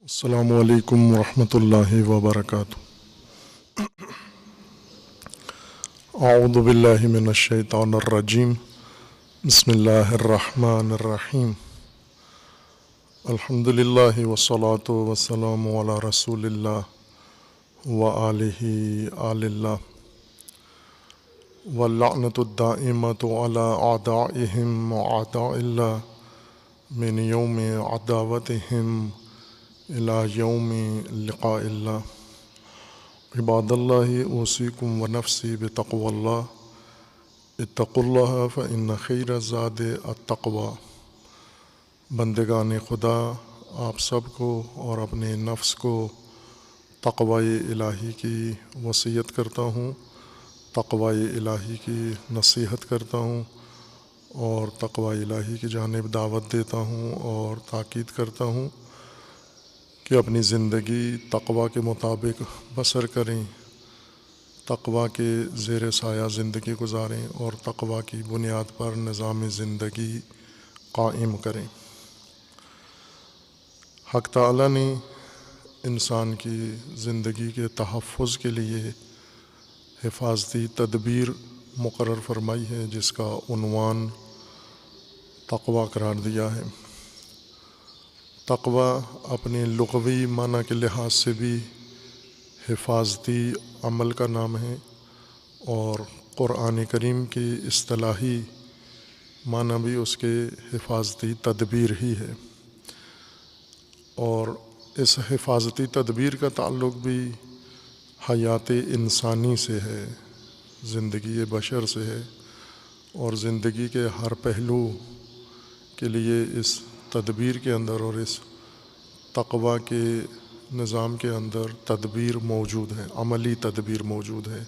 السلام علیکم ورحمۃ اللہ وبرکاتہ۔ اعوذ باللہ من الشیطان الرجیم، بسم اللہ الرحمن الرحیم۔ الحمد للہ والصلاة والسلام علی رسول اللہ وآلہ آل اللہ، واللعنۃ الدائمۃ علی اعدائہم واعداء اللہ من یوم عداوتہم الی یوم لقاء اللہ۔ عباد اللہ اوصیکم ونفسی بتقوی اللہ، اتقوا اللہ فإن خیر الزاد التقوی۔ بندگان خدا، آپ سب کو اور اپنے نفس کو تقوی الہی کی وصیت کرتا ہوں، تقوی الہی کی نصیحت کرتا ہوں اور تقوی الہی کی جانب دعوت دیتا ہوں اور تاکید کرتا ہوں کہ اپنی زندگی تقوی کے مطابق بسر کریں، تقوی کے زیر سایہ زندگی گزاریں اور تقوی کی بنیاد پر نظام زندگی قائم کریں۔ حق تعالیٰ نے انسان کی زندگی کے تحفظ کے لیے حفاظتی تدبیر مقرر فرمائی ہے، جس کا عنوان تقوی قرار دیا ہے۔ تقوی اپنے لغوی معنی کے لحاظ سے بھی حفاظتی عمل کا نام ہے اور قرآن کریم کی اصطلاحی معنی بھی اس کے حفاظتی تدبیر ہی ہے، اور اس حفاظتی تدبیر کا تعلق بھی حیات انسانی سے ہے، زندگی بشر سے ہے، اور زندگی کے ہر پہلو کے لیے اس تدبیر کے اندر اور اس تقوی کے نظام کے اندر تدبیر موجود ہے، عملی تدبیر موجود ہے،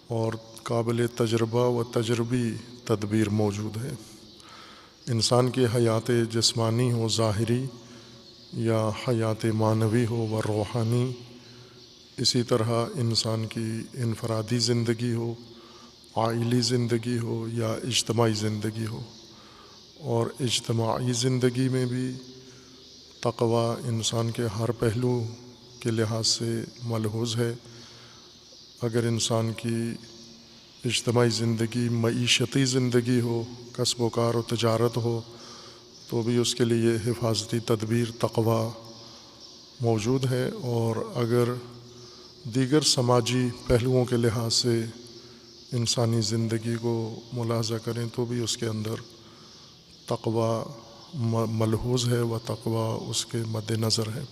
اور قابل تجربہ و تجربی تدبیر موجود ہے۔ انسان کی حیات جسمانی ہو ظاہری یا حیات معنوی ہو و روحانی، اسی طرح انسان کی انفرادی زندگی ہو، عائلی زندگی ہو یا اجتماعی زندگی ہو، اور اجتماعی زندگی میں بھی تقوی انسان کے ہر پہلو کے لحاظ سے ملحوظ ہے۔ اگر انسان کی اجتماعی زندگی معیشتی زندگی ہو، کسب و کار و تجارت ہو، تو بھی اس کے لیے حفاظتی تدبیر تقوی موجود ہے، اور اگر دیگر سماجی پہلوؤں کے لحاظ سے انسانی زندگی کو ملاحظہ کریں تو بھی اس کے اندر تقوی ملحوظ ہے و تقوی اس کے مد نظر ہے۔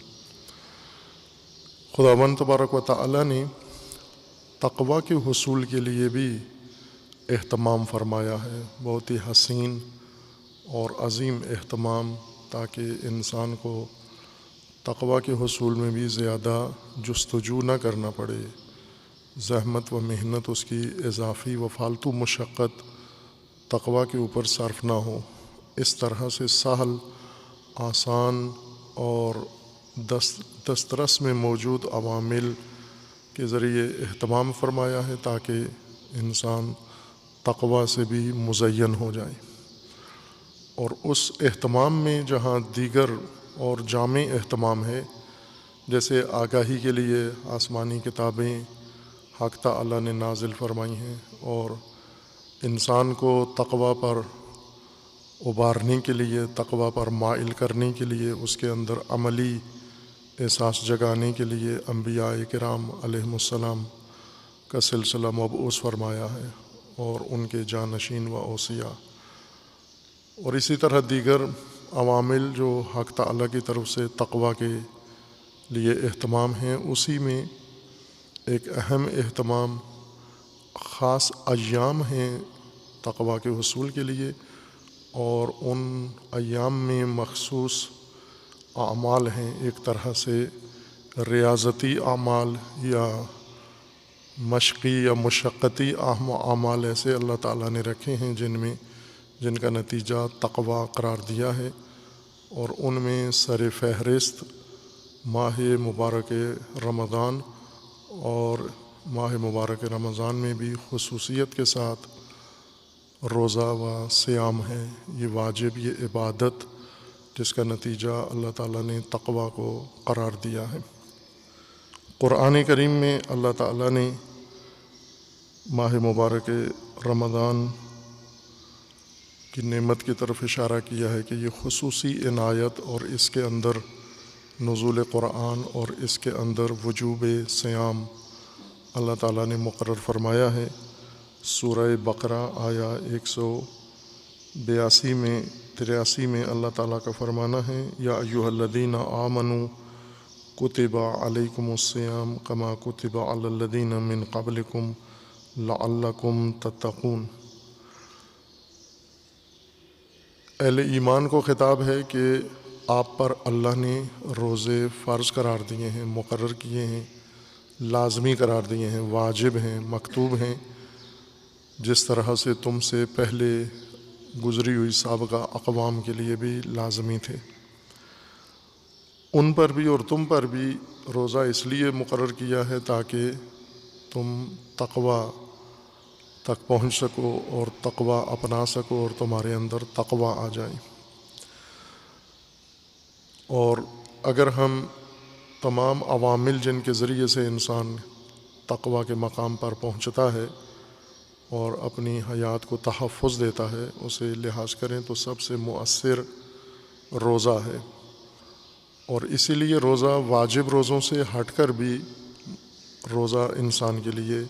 خداوند تبارک و تعالیٰ نے تقوی کے حصول کے لیے بھی اہتمام فرمایا ہے، بہت ہی حسین اور عظیم اہتمام، تاکہ انسان کو تقوی کے حصول میں بھی زیادہ جستجو نہ کرنا پڑے، زحمت و محنت اس کی اضافی و فالتو مشقت تقوی کے اوپر صرف نہ ہو۔ اس طرح سے سہل، آسان اور دسترس میں موجود عوامل کے ذریعے اہتمام فرمایا ہے، تاکہ انسان تقوی سے بھی مزین ہو جائے، اور اس اہتمام میں جہاں دیگر اور جامع اہتمام ہے، جیسے آگاہی کے لیے آسمانی کتابیں حق تعالیٰ نے نازل فرمائی ہیں، اور انسان کو تقوی پر ابھارنے کے لیے، تقوی پر مائل کرنے کے لیے، اس کے اندر عملی احساس جگانے کے لیے انبیاء کرام علیہم السلام کا سلسلہ مبعوث فرمایا ہے، اور ان کے جانشین و اوصیاء، اور اسی طرح دیگر عوامل جو حق تعالیٰ کی طرف سے تقوی کے لیے اہتمام ہیں۔ اسی میں ایک اہم اہتمام خاص ایام ہیں تقوی کے حصول کے لیے، اور ان ایام میں مخصوص اعمال ہیں، ایک طرح سے ریاضتی اعمال یا مشقی یا مشقتی اعمال ایسے اللہ تعالیٰ نے رکھے ہیں جن کا نتیجہ تقوی قرار دیا ہے، اور ان میں سر فہرست ماہ مبارک رمضان، اور ماہ مبارک رمضان میں بھی خصوصیت کے ساتھ روزہ و صیام ہے۔ یہ واجب، یہ عبادت جس کا نتیجہ اللہ تعالیٰ نے تقوی کو قرار دیا ہے۔ قرآن کریم میں اللہ تعالیٰ نے ماہ مبارک رمضان کی نعمت کی طرف اشارہ کیا ہے کہ یہ خصوصی عنایت اور اس کے اندر نزول قرآن اور اس کے اندر وجوب صیام اللہ تعالیٰ نے مقرر فرمایا ہے۔ سورہ بقرہ آیا 182 میں 83 میں اللہ تعالیٰ کا فرمانا ہے، یا ایھا الذین آمنوا کتب علیکم الصیام کما کتب علی الذین من قبلکم لعلکم تتقون۔ اہل ایمان کو خطاب ہے کہ آپ پر اللہ نے روزے فرض قرار دیے ہیں، مقرر کیے ہیں، لازمی قرار دیے ہیں، واجب ہیں، مکتوب ہیں، جس طرح سے تم سے پہلے گزری ہوئی سابقہ اقوام کے لیے بھی لازمی تھے۔ ان پر بھی اور تم پر بھی روزہ اس لیے مقرر کیا ہے تاکہ تم تقوی تک پہنچ سکو اور تقوی اپنا سکو اور تمہارے اندر تقوی آ جائے۔ اور اگر ہم تمام عوامل جن کے ذریعے سے انسان تقوی کے مقام پر پہنچتا ہے اور اپنی حیات کو تحفظ دیتا ہے اسے لحاظ کریں تو سب سے مؤثر روزہ ہے، اور اسی لیے روزہ واجب روزوں سے ہٹ کر بھی روزہ انسان کے لیے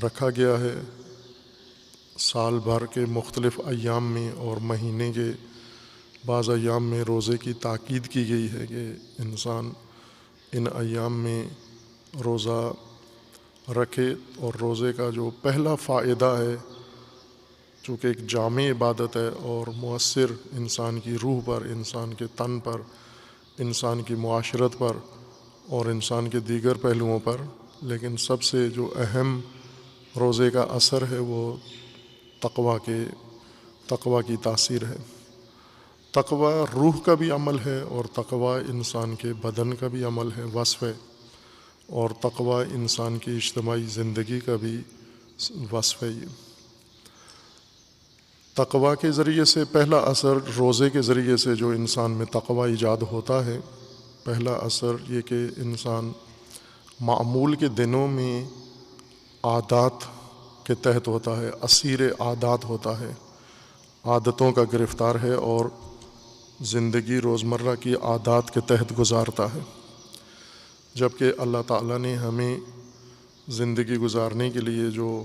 رکھا گیا ہے۔ سال بھر کے مختلف ایام میں اور مہینے کے بعض ایام میں روزے کی تاکید کی گئی ہے کہ انسان ان ایام میں روزہ رکھے، اور روزے کا جو پہلا فائدہ ہے چونکہ ایک جامع عبادت ہے اور مؤثر انسان کی روح پر، انسان کے تن پر، انسان کی معاشرت پر اور انسان کے دیگر پہلوؤں پر، لیکن سب سے جو اہم روزے کا اثر ہے وہ تقوی کی تاثیر ہے۔ تقوی روح کا بھی عمل ہے اور تقوی انسان کے بدن کا بھی عمل ہے، وصف ہے، اور تقوی انسان کی اجتماعی زندگی کا بھی وصف ہے۔ یہ تقوی کے ذریعے سے پہلا اثر، روزے کے ذریعے سے جو انسان میں تقوی ایجاد ہوتا ہے، پہلا اثر یہ کہ انسان معمول کے دنوں میں عادات کے تحت ہوتا ہے، اسیر عادات ہوتا ہے، عادتوں کا گرفتار ہے اور زندگی روزمرہ کی عادات کے تحت گزارتا ہے، جبکہ اللہ تعالیٰ نے ہمیں زندگی گزارنے کے لیے جو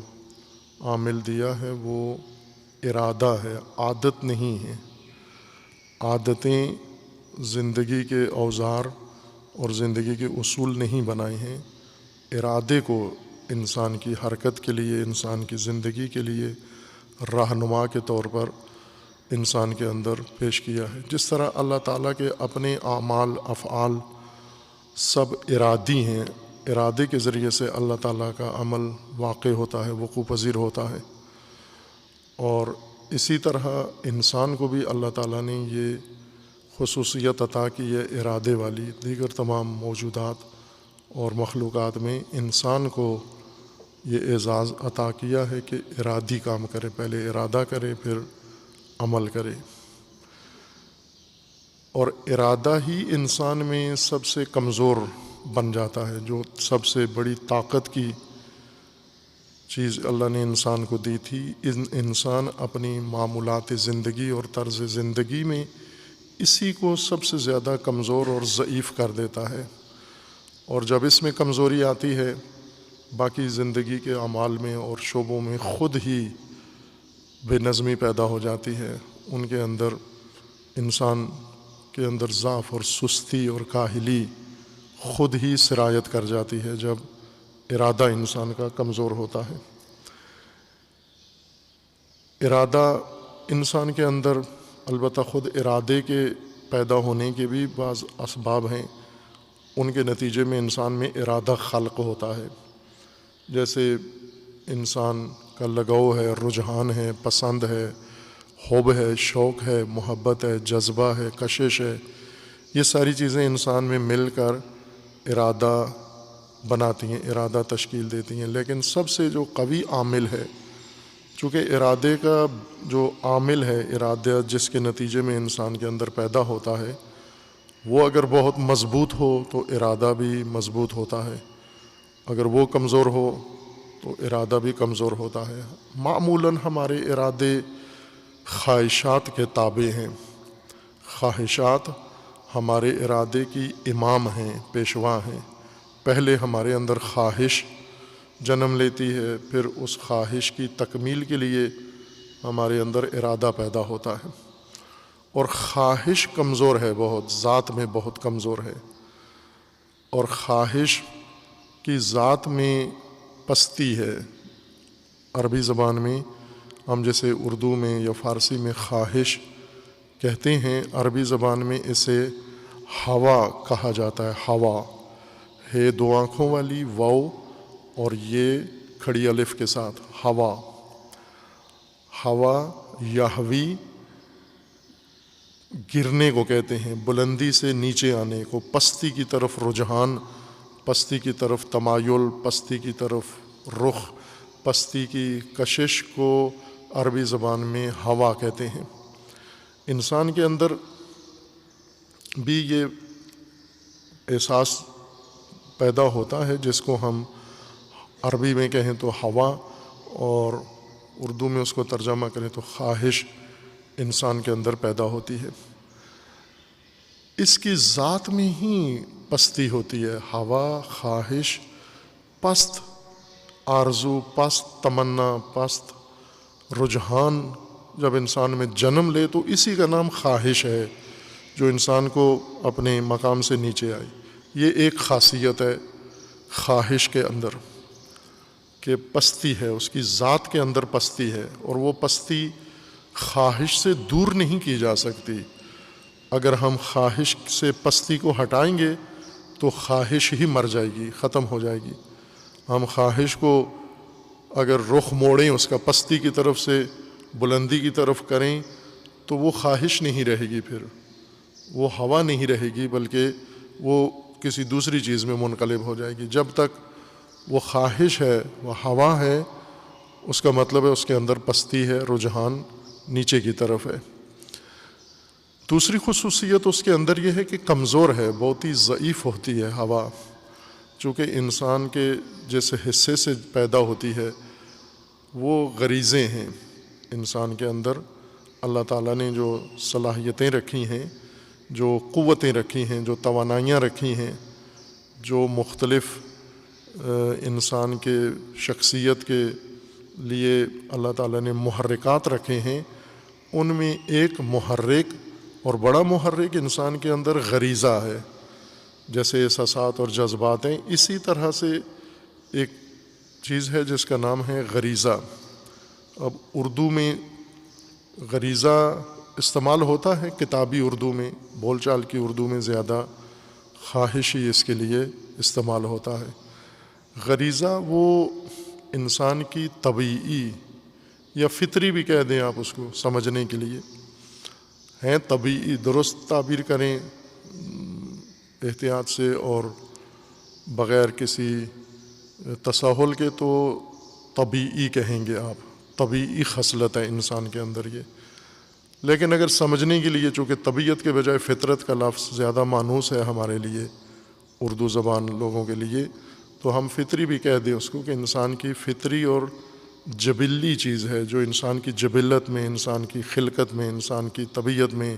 عامل دیا ہے وہ ارادہ ہے، عادت نہیں ہے۔ عادتیں زندگی کے اوزار اور زندگی کے اصول نہیں بنائے ہیں، ارادے کو انسان کی حرکت کے لیے، انسان کی زندگی کے لیے رہنما کے طور پر انسان کے اندر پیش کیا ہے۔ جس طرح اللہ تعالیٰ کے اپنے اعمال، افعال سب ارادی ہیں، ارادے کے ذریعے سے اللہ تعالیٰ کا عمل واقع ہوتا ہے، وقوع پذیر ہوتا ہے، اور اسی طرح انسان کو بھی اللہ تعالیٰ نے یہ خصوصیت عطا کی ہے ارادے والی۔ دیگر تمام موجودات اور مخلوقات میں انسان کو یہ اعزاز عطا کیا ہے کہ ارادی کام کرے، پہلے ارادہ کرے پھر عمل کرے، اور ارادہ ہی انسان میں سب سے کمزور بن جاتا ہے۔ جو سب سے بڑی طاقت کی چیز اللہ نے انسان کو دی تھی، انسان اپنی معمولات زندگی اور طرز زندگی میں اسی کو سب سے زیادہ کمزور اور ضعیف کر دیتا ہے، اور جب اس میں کمزوری آتی ہے باقی زندگی کے اعمال میں اور شعبوں میں خود ہی بے نظمی پیدا ہو جاتی ہے، ان کے اندر انسان کے اندر ضعف اور سستی اور کاہلی خود ہی سرایت کر جاتی ہے جب ارادہ انسان کا کمزور ہوتا ہے۔ ارادہ انسان کے اندر، البتہ خود ارادے کے پیدا ہونے کے بھی بعض اسباب ہیں، ان کے نتیجے میں انسان میں ارادہ خلق ہوتا ہے، جیسے انسان کا لگاؤ ہے، رجحان ہے، پسند ہے، حب ہے، شوق ہے، محبت ہے، جذبہ ہے، کشش ہے، یہ ساری چیزیں انسان میں مل کر ارادہ بناتی ہیں، ارادہ تشکیل دیتی ہیں۔ لیکن سب سے جو قوی عامل ہے چونکہ ارادے کا جو عامل ہے، ارادہ جس کے نتیجے میں انسان کے اندر پیدا ہوتا ہے، وہ اگر بہت مضبوط ہو تو ارادہ بھی مضبوط ہوتا ہے، اگر وہ کمزور ہو تو ارادہ بھی کمزور ہوتا ہے۔ معمولاً ہمارے ارادے خواہشات کے تابع ہیں، خواہشات ہمارے ارادے کی امام ہیں، پیشوا ہیں۔ پہلے ہمارے اندر خواہش جنم لیتی ہے، پھر اس خواہش کی تکمیل کے لیے ہمارے اندر ارادہ پیدا ہوتا ہے، اور خواہش کمزور ہے، بہت ذات میں بہت کمزور ہے، اور خواہش کی ذات میں پستی ہے۔ عربی زبان میں ہم جیسے اردو میں یا فارسی میں خواہش کہتے ہیں، عربی زبان میں اسے ہوا کہا جاتا ہے۔ ہوا ہے دو آنکھوں والی واو اور یہ کھڑی الف کے ساتھ، ہوا۔ ہوا یہوی گرنے کو کہتے ہیں، بلندی سے نیچے آنے کو، پستی کی طرف رجحان، پستی کی طرف تمایل، پستی کی طرف رخ، پستی کی کشش کو عربی زبان میں ہوا کہتے ہیں۔ انسان کے اندر بھی یہ احساس پیدا ہوتا ہے جس کو ہم عربی میں کہیں تو ہوا، اور اردو میں اس کو ترجمہ کریں تو خواہش انسان کے اندر پیدا ہوتی ہے۔ اس کی ذات میں ہی پستی ہوتی ہے، ہوا، خواہش، پست آرزو، پست تمنا، پست رجحان جب انسان میں جنم لے تو اسی کا نام خواہش ہے، جو انسان کو اپنے مقام سے نیچے آئی۔ یہ ایک خاصیت ہے خواہش کے اندر کہ پستی ہے، اس کی ذات کے اندر پستی ہے، اور وہ پستی خواہش سے دور نہیں کی جا سکتی۔ اگر ہم خواہش سے پستی کو ہٹائیں گے تو خواہش ہی مر جائے گی، ختم ہو جائے گی۔ ہم خواہش کو اگر رخ موڑیں اس کا پستی کی طرف سے بلندی کی طرف کریں تو وہ خواہش نہیں رہے گی، پھر وہ ہوا نہیں رہے گی، بلکہ وہ کسی دوسری چیز میں منقلب ہو جائے گی۔ جب تک وہ خواہش ہے، وہ ہوا ہے، اس کا مطلب ہے اس کے اندر پستی ہے، رجحان نیچے کی طرف ہے۔ دوسری خصوصیت اس کے اندر یہ ہے کہ کمزور ہے، بہت ہی ضعیف ہوتی ہے ہوا، چونکہ انسان کے جس حصے سے پیدا ہوتی ہے وہ غریزیں ہیں۔ انسان کے اندر اللہ تعالیٰ نے جو صلاحیتیں رکھی ہیں، جو قوتیں رکھی ہیں، جو توانائیاں رکھی ہیں، جو مختلف انسان کے شخصیت کے لیے اللہ تعالیٰ نے محرکات رکھے ہیں، ان میں ایک محرک اور بڑا محرک انسان کے اندر غریزہ ہے، جیسے احساسات اور جذبات ہیں، اسی طرح سے ایک چیز ہے جس کا نام ہے غریزہ۔ اب اردو میں غریزہ استعمال ہوتا ہے، کتابی اردو میں، بول چال کی اردو میں زیادہ خواہش ہی اس کے لیے استعمال ہوتا ہے۔ غریزہ وہ انسان کی طبیعی یا فطری بھی کہہ دیں آپ اس کو سمجھنے کے لیے، ہیں طبیعی، درست تعبیر کریں احتیاط سے اور بغیر کسی تساہل کے تو طبیعی کہیں گے آپ، طبیعی خصلت ہے انسان کے اندر یہ۔ لیکن اگر سمجھنے کے لیے، چونکہ طبیعت کے بجائے فطرت کا لفظ زیادہ مانوس ہے ہمارے لیے، اردو زبان لوگوں کے لیے، تو ہم فطری بھی کہہ دیں اس کو، کہ انسان کی فطری اور جبلی چیز ہے، جو انسان کی جبلت میں، انسان کی خلقت میں، انسان کی طبیعت میں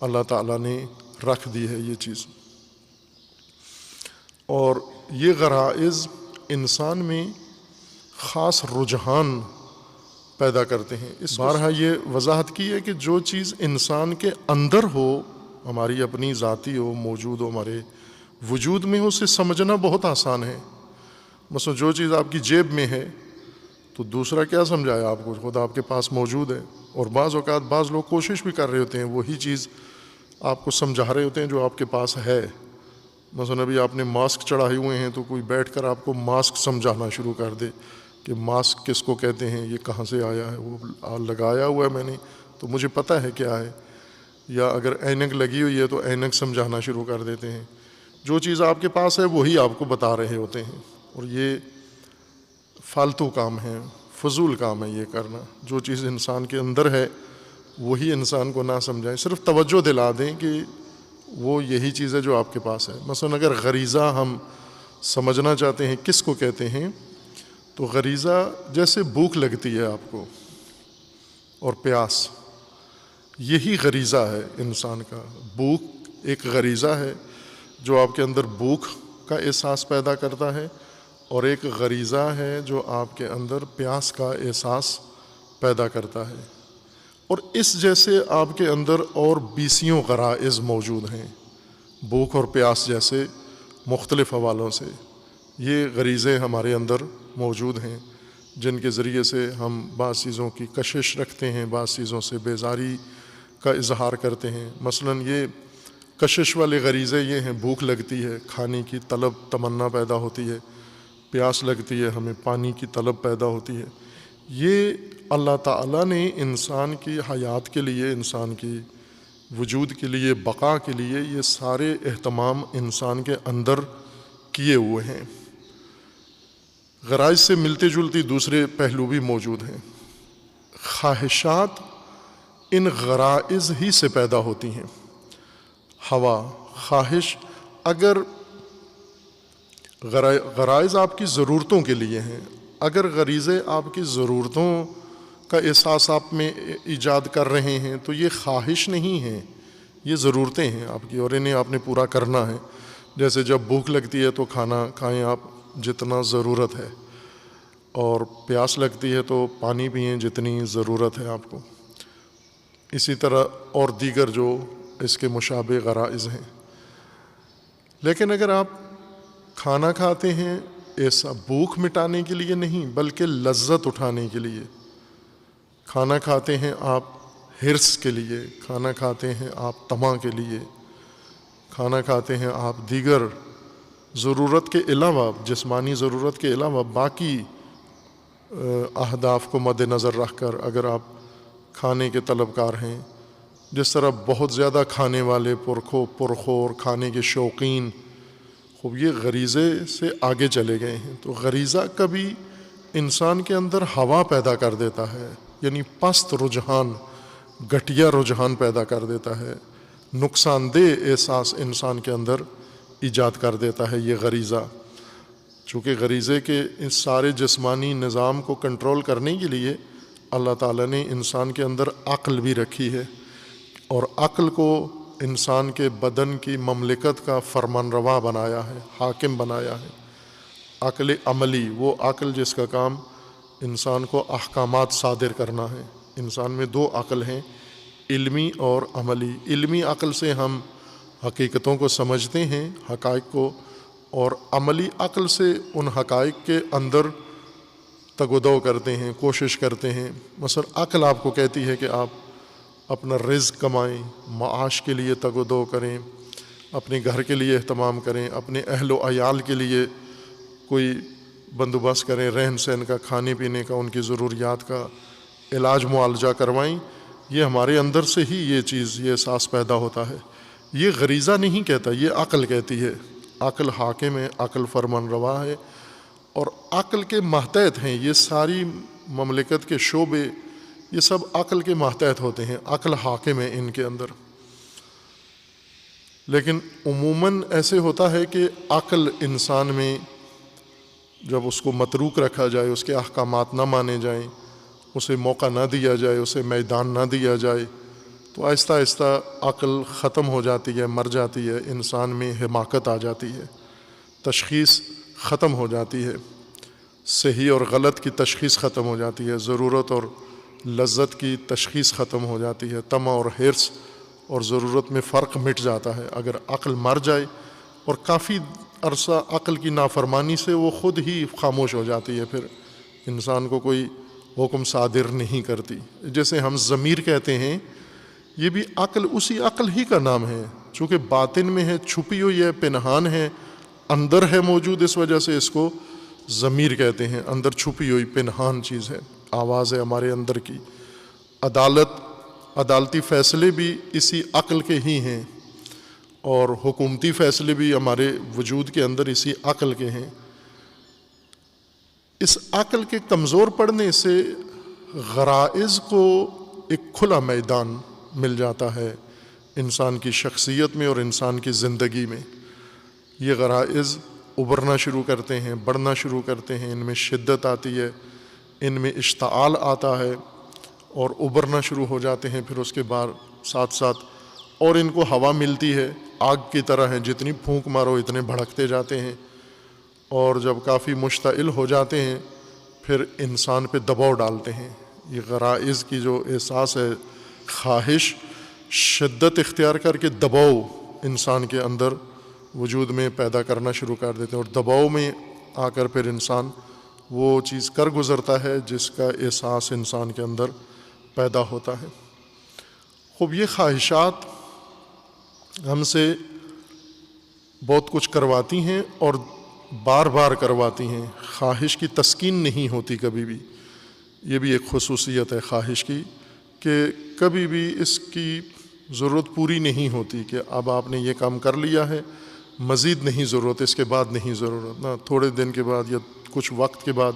اللہ تعالیٰ نے رکھ دی ہے یہ چیز۔ اور یہ غرائز انسان میں خاص رجحان پیدا کرتے ہیں۔ اس بارہا یہ وضاحت کی ہے کہ جو چیز انسان کے اندر ہو، ہماری اپنی ذاتی ہو، موجود ہو، ہمارے وجود میں ہو، اسے سمجھنا بہت آسان ہے۔ مثلا جو چیز آپ کی جیب میں ہے تو دوسرا کیا سمجھایا آپ کو، خود آپ کے پاس موجود ہے، اور بعض اوقات بعض لوگ کوشش بھی کر رہے ہوتے ہیں وہی چیز آپ کو سمجھا رہے ہوتے ہیں جو آپ کے پاس ہے۔ مثلا ابھی آپ نے ماسک چڑھائے ہوئے ہیں تو کوئی بیٹھ کر آپ کو ماسک سمجھانا شروع کر دے کہ ماسک کس کو کہتے ہیں، یہ کہاں سے آیا ہے، وہ لگایا ہوا ہے میں نے تو مجھے پتہ ہے کیا ہے۔ یا اگر اینک لگی ہوئی ہے تو اینک سمجھانا شروع کر دیتے ہیں۔ جو چیز آپ کے پاس ہے وہی آپ کو بتا رہے ہوتے ہیں، اور یہ فالتو کام ہے، فضول کام ہے یہ کرنا. جو چیز انسان کے اندر ہے وہی انسان کو نہ سمجھائیں, صرف توجہ دلا دیں کہ وہ یہی چیز ہے جو آپ کے پاس ہے. مثلا اگر غریزہ ہم سمجھنا چاہتے ہیں کس کو کہتے ہیں, تو غریزہ جیسے بھوک لگتی ہے آپ کو اور پیاس, یہی غریزہ ہے انسان کا. بھوک ایک غریزہ ہے جو آپ کے اندر بھوک کا احساس پیدا کرتا ہے, اور ایک غریزہ ہے جو آپ کے اندر پیاس کا احساس پیدا کرتا ہے. اور اس جیسے آپ کے اندر اور 20 غرائز موجود ہیں, بھوک اور پیاس جیسے مختلف حوالوں سے. یہ غریزے ہمارے اندر موجود ہیں جن کے ذریعے سے ہم بعض چیزوں کی کشش رکھتے ہیں, بعض چیزوں سے بیزاری کا اظہار کرتے ہیں. مثلا یہ کشش والے غریزے یہ ہیں, بھوک لگتی ہے, کھانے کی طلب تمنا پیدا ہوتی ہے, پیاس لگتی ہے, ہمیں پانی کی طلب پیدا ہوتی ہے. یہ اللہ تعالیٰ نے انسان کی حیات کے لیے, انسان کی وجود کے لیے, بقا کے لیے یہ سارے اہتمام انسان کے اندر کیے ہوئے ہیں. غرائز سے ملتی جلتی دوسرے پہلو بھی موجود ہیں. خواہشات ان غرائز ہی سے پیدا ہوتی ہیں. ہوا, خواہش, اگر غرائز آپ کی ضرورتوں کے لیے ہیں, اگر غریزے آپ کی ضرورتوں کا احساس آپ میں ایجاد کر رہے ہیں تو یہ خواہش نہیں ہے, یہ ضرورتیں ہیں آپ کی, اور انہیں آپ نے پورا کرنا ہے. جیسے جب بھوک لگتی ہے تو کھانا کھائیں آپ جتنا ضرورت ہے, اور پیاس لگتی ہے تو پانی پئیں جتنی ضرورت ہے آپ کو. اسی طرح اور دیگر جو اس کے مشابہ غرائز ہیں. لیکن اگر آپ کھانا کھاتے ہیں ایسا بھوک مٹانے کے لیے نہیں بلکہ لذت اٹھانے کے لیے, کھانا کھاتے ہیں آپ حرص کے لیے, کھانا کھاتے ہیں آپ طمع کے لیے, کھانا کھاتے ہیں آپ دیگر ضرورت کے علاوہ, جسمانی ضرورت کے علاوہ باقی اہداف کو مد نظر رکھ کر اگر آپ کھانے کے طلبکار ہیں, جس طرح بہت زیادہ کھانے والے پرخور کھانے کے شوقین, خوب یہ غریزے سے آگے چلے گئے ہیں. تو غریزہ کبھی انسان کے اندر ہوا پیدا کر دیتا ہے, یعنی پست رجحان, گھٹیا رجحان پیدا کر دیتا ہے, نقصان دہ احساس انسان کے اندر ایجاد کر دیتا ہے یہ غریزہ. چونکہ غریزے کے اس سارے جسمانی نظام کو کنٹرول کرنے کے لیے اللہ تعالیٰ نے انسان کے اندر عقل بھی رکھی ہے, اور عقل کو انسان کے بدن کی مملکت کا فرمان روا بنایا ہے, حاکم بنایا ہے. عقل عملی, وہ عقل جس کا کام انسان کو احکامات صادر کرنا ہے. انسان میں 2 عقل ہیں, علمی اور عملی. علمی عقل سے ہم حقیقتوں کو سمجھتے ہیں, حقائق کو, اور عملی عقل سے ان حقائق کے اندر تگ و دو کرتے ہیں, کوشش کرتے ہیں. مثلا عقل آپ کو کہتی ہے کہ آپ اپنا رزق کمائیں, معاش کے لیے تگ و دو کریں, اپنے گھر کے لیے اہتمام کریں, اپنے اہل و عیال کے لیے کوئی بندوبست کریں, رہن سہن کا, کھانے پینے کا, ان کی ضروریات کا, علاج معالجہ کروائیں. یہ ہمارے اندر سے ہی یہ چیز, یہ احساس پیدا ہوتا ہے. یہ غریزہ نہیں کہتا, یہ عقل کہتی ہے. عقل حاکم ہے, عقل فرمان روا ہے, اور عقل کے ماتحت ہیں یہ ساری مملکت کے شعبے, یہ سب عقل کے ماتحت ہوتے ہیں. عقل حاکم ہے ان کے اندر. لیکن عموماً ایسے ہوتا ہے کہ عقل انسان میں جب اس کو متروک رکھا جائے, اس کے احکامات نہ مانے جائیں, اسے موقع نہ دیا جائے, اسے میدان نہ دیا جائے, تو آہستہ آہستہ عقل ختم ہو جاتی ہے, مر جاتی ہے. انسان میں حماقت آ جاتی ہے, تشخیص ختم ہو جاتی ہے, صحیح اور غلط کی تشخیص ختم ہو جاتی ہے, ضرورت اور لذت کی تشخیص ختم ہو جاتی ہے, طمع اور حرص اور ضرورت میں فرق مٹ جاتا ہے. اگر عقل مر جائے, اور کافی عرصہ عقل کی نافرمانی سے وہ خود ہی خاموش ہو جاتی ہے, پھر انسان کو کوئی حکم صادر نہیں کرتی. جیسے ہم ضمیر کہتے ہیں, یہ بھی عقل, اسی عقل ہی کا نام ہے, چونکہ باطن میں ہے, چھپی ہوئی ہے, پنہان ہے, اندر ہے موجود, اس وجہ سے اس کو ضمیر کہتے ہیں. اندر چھپی ہوئی پنہان چیز ہے, آواز ہے ہمارے اندر کی. عدالتی فیصلے بھی اسی عقل کے ہی ہیں, اور حکومتی فیصلے بھی ہمارے وجود کے اندر اسی عقل کے ہیں. اس عقل کے کمزور پڑنے سے غرائز کو ایک کھلا میدان مل جاتا ہے انسان کی شخصیت میں اور انسان کی زندگی میں. یہ غرائز ابھرنا شروع کرتے ہیں، بڑھنا شروع کرتے ہیں، ان میں شدت آتی ہے، ان میں اشتعال آتا ہے اور ابھرنا شروع ہو جاتے ہیں. پھر اس کے بعد ساتھ ساتھ اور ان کو ہوا ملتی ہے، آگ کی طرح ہے، جتنی پھونک مارو اتنے بھڑکتے جاتے ہیں، اور جب کافی مشتعل ہو جاتے ہیں پھر انسان پہ دباؤ ڈالتے ہیں. یہ غرائز کی جو احساس ہے، خواہش شدت اختیار کر کے دباؤ انسان کے اندر وجود میں پیدا کرنا شروع کر دیتے ہیں، اور دباؤ میں آ کر پھر انسان وہ چیز کر گزرتا ہے جس کا احساس انسان کے اندر پیدا ہوتا ہے. خوب یہ خواہشات ہم سے بہت کچھ کرواتی ہیں اور بار بار کرواتی ہیں. خواہش کی تسکین نہیں ہوتی کبھی بھی. یہ بھی ایک خصوصیت ہے خواہش کی کہ کبھی بھی اس کی ضرورت پوری نہیں ہوتی کہ اب آپ نے یہ کام کر لیا ہے، مزید نہیں ضرورت، اس کے بعد نہیں ضرورت. نہ تھوڑے دن کے بعد یا کچھ وقت کے بعد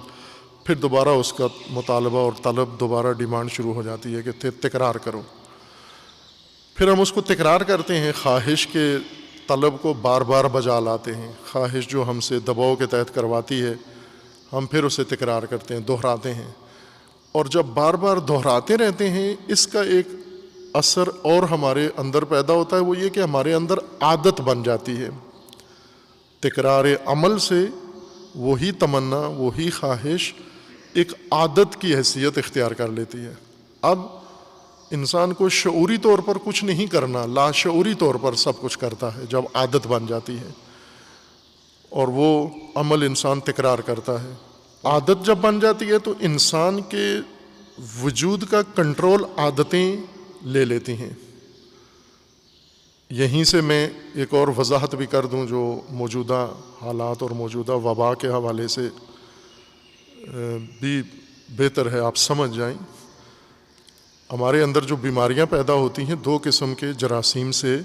پھر دوبارہ اس کا مطالبہ اور طلب، دوبارہ ڈیمانڈ شروع ہو جاتی ہے کہ تکرار کرو. پھر ہم اس کو تکرار کرتے ہیں، خواہش کے طلب کو بار بار بجا لاتے ہیں. خواہش جو ہم سے دباؤ کے تحت کرواتی ہے ہم پھر اسے تکرار کرتے ہیں، دہراتے ہیں. اور جب بار بار دہراتے رہتے ہیں اس کا ایک اثر اور ہمارے اندر پیدا ہوتا ہے، وہ یہ کہ ہمارے اندر عادت بن جاتی ہے. تکرار عمل سے وہی تمنا، وہی خواہش ایک عادت کی حیثیت اختیار کر لیتی ہے. اب انسان کو شعوری طور پر کچھ نہیں کرنا، لاشعوری طور پر سب کچھ کرتا ہے جب عادت بن جاتی ہے، اور وہ عمل انسان تکرار کرتا ہے. عادت جب بن جاتی ہے تو انسان کے وجود کا کنٹرول عادتیں لے لیتی ہیں. یہیں سے میں ایک اور وضاحت بھی کر دوں جو موجودہ حالات اور موجودہ وبا کے حوالے سے بھی بہتر ہے آپ سمجھ جائیں. ہمارے اندر جو بیماریاں پیدا ہوتی ہیں 2 قسم کے جراثیم سے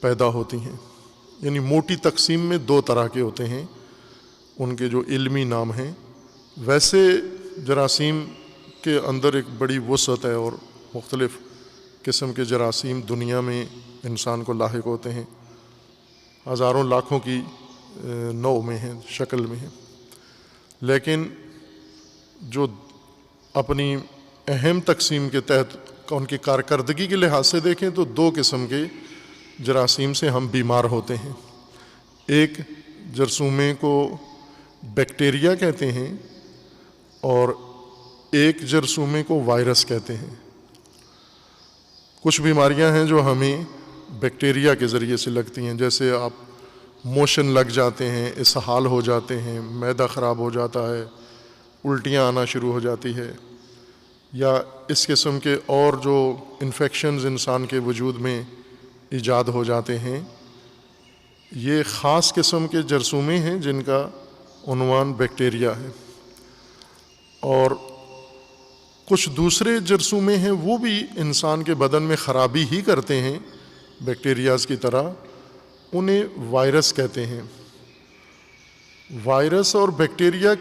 پیدا ہوتی ہیں، یعنی موٹی تقسیم میں 2 طرح کے ہوتے ہیں، ان کے جو علمی نام ہیں. ویسے جراثیم کے اندر ایک بڑی وسعت ہے اور مختلف قسم کے جراثیم دنیا میں انسان کو لاحق ہوتے ہیں، ہزاروں لاکھوں کی نوع میں ہیں، شکل میں ہیں. لیکن جو اپنی اہم تقسیم کے تحت ان کی کارکردگی کے لحاظ سے دیکھیں تو 2 قسم کے جراثیم سے ہم بیمار ہوتے ہیں. ایک جرثومے کو بیکٹیریا کہتے ہیں اور ایک جرثومے کو وائرس کہتے ہیں. کچھ بیماریاں ہیں جو ہمیں بیکٹیریا کے ذریعے سے لگتی ہیں، جیسے آپ موشن لگ جاتے ہیں، اسہال ہو جاتے ہیں، معدہ خراب ہو جاتا ہے، الٹیاں آنا شروع ہو جاتی ہے، یا اس قسم کے اور جو انفیکشنز انسان کے وجود میں ایجاد ہو جاتے ہیں. یہ خاص قسم کے جرثومے ہیں جن کا عنوان بیکٹیریا ہے. اور کچھ دوسرے جرثومے ہیں وہ بھی انسان کے بدن میں خرابی ہی کرتے ہیں بیکٹیریاز کی طرح، انہیں وائرس کہتے ہیں. وائرس اور بیکٹیریا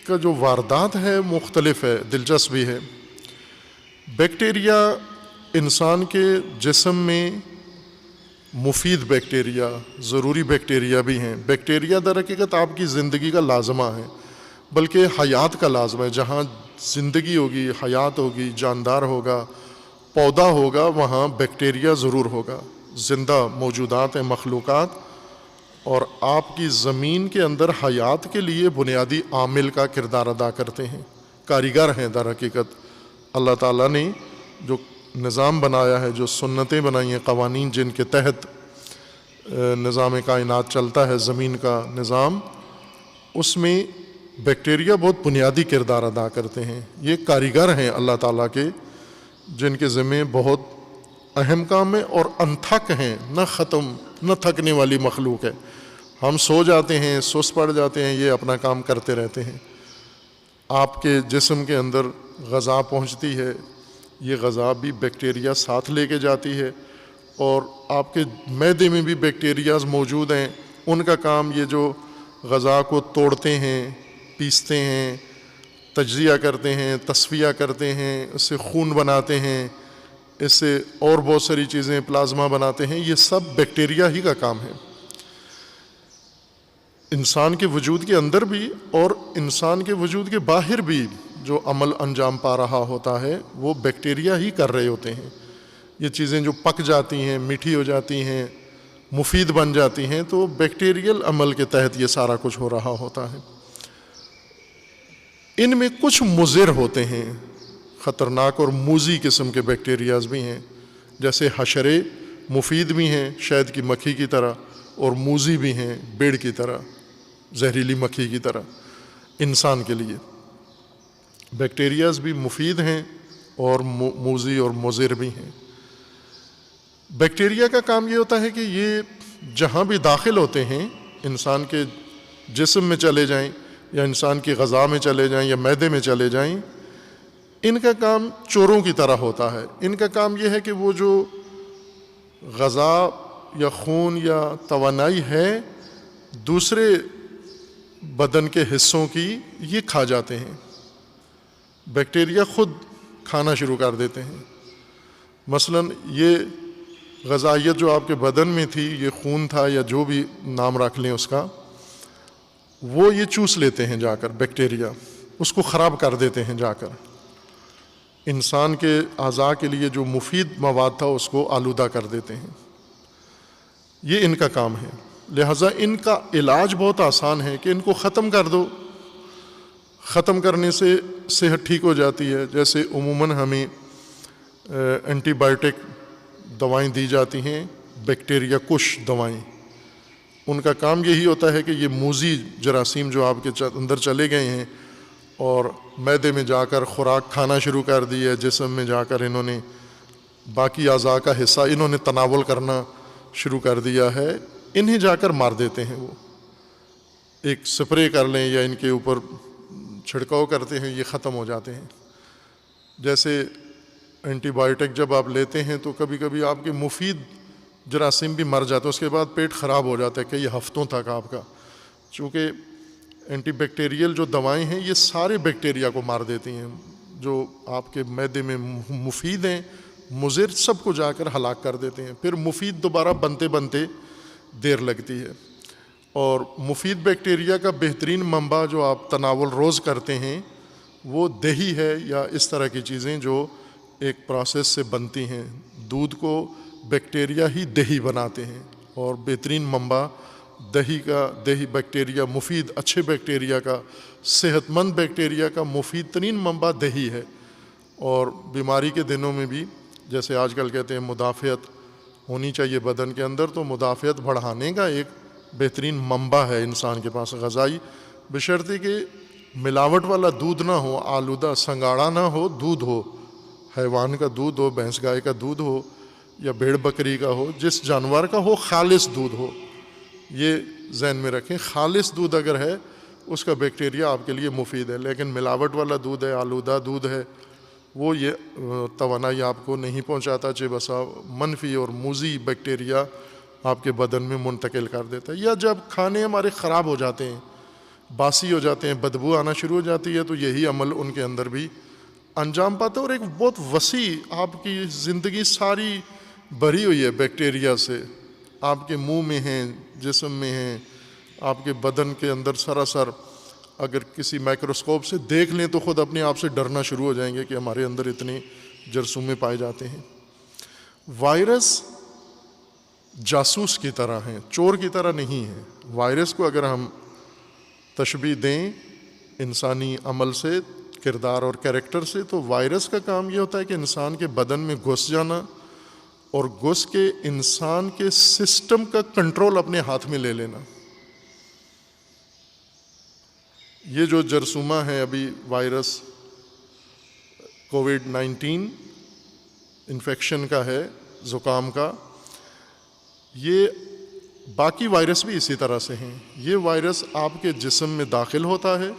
کا جو واردات ہے مختلف ہے، دلچسپ بھی ہے. بیکٹیریا انسان کے جسم میں مفید بیکٹیریا، ضروری بیکٹیریا بھی ہیں. بیکٹیریا در حقیقت آپ کی زندگی کا لازمہ ہے، بلکہ حیات کا لازمہ ہے. جہاں زندگی ہوگی، حیات ہوگی، جاندار ہوگا، پودا ہوگا، وہاں بیکٹیریا ضرور ہوگا. زندہ موجودات ہیں، مخلوقات، اور آپ کی زمین کے اندر حیات کے لیے بنیادی عامل کا کردار ادا کرتے ہیں، کاریگر ہیں در حقیقت. اللہ تعالیٰ نے جو نظام بنایا ہے، جو سنتیں بنائی ہیں، قوانین جن کے تحت نظام کائنات چلتا ہے، زمین کا نظام، اس میں بیکٹیریا بہت بنیادی کردار ادا کرتے ہیں. یہ کاریگر ہیں اللہ تعالیٰ کے، جن کے ذمہ بہت اہم کام ہے اور انتھک ہیں، نہ ختم نہ تھکنے والی مخلوق ہے. ہم سو جاتے ہیں، سست پڑ جاتے ہیں، یہ اپنا کام کرتے رہتے ہیں. آپ کے جسم کے اندر غذا پہنچتی ہے، یہ غذا بھی بیکٹیریا ساتھ لے کے جاتی ہے، اور آپ کے معدے میں بھی بیکٹیریاز موجود ہیں. ان کا کام یہ جو غذا کو توڑتے ہیں پیستے ہیں، تجزیہ کرتے ہیں، تصفیہ کرتے ہیں، اس سے خون بناتے ہیں، اس سے اور بہت ساری چیزیں پلازما بناتے ہیں، یہ سب بیکٹیریا ہی کا کام ہے۔ انسان کے وجود کے اندر بھی اور انسان کے وجود کے باہر بھی جو عمل انجام پا رہا ہوتا ہے وہ بیکٹیریا ہی کر رہے ہوتے ہیں۔ یہ چیزیں جو پک جاتی ہیں، میٹھی ہو جاتی ہیں، مفید بن جاتی ہیں، تو بیکٹیریل عمل کے تحت یہ سارا کچھ ہو رہا ہوتا ہے۔ ان میں کچھ مضر ہوتے ہیں، خطرناک اور موذی قسم کے بیکٹیریاز بھی ہیں، جیسے حشرے مفید بھی ہیں شہد کی مکھی کی طرح، اور موذی بھی ہیں بیڑ کی طرح، زہریلی مکھی کی طرح۔ انسان کے لیے بیکٹیریاز بھی مفید ہیں اور موذی اور مضر بھی ہیں۔ بیکٹیریا کا کام یہ ہوتا ہے کہ یہ جہاں بھی داخل ہوتے ہیں، انسان کے جسم میں چلے جائیں یا انسان کی غذا میں چلے جائیں یا معدے میں چلے جائیں، ان کا کام چوروں کی طرح ہوتا ہے۔ ان کا کام یہ ہے کہ وہ جو غذا یا خون یا توانائی ہے دوسرے بدن کے حصوں کی، یہ کھا جاتے ہیں۔ بیکٹیریا خود کھانا شروع کر دیتے ہیں۔ مثلا یہ غذائیت جو آپ کے بدن میں تھی، یہ خون تھا یا جو بھی نام رکھ لیں اس کا، وہ یہ چوس لیتے ہیں جا کر، بیکٹیریا اس کو خراب کر دیتے ہیں جا کر۔ انسان کے اعضاء کے لیے جو مفید مواد تھا اس کو آلودہ کر دیتے ہیں۔ یہ ان کا کام ہے۔ لہٰذا ان کا علاج بہت آسان ہے کہ ان کو ختم کر دو، ختم کرنے سے صحت ٹھیک ہو جاتی ہے۔ جیسے عموماً ہمیں اینٹی بائیوٹک دوائیں دی جاتی ہیں، بیکٹیریا کش دوائیں، ان کا کام یہی ہوتا ہے کہ یہ موذی جراثیم جو آپ کے اندر چلے گئے ہیں اور معدے میں جا کر خوراک کھانا شروع کر دی ہے، جسم میں جا کر انہوں نے باقی اعضاء کا حصہ انہوں نے تناول کرنا شروع کر دیا ہے، انہیں جا کر مار دیتے ہیں۔ وہ ایک سپرے کر لیں یا ان کے اوپر چھڑکاؤ کرتے ہیں، یہ ختم ہو جاتے ہیں۔ جیسے اینٹی بائیوٹک جب آپ لیتے ہیں تو کبھی کبھی آپ کے مفید جراثیم بھی مر جاتے ہیں، اس کے بعد پیٹ خراب ہو جاتا ہے کئی ہفتوں تک آپ کا، چونکہ اینٹی بیکٹیریل جو دوائیں ہیں یہ سارے بیکٹیریا کو مار دیتی ہیں، جو آپ کے معدے میں مفید ہیں، مضر سب کو جا کر ہلاک کر دیتے ہیں۔ پھر مفید دوبارہ بنتے بنتے دیر لگتی ہے۔ اور مفید بیکٹیریا کا بہترین منبع جو آپ تناول روز کرتے ہیں وہ دہی ہے یا اس طرح کی چیزیں جو ایک پروسیس سے بنتی ہیں۔ دودھ کو بیکٹیریا ہی دہی بناتے ہیں، اور بہترین منبع دہی بیکٹیریا، مفید اچھے بیکٹیریا کا، صحت مند بیکٹیریا کا مفید ترین منبع دہی ہے۔ اور بیماری کے دنوں میں بھی جیسے آج کل کہتے ہیں مدافعت ہونی چاہیے بدن کے اندر، تو مدافعت بڑھانے کا ایک بہترین منبع ہے انسان کے پاس غذائی، بشرطے کہ ملاوٹ والا دودھ نہ ہو، آلودہ سنگاڑا نہ ہو، دودھ ہو، حیوان کا دودھ ہو، بھینس گائے کا دودھ ہو یا بھیڑ بکری کا ہو، جس جانور کا ہو، خالص دودھ ہو۔ یہ ذہن میں رکھیں، خالص دودھ اگر ہے اس کا بیکٹیریا آپ کے لیے مفید ہے، لیکن ملاوٹ والا دودھ ہے، آلودہ دودھ ہے، وہ یہ توانائی آپ کو نہیں پہنچاتا، چہ بسا منفی اور موذی بیکٹیریا آپ کے بدن میں منتقل کر دیتا ہے۔ یا جب کھانے ہمارے خراب ہو جاتے ہیں، باسی ہو جاتے ہیں، بدبو آنا شروع ہو جاتی ہے، تو یہی عمل ان کے اندر بھی انجام پاتا ہے۔ اور ایک بہت وسیع آپ کی زندگی ساری بھری ہوئی ہے بیکٹیریا سے، آپ کے منہ میں ہیں، جسم میں ہیں، آپ کے بدن کے اندر سراسر اگر کسی مائکروسکوپ سے دیکھ لیں تو خود اپنے آپ سے ڈرنا شروع ہو جائیں گے کہ ہمارے اندر اتنے جرثومے پائے جاتے ہیں۔ وائرس جاسوس کی طرح ہیں، چور کی طرح نہیں ہیں۔ وائرس کو اگر ہم تشبیہ دیں انسانی عمل سے، کردار اور کریکٹر سے، تو وائرس کا کام یہ ہوتا ہے کہ انسان کے بدن میں گھس جانا اور گھس کے انسان کے سسٹم کا کنٹرول اپنے ہاتھ میں لے لینا۔ یہ جو جرثومہ ہے ابھی وائرس کووڈ-19 انفیکشن کا ہے، زکام کا، یہ باقی وائرس بھی اسی طرح سے ہیں۔ یہ وائرس آپ کے جسم میں داخل ہوتا ہے،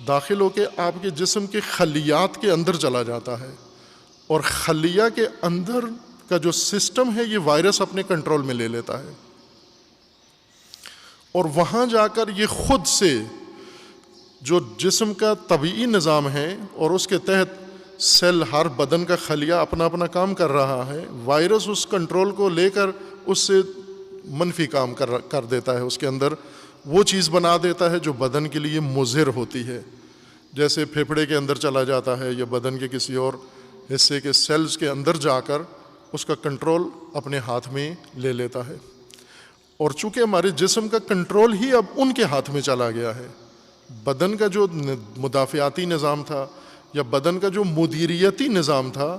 داخل ہو کے آپ کے جسم کے خلیات کے اندر چلا جاتا ہے، اور خلیہ کے اندر کا جو سسٹم ہے یہ وائرس اپنے کنٹرول میں لے لیتا ہے، اور وہاں جا کر یہ خود سے جو جسم کا طبعی نظام ہے اور اس کے تحت سیل ہر بدن کا خلیہ اپنا اپنا کام کر رہا ہے، وائرس اس کنٹرول کو لے کر اس سے منفی کام کر دیتا ہے، اس کے اندر وہ چیز بنا دیتا ہے جو بدن کے لیے مضر ہوتی ہے، جیسے پھیپھڑے کے اندر چلا جاتا ہے یا بدن کے کسی اور حصے کے سیلز کے اندر جا کر اس کا کنٹرول اپنے ہاتھ میں لے لیتا ہے۔ اور چونکہ ہمارے جسم کا کنٹرول ہی اب ان کے ہاتھ میں چلا گیا ہے، بدن کا جو مدافعاتی نظام تھا یا بدن کا جو مدیریتی نظام تھا،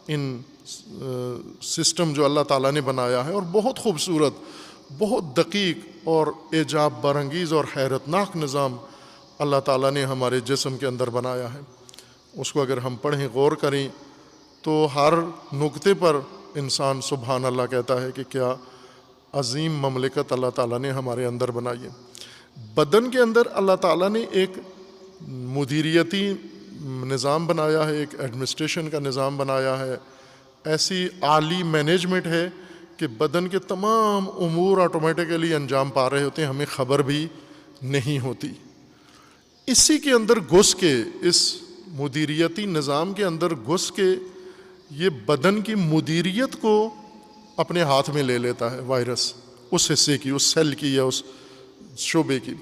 ان سسٹم جو اللہ تعالیٰ نے بنایا ہے، اور بہت خوبصورت، بہت دقیق اور اعجاب برانگیز اور حیرتناک نظام اللہ تعالیٰ نے ہمارے جسم کے اندر بنایا ہے، اس کو اگر ہم پڑھیں، غور کریں تو ہر نقطے پر انسان سبحان اللہ کہتا ہے کہ کیا عظیم مملکت اللہ تعالیٰ نے ہمارے اندر بنائی ہے۔ بدن کے اندر اللہ تعالیٰ نے ایک مدیریتی نظام بنایا ہے، ایک ایڈمنسٹریشن کا نظام بنایا ہے، ایسی عالی مینجمنٹ ہے کہ بدن کے تمام امور آٹومیٹیکلی انجام پا رہے ہوتے ہیں، ہمیں خبر بھی نہیں ہوتی۔ اسی کے اندر گھس کے، اس مدیریتی نظام کے اندر گھس کے یہ بدن کی مدیریت کو اپنے ہاتھ میں لے لیتا ہے وائرس، اس حصے کی، اس سیل کی یا اس شعبے کی،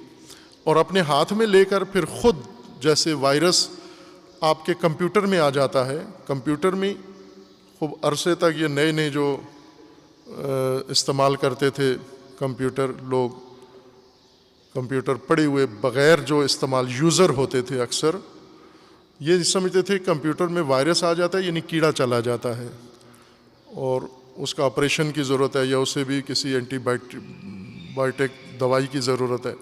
اور اپنے ہاتھ میں لے کر پھر خود، جیسے وائرس آپ کے کمپیوٹر میں آ جاتا ہے، کمپیوٹر میں خوب عرصے تک یہ نئے نئے جو استعمال کرتے تھے کمپیوٹر، لوگ کمپیوٹر پڑے ہوئے بغیر جو استعمال یوزر ہوتے تھے، اکثر یہ سمجھتے تھے کمپیوٹر میں وائرس آ جاتا ہے یعنی کیڑا چلا جاتا ہے اور اس کا آپریشن کی ضرورت ہے یا اسے بھی کسی اینٹی بائیوٹک دوائی کی ضرورت ہے۔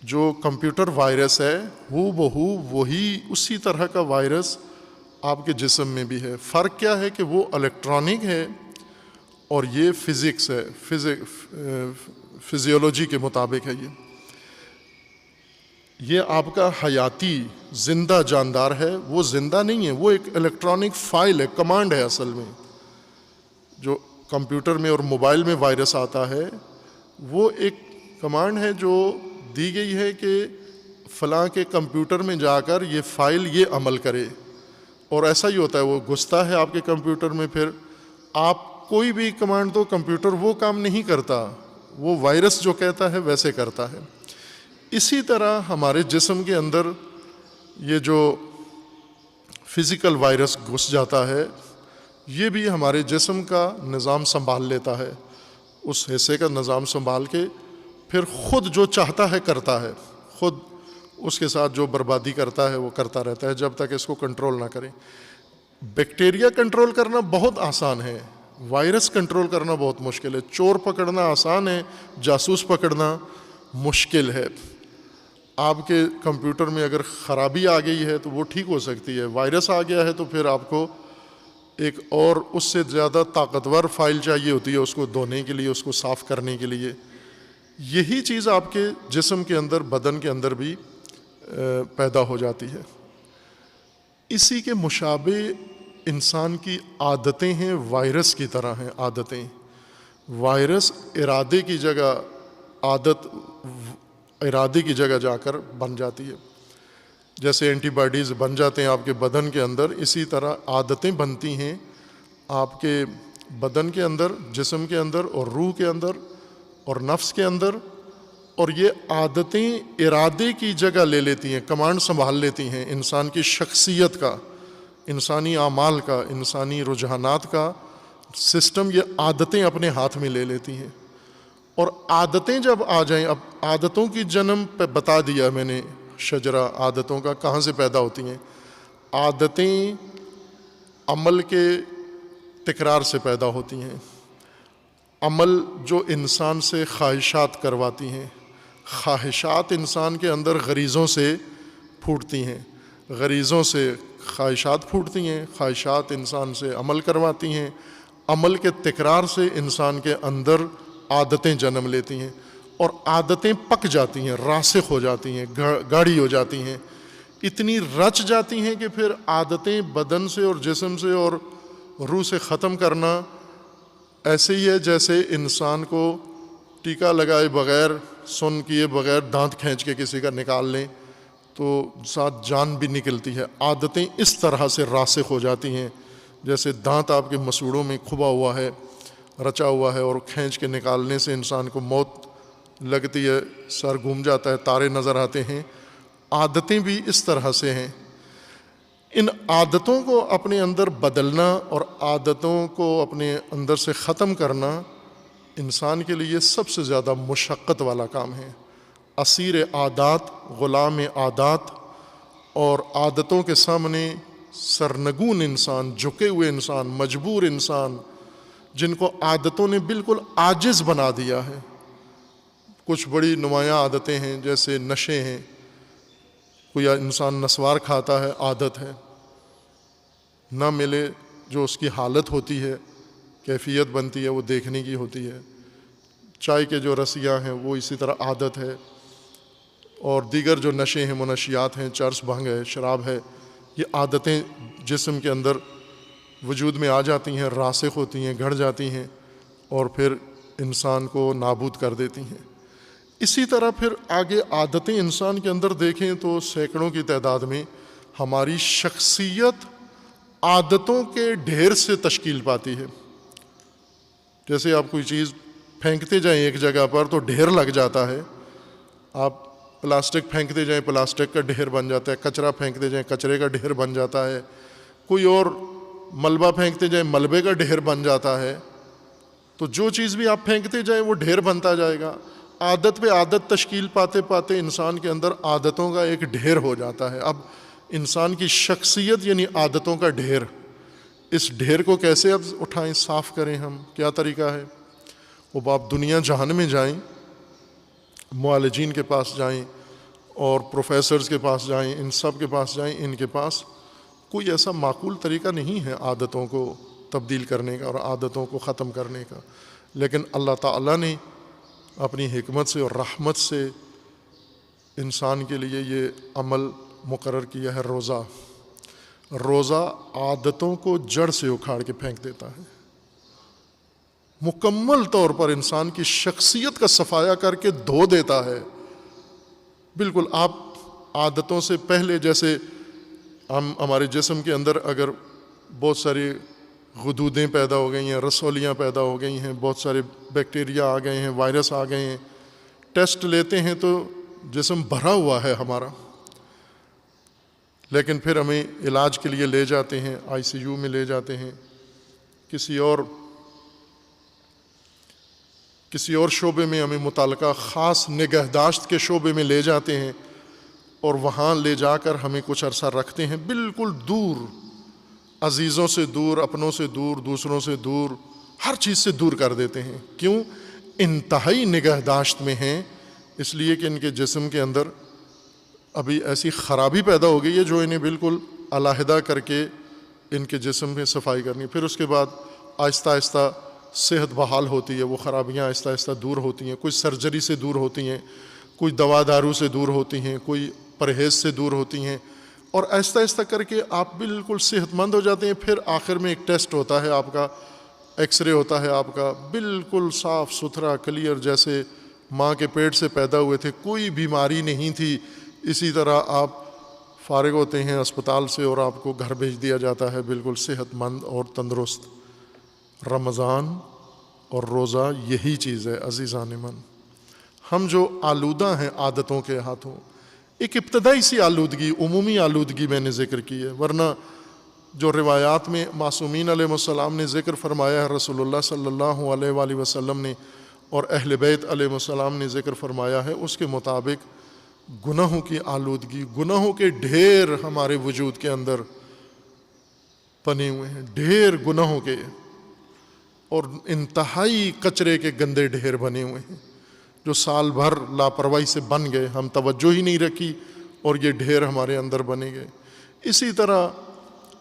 جو کمپیوٹر وائرس ہے ہو بہو وہی اسی طرح کا وائرس آپ کے جسم میں بھی ہے۔ فرق کیا ہے کہ وہ الیکٹرانک ہے اور یہ فزکس ہے، فزیولوجی کے مطابق ہے۔ یہ آپ کا حیاتی زندہ جاندار ہے، وہ زندہ نہیں ہے، وہ ایک الیکٹرانک فائل ہے، کمانڈ ہے۔ اصل میں جو کمپیوٹر میں اور موبائل میں وائرس آتا ہے وہ ایک کمانڈ ہے جو دی گئی ہے کہ فلاں کے کمپیوٹر میں جا کر یہ فائل یہ عمل کرے، اور ایسا ہی ہوتا ہے، وہ گھستا ہے آپ کے کمپیوٹر میں، پھر آپ کوئی بھی کمانڈ تو کمپیوٹر وہ کام نہیں کرتا، وہ وائرس جو کہتا ہے ویسے کرتا ہے۔ اسی طرح ہمارے جسم کے اندر یہ جو فزیکل وائرس گھس جاتا ہے یہ بھی ہمارے جسم کا نظام سنبھال لیتا ہے، اس حصے کا نظام سنبھال کے پھر خود جو چاہتا ہے کرتا ہے، خود اس کے ساتھ جو بربادی کرتا ہے وہ کرتا رہتا ہے جب تک اس کو کنٹرول نہ کریں۔ بیکٹیریا کنٹرول کرنا بہت آسان ہے، وائرس کنٹرول کرنا بہت مشکل ہے۔ چور پکڑنا آسان ہے، جاسوس پکڑنا مشکل ہے۔ آپ کے کمپیوٹر میں اگر خرابی آ گئی ہے تو وہ ٹھیک ہو سکتی ہے، وائرس آ گیا ہے تو پھر آپ کو ایک اور اس سے زیادہ طاقتور فائل چاہیے ہوتی ہے اس کو دھونے کے لیے، اس کو صاف کرنے کے لیے۔ یہی چیز آپ کے جسم کے اندر، بدن کے اندر بھی پیدا ہو جاتی ہے۔ اسی کے مشابہ انسان کی عادتیں ہیں، وائرس کی طرح ہیں عادتیں۔ وائرس ارادے کی جگہ، عادت ارادے کی جگہ جا کر بن جاتی ہے، جیسے اینٹی باڈیز بن جاتے ہیں آپ کے بدن کے اندر، اسی طرح عادتیں بنتی ہیں آپ کے بدن کے اندر، جسم کے اندر اور روح کے اندر اور نفس کے اندر، اور یہ عادتیں ارادے کی جگہ لے لیتی ہیں، کمانڈ سنبھال لیتی ہیں انسان کی شخصیت کا، انسانی اعمال کا، انسانی رجحانات کا سسٹم۔ یہ عادتیں اپنے ہاتھ میں لے لیتی ہیں، اور عادتیں جب آ جائیں، اب عادتوں کی جنم پہ بتا دیا میں نے، شجرہ عادتوں کا کہاں سے پیدا ہوتی ہیں۔ عادتیں عمل کے تکرار سے پیدا ہوتی ہیں، عمل جو انسان سے خواہشات کرواتی ہیں، خواہشات انسان کے اندر غریزوں سے پھوٹتی ہیں، غریزوں سے خواہشات پھوٹتی ہیں، خواہشات انسان سے عمل کرواتی ہیں، عمل کے تکرار سے انسان کے اندر عادتیں جنم لیتی ہیں، اور عادتیں پک جاتی ہیں، راسخ ہو جاتی ہیں، گاڑی ہو جاتی ہیں، اتنی رچ جاتی ہیں کہ پھر عادتیں بدن سے اور جسم سے اور روح سے ختم کرنا ایسے ہی ہے جیسے انسان کو ٹیکا لگائے بغیر، سن کیے بغیر دانت کھینچ کے کسی کا نکال لیں تو ساتھ جان بھی نکلتی ہے۔ عادتیں اس طرح سے راسخ ہو جاتی ہیں جیسے دانت آپ کے مسوڑوں میں کھبا ہوا ہے، رچا ہوا ہے، اور کھینچ کے نکالنے سے انسان کو موت لگتی ہے، سر گھوم جاتا ہے، تارے نظر آتے ہیں۔ عادتیں بھی اس طرح سے ہیں۔ ان عادتوں کو اپنے اندر بدلنا اور عادتوں کو اپنے اندر سے ختم کرنا انسان کے لیے سب سے زیادہ مشقت والا کام ہے۔ اسیر عادات، غلام عادات اور عادتوں کے سامنے سرنگون انسان، جھکے ہوئے انسان، مجبور انسان، جن کو عادتوں نے بالکل عاجز بنا دیا ہے۔ کچھ بڑی نمایاں عادتیں ہیں جیسے نشے ہیں، کوئی انسان نسوار کھاتا ہے، عادت ہے، نہ ملے جو اس کی حالت ہوتی ہے، کیفیت بنتی ہے، وہ دیکھنے کی ہوتی ہے۔ چائے کے جو رسیاں ہیں وہ اسی طرح عادت ہے، اور دیگر جو نشے ہیں، منشیات ہیں، چرس، بھنگ ہے، شراب ہے، یہ عادتیں جسم کے اندر وجود میں آ جاتی ہیں، راسخ ہوتی ہیں، گھڑ جاتی ہیں اور پھر انسان کو نابود کر دیتی ہیں۔ اسی طرح پھر آگے عادتیں انسان کے اندر دیکھیں تو سینکڑوں کی تعداد میں ہماری شخصیت عادتوں کے ڈھیر سے تشکیل پاتی ہے۔ جیسے آپ کوئی چیز پھینکتے جائیں ایک جگہ پر تو ڈھیر لگ جاتا ہے، آپ پلاسٹک پھینکتے جائیں پلاسٹک کا ڈھیر بن جاتا ہے، کچرا پھینکتے جائیں کچرے کا ڈھیر بن جاتا ہے، کوئی اور ملبہ پھینکتے جائیں ملبے کا ڈھیر بن جاتا ہے۔ تو جو چیز بھی آپ پھینکتے جائیں وہ ڈھیر بنتا جائے گا۔ عادت پہ عادت تشکیل پاتے پاتے انسان کے اندر عادتوں کا ایک ڈھیر ہو جاتا ہے۔ اب انسان کی شخصیت یعنی عادتوں کا ڈھیر، اس ڈھیر کو کیسے اب اٹھائیں، صاف کریں ہم، کیا طریقہ ہے؟ وہ آپ دنیا جہان میں جائیں، معالجین کے پاس جائیں اور پروفیسرز کے پاس جائیں، ان سب کے پاس جائیں، ان کے پاس کوئی ایسا معقول طریقہ نہیں ہے عادتوں کو تبدیل کرنے کا اور عادتوں کو ختم کرنے کا۔ لیکن اللہ تعالیٰ نے اپنی حکمت سے اور رحمت سے انسان کے لیے یہ عمل مقرر کیا ہے۔ روزہ عادتوں کو جڑ سے اکھاڑ کے پھینک دیتا ہے، مکمل طور پر انسان کی شخصیت کا صفایا کر کے دھو دیتا ہے۔ بالکل آپ عادتوں سے پہلے، جیسے ہمارے جسم کے اندر اگر بہت ساری غدودیں پیدا ہو گئی ہیں، رسولیاں پیدا ہو گئی ہیں، بہت سارے بیکٹیریا آ گئے ہیں، وائرس آ گئے ہیں، ٹیسٹ لیتے ہیں تو جسم بھرا ہوا ہے ہمارا، لیکن پھر ہمیں علاج کے لیے لے جاتے ہیں، ICU میں لے جاتے ہیں، کسی اور شعبے میں ہمیں متعلقہ خاص نگہداشت کے شعبے میں لے جاتے ہیں، اور وہاں لے جا کر ہمیں کچھ عرصہ رکھتے ہیں، بالکل دور، عزیزوں سے دور، اپنوں سے دور، دوسروں سے دور، ہر چیز سے دور کر دیتے ہیں۔ کیوں؟ انتہائی نگہداشت میں ہیں، اس لیے کہ ان کے جسم کے اندر ابھی ایسی خرابی پیدا ہو گئی ہے جو انہیں بالکل علیحدہ کر کے ان کے جسم میں صفائی کرنی ہے۔ پھر اس کے بعد آہستہ آہستہ صحت بحال ہوتی ہے، وہ خرابیاں آہستہ آہستہ دور ہوتی ہیں، کوئی سرجری سے دور ہوتی ہیں، کوئی دوا دارو سے دور ہوتی ہیں، کوئی پرہیز سے دور ہوتی ہیں، اور آہستہ آہستہ کر کے آپ بالکل صحت مند ہو جاتے ہیں۔ پھر آخر میں ایک ٹیسٹ ہوتا ہے آپ کا، ایکس رے ہوتا ہے آپ کا، بالکل صاف ستھرا کلیئر، جیسے ماں کے پیٹ سے پیدا ہوئے تھے، کوئی بیماری نہیں تھی۔ اسی طرح آپ فارغ ہوتے ہیں اسپتال سے اور آپ کو گھر بھیج دیا جاتا ہے بالکل صحت مند اور تندرست۔ رمضان اور روزہ یہی چیز ہے عزیزان من۔ ہم جو آلودہ ہیں عادتوں کے ہاتھوں، ایک ابتدائی سی آلودگی، عمومی آلودگی میں نے ذکر کی ہے، ورنہ جو روایات میں معصومین علیہ السلام نے ذکر فرمایا ہے، رسول اللہ صلی اللہ علیہ وآلہ وسلم نے اور اہل بیت علیہ السلام نے ذکر فرمایا ہے، اس کے مطابق گناہوں کی آلودگی، گناہوں کے ڈھیر ہمارے وجود کے اندر بنے ہوئے ہیں، ڈھیر گناہوں کے اور انتہائی کچرے کے گندے ڈھیر بنے ہوئے ہیں، جو سال بھر لاپرواہی سے بن گئے، ہم توجہ ہی نہیں رکھی اور یہ ڈھیر ہمارے اندر بنے گئے۔ اسی طرح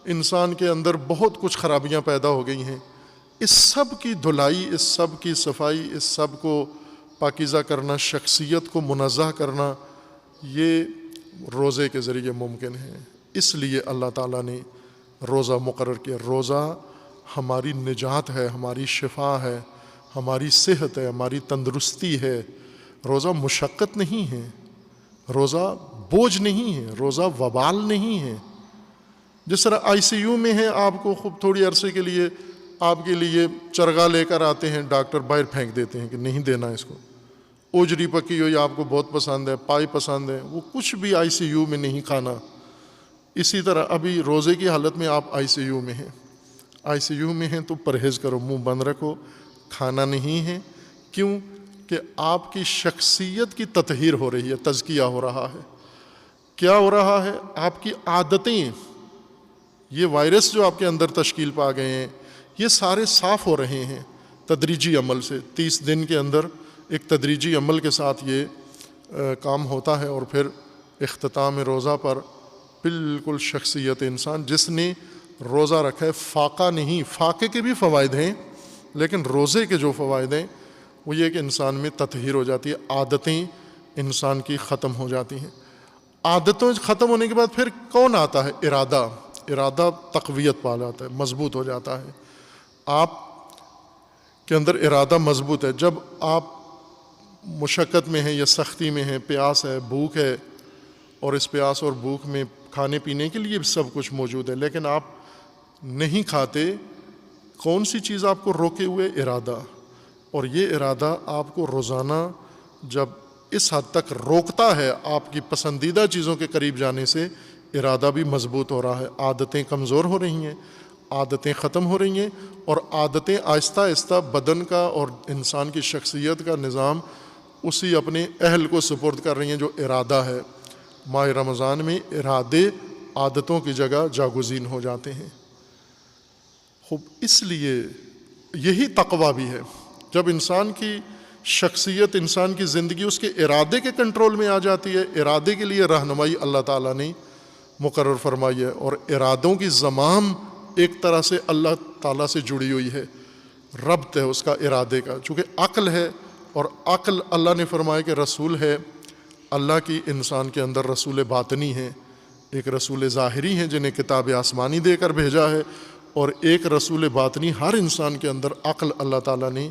انسان کے اندر بہت کچھ خرابیاں پیدا ہو گئی ہیں۔ اس سب کی دھلائی، اس سب کی صفائی، اس سب کو پاکیزہ کرنا، شخصیت کو منزہ کرنا، یہ روزے کے ذریعے ممکن ہے۔ اس لیے اللہ تعالیٰ نے روزہ مقرر کیا۔ روزہ ہماری نجات ہے، ہماری شفا ہے، ہماری صحت ہے، ہماری تندرستی ہے۔ روزہ مشقت نہیں ہے، روزہ بوجھ نہیں ہے، روزہ وبال نہیں ہے۔ جس طرح آئی سی یو میں ہے، آپ کو خوب تھوڑی عرصے کے لیے آپ کے لیے چرگا لے کر آتے ہیں، ڈاکٹر باہر پھینک دیتے ہیں کہ نہیں دینا اس کو، اوجری پکی ہوئی آپ کو بہت پسند ہے، پائی پسند ہے، وہ کچھ بھی آئی سی یو میں نہیں کھانا۔ اسی طرح ابھی روزے کی حالت میں آپ آئی سی یو میں ہیں، آئی سی یو میں ہیں تو پرہیز کرو، منہ بند رکھو، کھانا نہیں ہے۔ کیوں کہ آپ کی شخصیت کی تطہیر ہو رہی ہے، تزکیہ ہو رہا ہے۔ کیا ہو رہا ہے؟ آپ کی عادتیں، یہ وائرس جو آپ کے اندر تشکیل پا گئے ہیں، یہ سارے صاف ہو رہے ہیں تدریجی عمل سے۔ 30 دن کے اندر ایک تدریجی عمل کے ساتھ یہ کام ہوتا ہے، اور پھر اختتام روزہ پر بالکل شخصیت انسان، جس نے روزہ رکھا ہے، فاقہ نہیں، فاقے کے بھی فوائد ہیں لیکن روزے کے جو فوائد ہیں وہ یہ کہ انسان میں تطہیر ہو جاتی ہے، عادتیں انسان کی ختم ہو جاتی ہیں۔ عادتوں ختم ہونے کے بعد پھر کون آتا ہے؟ ارادہ تقویت پا جاتا ہے، مضبوط ہو جاتا ہے۔ آپ کے اندر ارادہ مضبوط ہے۔ جب آپ مشقت میں ہیں یا سختی میں ہیں، پیاس ہے، بھوک ہے، اور اس پیاس اور بھوک میں کھانے پینے کے لیے سب کچھ موجود ہے، لیکن آپ نہیں کھاتے، کون سی چیز آپ کو روکے ہوئے؟ ارادہ۔ اور یہ ارادہ آپ کو روزانہ جب اس حد تک روکتا ہے آپ کی پسندیدہ چیزوں کے قریب جانے سے، ارادہ بھی مضبوط ہو رہا ہے، عادتیں کمزور ہو رہی ہیں، عادتیں ختم ہو رہی ہیں، اور عادتیں آہستہ آہستہ بدن کا اور انسان کی شخصیت کا نظام اسی اپنے اہل کو سپرد کر رہی ہیں جو ارادہ ہے۔ ماہ رمضان میں ارادے عادتوں کی جگہ جاگزین ہو جاتے ہیں۔ خوب، اس لیے یہی تقویٰ بھی ہے، جب انسان کی شخصیت، انسان کی زندگی اس کے ارادے کے کنٹرول میں آ جاتی ہے۔ ارادے کے لیے رہنمائی اللہ تعالیٰ نے مقرر فرمائی ہے، اور ارادوں کی زمام ایک طرح سے اللہ تعالیٰ سے جڑی ہوئی ہے، ربط ہے اس کا ارادے کا، چونکہ عقل ہے، اور عقل اللہ نے فرمایا کہ رسول ہے اللہ کی، انسان کے اندر رسول باطنی ہے، ایک رسول ظاہری ہیں جنہیں کتاب آسمانی دے کر بھیجا ہے، اور ایک رسول باطنی ہر انسان کے اندر عقل اللہ تعالیٰ نے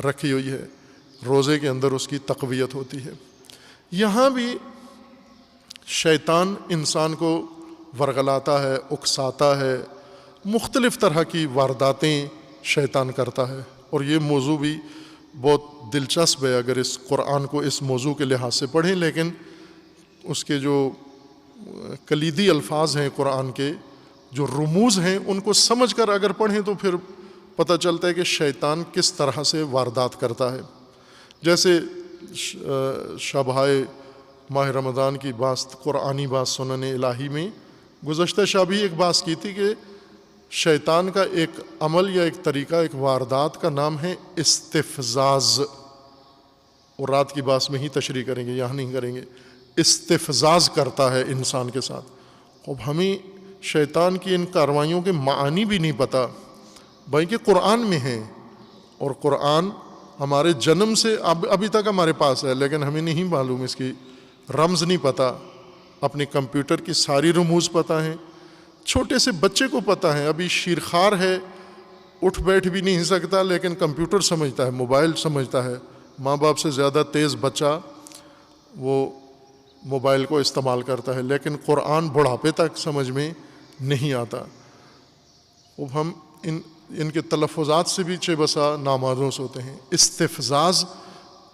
رکھی ہوئی ہے۔ روزے کے اندر اس کی تقویت ہوتی ہے۔ یہاں بھی شیطان انسان کو ورغلاتا ہے، اکساتا ہے، مختلف طرح کی وارداتیں شیطان کرتا ہے، اور یہ موضوع بھی بہت دلچسپ ہے اگر اس قرآن کو اس موضوع کے لحاظ سے پڑھیں، لیکن اس کے جو کلیدی الفاظ ہیں قرآن کے، جو رموز ہیں، ان کو سمجھ کر اگر پڑھیں تو پھر پتہ چلتا ہے کہ شیطان کس طرح سے واردات کرتا ہے۔ جیسے شبہائے ماہ رمضان کی بات، قرآنی بات سنن الہی میں گزشتہ شب ہی ایک بات کی تھی کہ شیطان کا ایک عمل یا ایک طریقہ، ایک واردات کا نام ہے استفزاز، اور رات کی بات میں ہی تشریح کریں گے، یہاں نہیں کریں گے۔ استفزاز کرتا ہے انسان کے ساتھ۔ اب ہمیں شیطان کی ان کاروائیوں کے معانی بھی نہیں پتہ، بلکہ قرآن میں ہیں، اور قرآن ہمارے جنم سے ابھی تک ہمارے پاس ہے، لیکن ہمیں نہیں معلوم، اس کی رمز نہیں پتہ۔ اپنے کمپیوٹر کی ساری رموز پتہ ہیں، چھوٹے سے بچے کو پتہ ہے، ابھی شیرخوار ہے، اٹھ بیٹھ بھی نہیں سکتا، لیکن کمپیوٹر سمجھتا ہے، موبائل سمجھتا ہے۔ ماں باپ سے زیادہ تیز بچہ وہ موبائل کو استعمال کرتا ہے، لیکن قرآن بڑھاپے تک سمجھ میں نہیں آتا۔ اب ہم ان کے تلفظات سے بھی چہ بسا نامعلوم ہوتے ہیں۔ استفزاز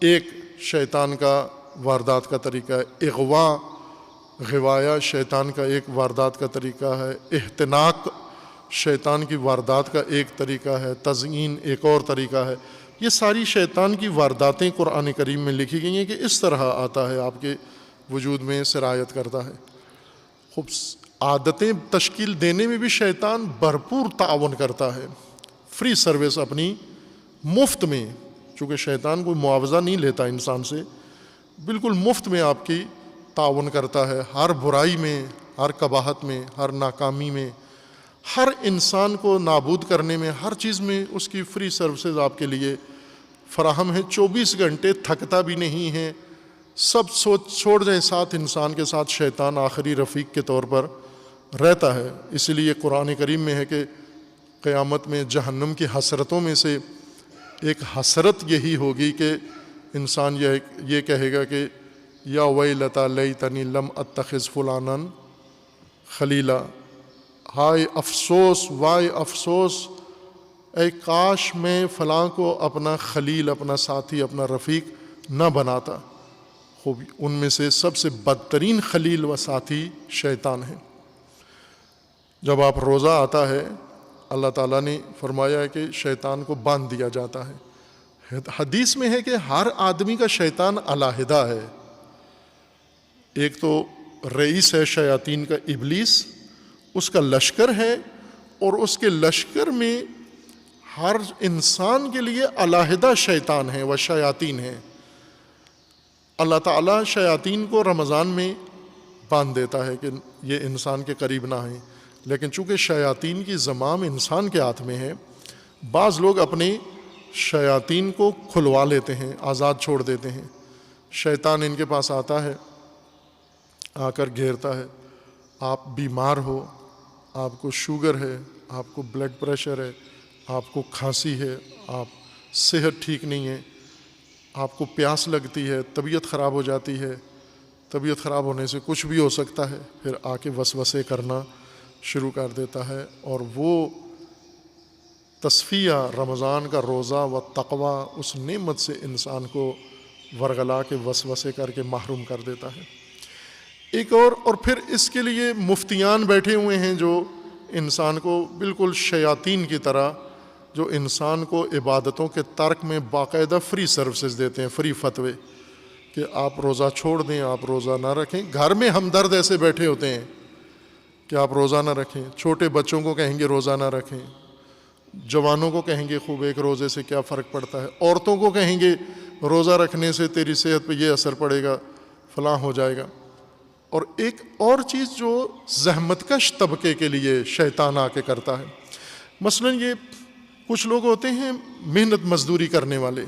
ایک شیطان کا واردات کا طریقہ ہے، اغوا، غوایا شیطان کا ایک واردات کا طریقہ ہے، احتناق شیطان کی واردات کا ایک طریقہ ہے، تزئین ایک اور طریقہ ہے۔ یہ ساری شیطان کی وارداتیں قرآن کریم میں لکھی گئی ہیں کہ اس طرح آتا ہے، آپ کے وجود میں سرایت کرتا ہے۔ خوب، عادتیں تشکیل دینے میں بھی شیطان بھرپور تعاون کرتا ہے، فری سروس اپنی مفت میں، چونکہ شیطان کوئی معاوضہ نہیں لیتا انسان سے، بالکل مفت میں آپ کی تعاون کرتا ہے، ہر برائی میں، ہر قباحت میں، ہر ناکامی میں، ہر انسان کو نابود کرنے میں، ہر چیز میں اس کی فری سروسز آپ کے لیے فراہم ہے۔ 24 گھنٹے تھکتا بھی نہیں ہے، سب چھوڑ جائیں ساتھ، انسان کے ساتھ شیطان آخری رفیق کے طور پر رہتا ہے۔ اس لیے قرآن کریم میں ہے کہ قیامت میں جہنم کی حسرتوں میں سے ایک حسرت یہی ہوگی کہ انسان یہ کہے گا کہ یا ویلتا لیتنی لم اتخذ فلانا خلیلا، ہائے افسوس، وائے افسوس، اے کاش میں فلاں کو اپنا خلیل، اپنا ساتھی، اپنا رفیق نہ بناتا۔ خوب ان میں سے سب سے بدترین خلیل و ساتھی شیطان ہے۔ جب آپ روزہ آتا ہے اللہ تعالیٰ نے فرمایا ہے کہ شیطان کو باندھ دیا جاتا ہے۔ حدیث میں ہے کہ ہر آدمی کا شیطان علیحدہ ہے۔ ایک تو رئیس ہے شیاطین کا ابلیس، اس کا لشکر ہے، اور اس کے لشکر میں ہر انسان کے لیے علیحدہ شیطان ہیں و شیاطین ہیں۔ اللہ تعالیٰ شیاطین کو رمضان میں باندھ دیتا ہے کہ یہ انسان کے قریب نہ آئیں، لیکن چونکہ شیاطین کی زمام انسان کے ہاتھ میں ہے، بعض لوگ اپنے شیاطین کو کھلوا لیتے ہیں، آزاد چھوڑ دیتے ہیں۔ شیطان ان کے پاس آتا ہے، آ کر گھیرتا ہے، آپ بیمار ہو، آپ کو شوگر ہے، آپ کو بلڈ پریشر ہے، آپ کو کھانسی ہے، آپ صحت ٹھیک نہیں ہے، آپ کو پیاس لگتی ہے، طبیعت خراب ہو جاتی ہے، طبیعت خراب ہونے سے کچھ بھی ہو سکتا ہے، پھر آ کے وسوسے کرنا شروع کر دیتا ہے، اور وہ تصفیہ رمضان کا روزہ و تقوی اس نعمت سے انسان کو ورغلا کے وسوسے کر کے محروم کر دیتا ہے۔ ایک اور پھر اس کے لیے مفتیان بیٹھے ہوئے ہیں جو انسان کو بالکل شیاطین کی طرح، جو انسان کو عبادتوں کے ترک میں باقاعدہ فری سروسز دیتے ہیں، فری فتوے کہ آپ روزہ چھوڑ دیں، آپ روزہ نہ رکھیں۔ گھر میں ہمدرد ایسے بیٹھے ہوتے ہیں کہ آپ روزہ نہ رکھیں، چھوٹے بچوں کو کہیں گے روزہ نہ رکھیں، جوانوں کو کہیں گے خوب ایک روزے سے کیا فرق پڑتا ہے، عورتوں کو کہیں گے روزہ رکھنے سے تیری صحت پہ یہ اثر پڑے گا، فلاں ہو جائے گا۔ اور ایک اور چیز جو زحمت کش طبقے کے لیے شیطان آ کے کرتا ہے، مثلا یہ کچھ لوگ ہوتے ہیں محنت مزدوری کرنے والے۔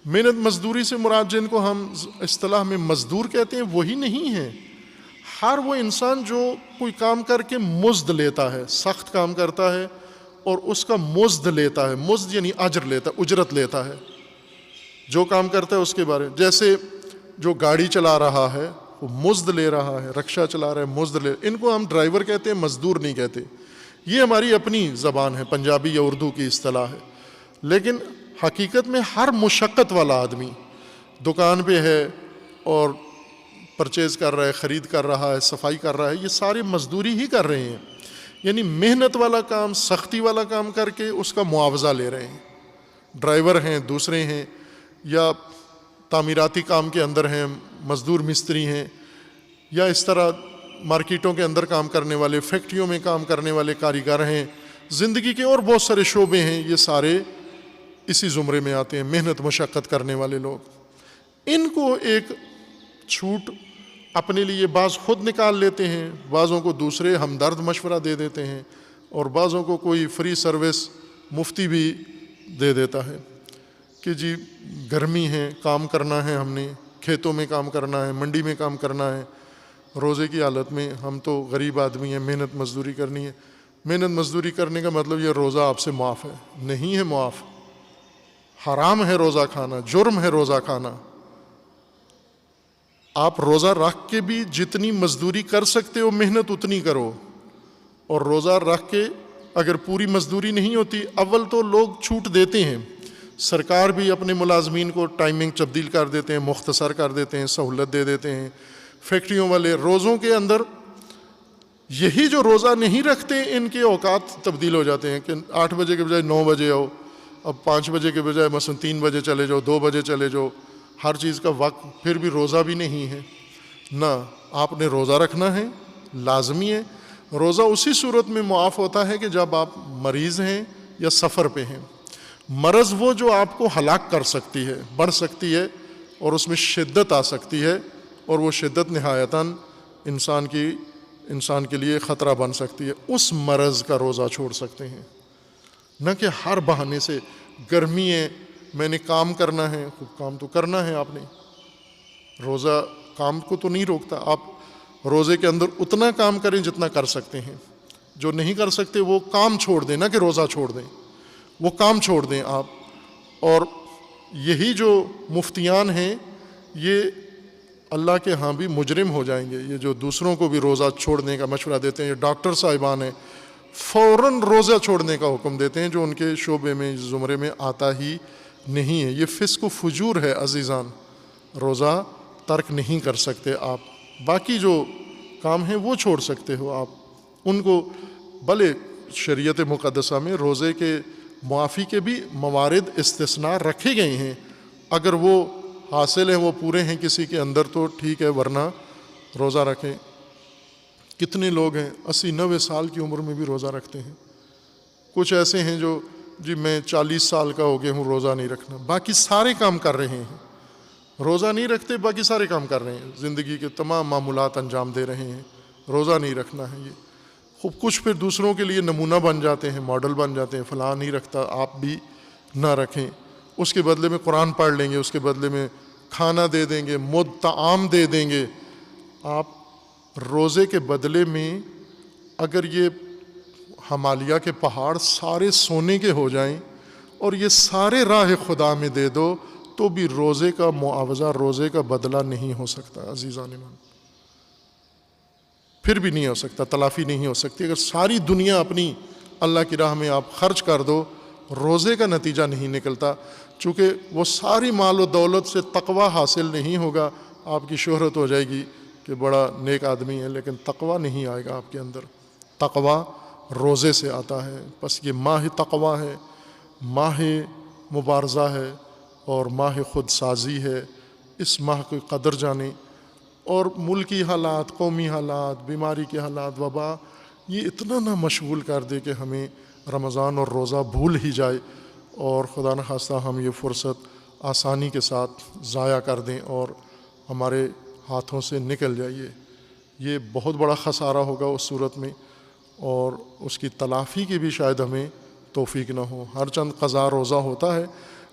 محنت مزدوری سے مراد جن کو ہم اصطلاح میں مزدور کہتے ہیں وہی نہیں ہیں، ہر وہ انسان جو کوئی کام کر کے مزد لیتا ہے، سخت کام کرتا ہے اور اس کا مزد لیتا ہے، مزد یعنی اجر لیتا ہے، اجرت لیتا ہے، جو کام کرتا ہے اس کے بارے، جیسے جو گاڑی چلا رہا ہے وہ مزد لے رہا ہے، رکشہ چلا رہا ہے مزد لے، ان کو ہم ڈرائیور کہتے ہیں، مزدور نہیں کہتے، یہ ہماری اپنی زبان ہے، پنجابی یا اردو کی اصطلاح ہے، لیکن حقیقت میں ہر مشقت والا آدمی دکان پہ ہے اور پرچیز کر رہا ہے، خرید کر رہا ہے، صفائی کر رہا ہے، یہ سارے مزدوری ہی کر رہے ہیں، یعنی محنت والا کام، سختی والا کام کر کے اس کا معاوضہ لے رہے ہیں۔ ڈرائیور ہیں، دوسرے ہیں، یا تعمیراتی کام کے اندر ہیں، مزدور مستری ہیں، یا اس طرح مارکیٹوں کے اندر کام کرنے والے، فیکٹریوں میں کام کرنے والے کاریگر ہیں، زندگی کے اور بہت سارے شعبے ہیں، یہ سارے اسی زمرے میں آتے ہیں، محنت مشقت کرنے والے لوگ۔ ان کو ایک چھوٹ اپنے لیے بعض خود نکال لیتے ہیں، بعضوں کو دوسرے ہمدرد مشورہ دے دیتے ہیں، اور بعضوں کو کوئی فری سروس مفتی بھی دے دیتا ہے کہ جی گرمی ہے، کام کرنا ہے، ہم نے کھیتوں میں کام کرنا ہے، منڈی میں کام کرنا ہے، روزے کی حالت میں ہم تو غریب آدمی ہیں، محنت مزدوری کرنی ہے۔ محنت مزدوری کرنے کا مطلب یہ روزہ آپ سے معاف ہے؟ نہیں ہے معاف، حرام ہے روزہ کھانا، جرم ہے روزہ کھانا۔ آپ روزہ رکھ کے بھی جتنی مزدوری کر سکتے ہو محنت اتنی کرو، اور روزہ رکھ کے اگر پوری مزدوری نہیں ہوتی، اول تو لوگ چھوٹ دیتے ہیں، سرکار بھی اپنے ملازمین کو ٹائمنگ تبدیل کر دیتے ہیں، مختصر کر دیتے ہیں، سہولت دے دیتے ہیں، فیکٹریوں والے روزوں کے اندر یہی جو روزہ نہیں رکھتے ان کے اوقات تبدیل ہو جاتے ہیں کہ 8 بجے کے بجائے 9 بجے آؤ، اب 5 بجے کے بجائے مثلا 3 بجے چلے جاؤ، 2 بجے چلے جاؤ، ہر چیز کا وقت، پھر بھی روزہ بھی نہیں ہے۔ نہ، آپ نے روزہ رکھنا ہے، لازمی ہے۔ روزہ اسی صورت میں معاف ہوتا ہے کہ جب آپ مریض ہیں یا سفر پہ ہیں۔ مرض وہ جو آپ کو ہلاک کر سکتی ہے، بڑھ سکتی ہے، اور اس میں شدت آ سکتی ہے، اور وہ شدت نہایتاً انسان کے لیے خطرہ بن سکتی ہے، اس مرض کا روزہ چھوڑ سکتے ہیں۔ نہ کہ ہر بہانے سے گرمی ہے، میں نے کام کرنا ہے، کام تو کرنا ہے آپ نے، روزہ کام کو تو نہیں روکتا۔ آپ روزے کے اندر اتنا کام کریں جتنا کر سکتے ہیں، جو نہیں کر سکتے وہ کام چھوڑ دیں، نہ کہ روزہ چھوڑ دیں، وہ کام چھوڑ دیں آپ، اور یہی جو مفتیان ہیں یہ اللہ کے ہاں بھی مجرم ہو جائیں گے. یہ جو دوسروں کو بھی روزہ چھوڑنے کا مشورہ دیتے ہیں، یہ ڈاکٹر صاحبان ہیں، فوراً روزہ چھوڑنے کا حکم دیتے ہیں جو ان کے شعبے میں زمرے میں آتا ہی نہیں ہے. یہ فسق و فجور ہے عزیزان. روزہ ترک نہیں کر سکتے آپ، باقی جو کام ہیں وہ چھوڑ سکتے ہو آپ ان کو. بھلے شریعت مقدسہ میں روزے کے معافی کے بھی موارد استثناء رکھے گئے ہیں، اگر وہ حاصل ہیں، وہ پورے ہیں کسی کے اندر تو ٹھیک ہے، ورنہ روزہ رکھیں. کتنے لوگ ہیں 80-90 سال کی عمر میں بھی روزہ رکھتے ہیں. کچھ ایسے ہیں جو جی میں 40 سال کا ہو گیا ہوں، روزہ نہیں رکھنا، باقی سارے کام کر رہے ہیں. روزہ نہیں رکھتے، باقی سارے کام کر رہے ہیں، زندگی کے تمام معمولات انجام دے رہے ہیں. روزہ نہیں رکھنا ہے. یہ خوب کچھ پھر دوسروں کے لیے نمونہ بن جاتے ہیں، ماڈل بن جاتے ہیں، فلاں نہیں رکھتا آپ بھی نہ رکھیں. اس کے بدلے میں قرآن پڑھ لیں گے، اس کے بدلے میں کھانا دے دیں گے، طعام دے دیں گے. آپ روزے کے بدلے میں اگر یہ ہمالیہ کے پہاڑ سارے سونے کے ہو جائیں اور یہ سارے راہ خدا میں دے دو تو بھی روزے کا معاوضہ، روزے کا بدلہ نہیں ہو سکتا عزیزان من. پھر بھی نہیں ہو سکتا، تلافی نہیں ہو سکتی. اگر ساری دنیا اپنی اللہ کی راہ میں آپ خرچ کر دو، روزے کا نتیجہ نہیں نکلتا. چونکہ وہ ساری مال و دولت سے تقوی حاصل نہیں ہوگا. آپ کی شہرت ہو جائے گی کہ بڑا نیک آدمی ہے، لیکن تقوی نہیں آئے گا آپ کے اندر. تقوی روزے سے آتا ہے. بس یہ ماہ تقوی ہے، ماہ مبارزہ ہے اور ماہ خود سازی ہے. اس ماہ کو قدر جانیں. اور ملکی حالات، قومی حالات، بیماری کے حالات، وبا، یہ اتنا نہ مشغول کر دے کہ ہمیں رمضان اور روزہ بھول ہی جائے اور خدا نخواستہ ہم یہ فرصت آسانی کے ساتھ ضائع کر دیں اور ہمارے ہاتھوں سے نکل جائے. یہ بہت بڑا خسارہ ہوگا اس صورت میں، اور اس کی تلافی کی بھی شاید ہمیں توفیق نہ ہو. ہر چند قضا روزہ ہوتا ہے،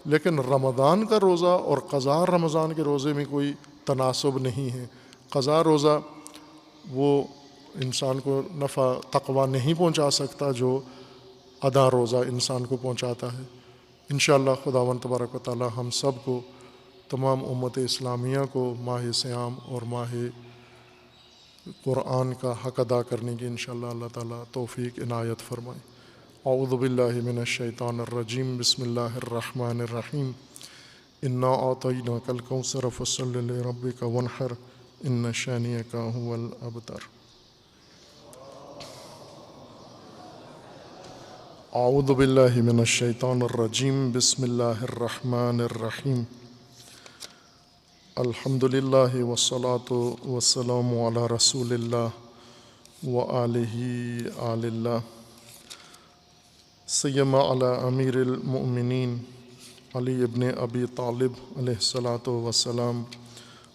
لیکن رمضان کا روزہ اور قضا رمضان کے روزے میں کوئی تناسب نہیں ہے. قضا روزہ وہ انسان کو نفع تقوی نہیں پہنچا سکتا جو ادا روزہ انسان کو پہنچاتا ہے. انشاءاللہ خداوند تبارک و تعالی ہم سب کو، تمام امت اسلامیہ کو ماہ صیام اور ماہ قرآن کا حق ادا کرنے کی انشاءاللہ اللہ تعالیٰ توفیق عنایت فرمائے. اعوذ باللہ من الشیطان الرجیم. بسم اللہ الرحمن الرحیم. انا اعطیناک الکوثر فصل لربک وانحر ان شانئک هو الابتر. اعوذ باللہ من الشیطان الرجیم. بسم اللہ الرحمن الرحیم. الحمد للہ والصلاة والسلام علی رسول اللہ وآلہ آل اللہ سیما علی امیر المؤمنین علی ابن ابی طالب علیہ الصلاۃ والسلام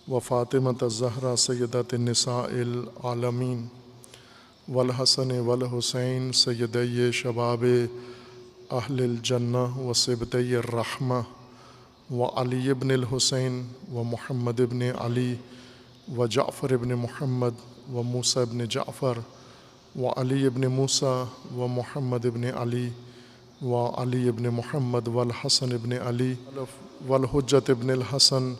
و فاطمۃ الزہرا سیدۃ النساء العالمین والحسن والحسین سیدی شباب اہل الجنہ و صبطی الرحمہ و علی ابن الحسین و محمد ابن علی و جعفر ابن محمد و موسیٰ ابن جعفر و علی ابن موسیٰ و محمد ابن علی و علی ابن محمد والحسن ابن علی والحجت ابن الحسن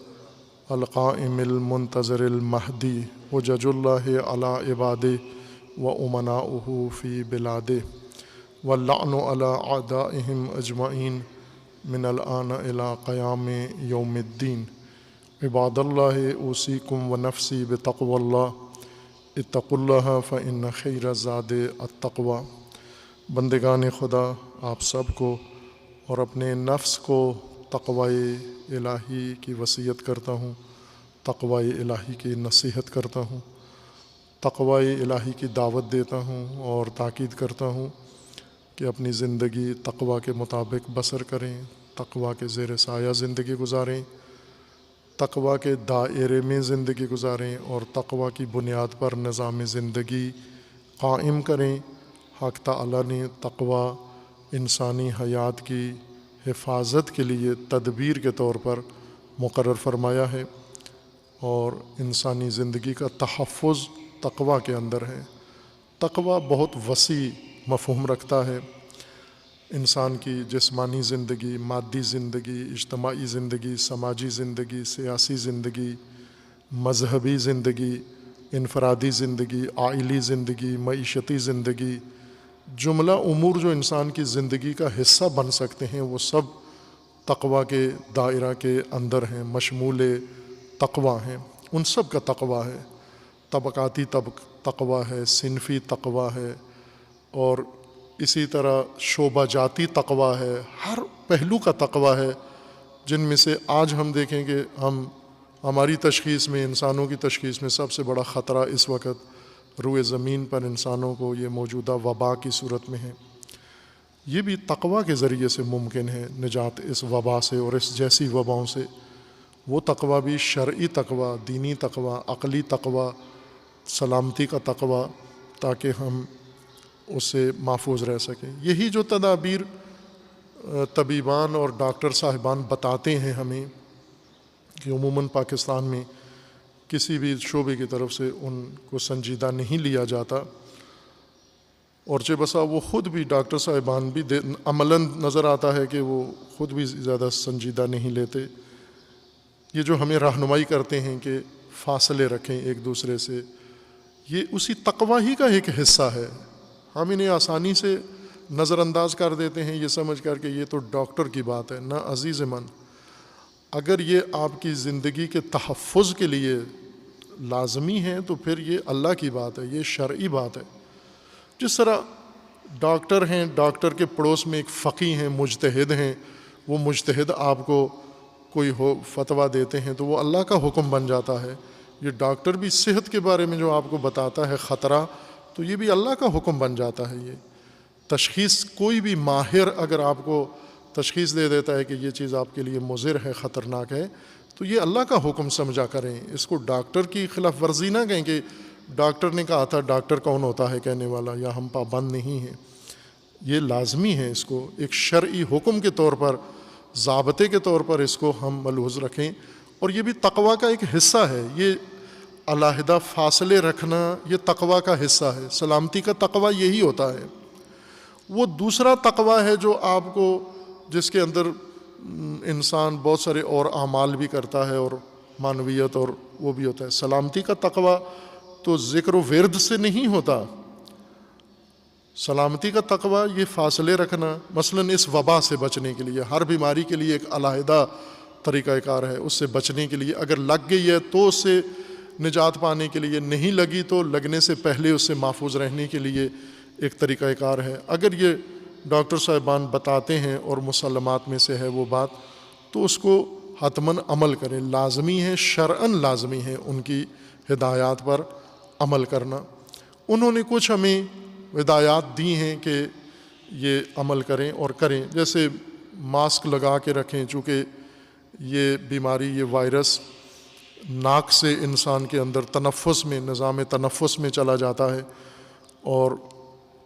القائم المنتظر المہدی حجج اللہ علی عبادہ و امناؤہ فی بلادہ واللعن علی اعدائہم اجمعین من الآن الی قیام یوم الدین. عباد اللہ اوصیکم و نفسی بتقوی اللہ اتقوا اللہ فإن خیر الزاد التقوی. بندگان خدا، آپ سب کو اور اپنے نفس کو تقوی الہی کی وصیت کرتا ہوں، تقوی الہی کی نصیحت کرتا ہوں، تقوی الہی کی دعوت دیتا ہوں اور تاکید کرتا ہوں کہ اپنی زندگی تقوی کے مطابق بسر کریں، تقوی کے زیر سایہ زندگی گزاریں، تقوی کے دائرے میں زندگی گزاریں اور تقوی کی بنیاد پر نظام زندگی قائم کریں. حق تعالیٰ نے تقوی انسانی حیات کی حفاظت کے لیے تدبیر کے طور پر مقرر فرمایا ہے، اور انسانی زندگی کا تحفظ تقوی کے اندر ہے. تقوی بہت وسیع مفہوم رکھتا ہے. انسان کی جسمانی زندگی، مادی زندگی، اجتماعی زندگی، سماجی زندگی، سیاسی زندگی، مذہبی زندگی، انفرادی زندگی، عائلی زندگی، معیشتی زندگی، جملہ امور جو انسان کی زندگی کا حصہ بن سکتے ہیں وہ سب تقویٰ کے دائرہ کے اندر ہیں، مشمول تقویٰ ہیں. ان سب کا تقویٰ ہے. طبقاتی تقویٰ ہے، صنفی تقویٰ ہے، اور اسی طرح شعبہ جاتی تقویٰ ہے. ہر پہلو کا تقویٰ ہے، جن میں سے آج ہم دیکھیں کہ ہماری تشخیص میں، انسانوں کی تشخیص میں سب سے بڑا خطرہ اس وقت روئے زمین پر انسانوں کو یہ موجودہ وبا کی صورت میں ہے. یہ بھی تقویٰ کے ذریعے سے ممکن ہے نجات اس وبا سے اور اس جیسی وباؤں سے. وہ تقویٰ بھی شرعی تقویٰ، دینی تقویٰ، عقلی تقویٰ، سلامتی کا تقویٰ، تاکہ ہم اس سے محفوظ رہ سکیں. یہی جو تدابیر طبیبان اور ڈاکٹر صاحبان بتاتے ہیں ہمیں، کہ عموماً پاکستان میں کسی بھی شعبے کی طرف سے ان کو سنجیدہ نہیں لیا جاتا، اور چہ بسا وہ خود بھی ڈاکٹر صاحبان بھی عملاً نظر آتا ہے کہ وہ خود بھی زیادہ سنجیدہ نہیں لیتے. یہ جو ہمیں رہنمائی کرتے ہیں کہ فاصلے رکھیں ایک دوسرے سے، یہ اسی تقویٰ ہی کا ایک حصہ ہے. ہم انہیں آسانی سے نظر انداز کر دیتے ہیں یہ سمجھ کر کہ یہ تو ڈاکٹر کی بات ہے. نہ عزیز من، اگر یہ آپ کی زندگی کے تحفظ کے لیے لازمی ہے تو پھر یہ اللہ کی بات ہے، یہ شرعی بات ہے. جس طرح ڈاکٹر ہیں، ڈاکٹر کے پڑوس میں ایک فقیہ ہیں، مجتہد ہیں، وہ مجتہد آپ کو کوئی فتویٰ دیتے ہیں تو وہ اللہ کا حکم بن جاتا ہے. یہ ڈاکٹر بھی صحت کے بارے میں جو آپ کو بتاتا ہے خطرہ، تو یہ بھی اللہ کا حکم بن جاتا ہے. یہ تشخیص، کوئی بھی ماہر اگر آپ کو تشخیص دے دیتا ہے کہ یہ چیز آپ کے لیے مضر ہے، خطرناک ہے، تو یہ اللہ کا حکم سمجھا کریں. اس کو ڈاکٹر کی خلاف ورزی نہ کہیں کہ ڈاکٹر نے کہا تھا. ڈاکٹر کون ہوتا ہے کہنے والا، یا ہم پابند نہیں ہیں. یہ لازمی ہے اس کو ایک شرعی حکم کے طور پر، ضابطے کے طور پر اس کو ہم ملحوظ رکھیں. اور یہ بھی تقویٰ کا ایک حصہ ہے. یہ علیحدہ فاصلے رکھنا یہ تقویٰ کا حصہ ہے. سلامتی کا تقویٰ یہی ہوتا ہے. وہ دوسرا تقویٰ ہے جو آپ کو، جس کے اندر انسان بہت سارے اور اعمال بھی کرتا ہے اور معنویت اور وہ بھی ہوتا ہے. سلامتی کا تقویٰ تو ذکر و ورد سے نہیں ہوتا. سلامتی کا تقویٰ یہ فاصلے رکھنا، مثلاً اس وبا سے بچنے کے لیے، ہر بیماری کے لیے ایک علیحدہ طریقہ کار ہے. اس سے بچنے کے لیے اگر لگ گئی ہے تو اس سے نجات پانے کے لیے، نہیں لگی تو لگنے سے پہلے اس سے محفوظ رہنے کے لیے ایک طریقہ کار ہے. اگر یہ ڈاکٹر صاحبان بتاتے ہیں اور مسلمات میں سے ہے وہ بات، تو اس کو حتماً عمل کریں. لازمی ہے، شرعاً لازمی ہے ان کی ہدایات پر عمل کرنا. انہوں نے کچھ ہمیں ہدایات دی ہیں کہ یہ عمل کریں اور کریں. جیسے ماسک لگا کے رکھیں، چونکہ یہ بیماری، یہ وائرس ناک سے انسان کے اندر تنفس میں، نظام تنفس میں چلا جاتا ہے، اور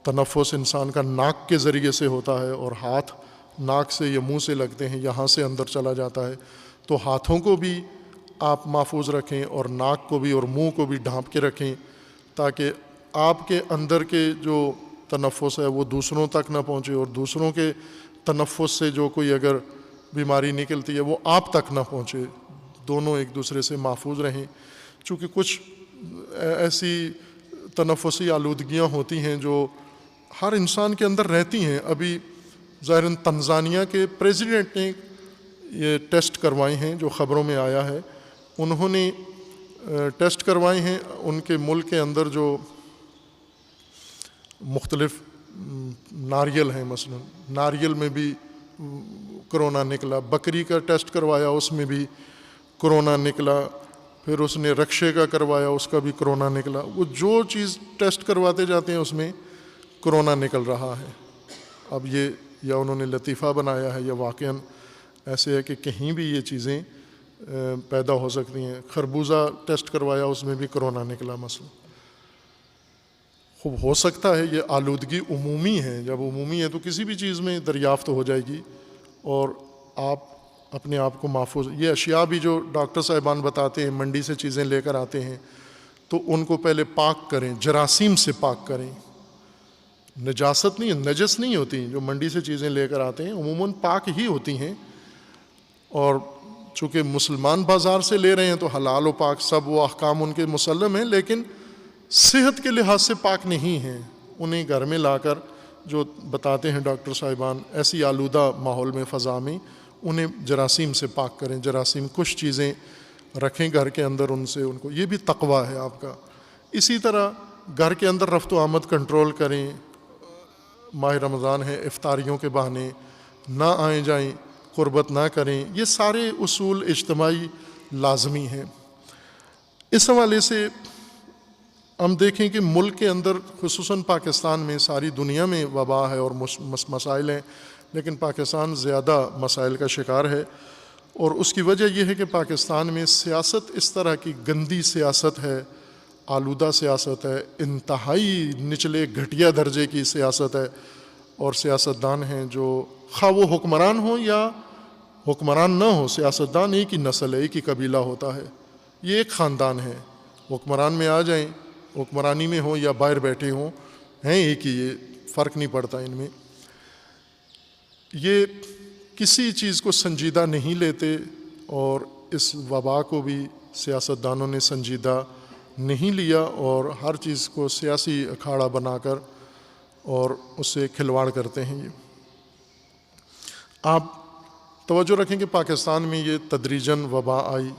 تنفس انسان کا ناک کے ذریعے سے ہوتا ہے، اور ہاتھ ناک سے یا منہ سے لگتے ہیں، یہاں سے اندر چلا جاتا ہے. تو ہاتھوں کو بھی آپ محفوظ رکھیں اور ناک کو بھی اور منہ کو بھی ڈھانپ کے رکھیں، تاکہ آپ کے اندر کے جو تنفس ہے وہ دوسروں تک نہ پہنچے، اور دوسروں کے تنفس سے جو کوئی اگر بیماری نکلتی ہے وہ آپ تک نہ پہنچے. دونوں ایک دوسرے سے محفوظ رہیں. چونکہ کچھ ایسی تنفسی آلودگیاں ہوتی ہیں جو ہر انسان کے اندر رہتی ہیں. ابھی ظاہراً تنزانیہ کے پریزیڈنٹ نے یہ ٹیسٹ کروائے ہیں، جو خبروں میں آیا ہے. انہوں نے ٹیسٹ کروائے ہیں ان کے ملک کے اندر جو مختلف ناریل ہیں، مثلا ناریل میں بھی کرونا نکلا. بکری کا ٹیسٹ کروایا، اس میں بھی کرونا نکلا. پھر اس نے رکشے کا کروایا، اس کا بھی کرونا نکلا. وہ جو چیز ٹیسٹ کرواتے جاتے ہیں اس میں کرونا نکل رہا ہے. اب یہ یا انہوں نے لطیفہ بنایا ہے یا واقعاً ایسے ہے کہ کہیں بھی یہ چیزیں پیدا ہو سکتی ہیں. خربوزہ ٹیسٹ کروایا، اس میں بھی کرونا نکلا مثلا. خوب ہو سکتا ہے یہ آلودگی عمومی ہے. جب عمومی ہے تو کسی بھی چیز میں دریافت ہو جائے گی اور آپ اپنے آپ کو محفوظ. یہ اشیاء بھی جو ڈاکٹر صاحبان بتاتے ہیں، منڈی سے چیزیں لے کر آتے ہیں تو ان کو پہلے پاک کریں، جراثیم سے پاک کریں. نجاست نہیں، نجس نہیں ہوتی جو منڈی سے چیزیں لے کر آتے ہیں، عموماً پاک ہی ہوتی ہیں، اور چونکہ مسلمان بازار سے لے رہے ہیں تو حلال و پاک سب وہ احکام ان کے مسلم ہیں، لیکن صحت کے لحاظ سے پاک نہیں ہیں۔ انہیں گھر میں لا کر جو بتاتے ہیں ڈاکٹر صاحبان، ایسی آلودہ ماحول میں، فضا میں، انہیں جراثیم سے پاک کریں، جراثیم کچھ چیزیں رکھیں گھر کے اندر، ان سے ان کو، یہ بھی تقویٰ ہے آپ کا۔ اسی طرح گھر کے اندر رفت و آمد کنٹرول کریں، ماہ رمضان ہے، افطاریوں کے بہانے نہ آئیں جائیں، قربت نہ کریں، یہ سارے اصول اجتماعی لازمی ہیں۔ اس حوالے سے ہم دیکھیں کہ ملک کے اندر خصوصاً پاکستان میں، ساری دنیا میں وبا ہے اور مسائل ہیں، لیکن پاکستان زیادہ مسائل کا شکار ہے، اور اس کی وجہ یہ ہے کہ پاکستان میں سیاست اس طرح کی گندی سیاست ہے، آلودہ سیاست ہے، انتہائی نچلے گھٹیا درجے کی سیاست ہے، اور سیاستدان ہیں جو خواہ وہ حکمران ہوں یا حکمران نہ ہو، سیاستدان ایک ہی نسل ہے، ایک ہی قبیلہ ہوتا ہے، یہ ایک خاندان ہے، حکمران میں آ جائیں، حکمرانی میں ہوں یا باہر بیٹھے ہوں، ہیں ایک ہی، یہ فرق نہیں پڑتا ان میں۔ یہ کسی چیز کو سنجیدہ نہیں لیتے، اور اس وبا کو بھی سیاستدانوں نے سنجیدہ نہیں لیا، اور ہر چیز کو سیاسی اکھاڑا بنا کر اور اس سے کھلواڑ کرتے ہیں۔ یہ آپ توجہ رکھیں کہ پاکستان میں یہ تدریجاً وبا آئی،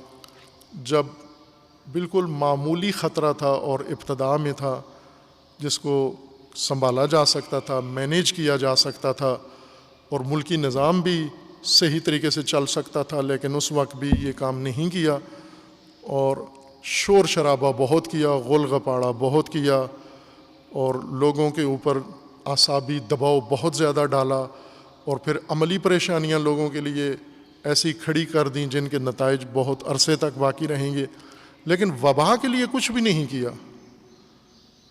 جب بالکل معمولی خطرہ تھا اور ابتدا میں تھا، جس کو سنبھالا جا سکتا تھا، مینیج کیا جا سکتا تھا، اور ملکی نظام بھی صحیح طریقے سے چل سکتا تھا، لیکن اس وقت بھی یہ کام نہیں کیا، اور شور شرابہ بہت کیا، غل غپاڑہ بہت کیا، اور لوگوں کے اوپر اعصابی دباؤ بہت زیادہ ڈالا، اور پھر عملی پریشانیاں لوگوں کے لیے ایسی کھڑی کر دیں جن کے نتائج بہت عرصے تک باقی رہیں گے۔ لیکن وبا کے لیے کچھ بھی نہیں کیا۔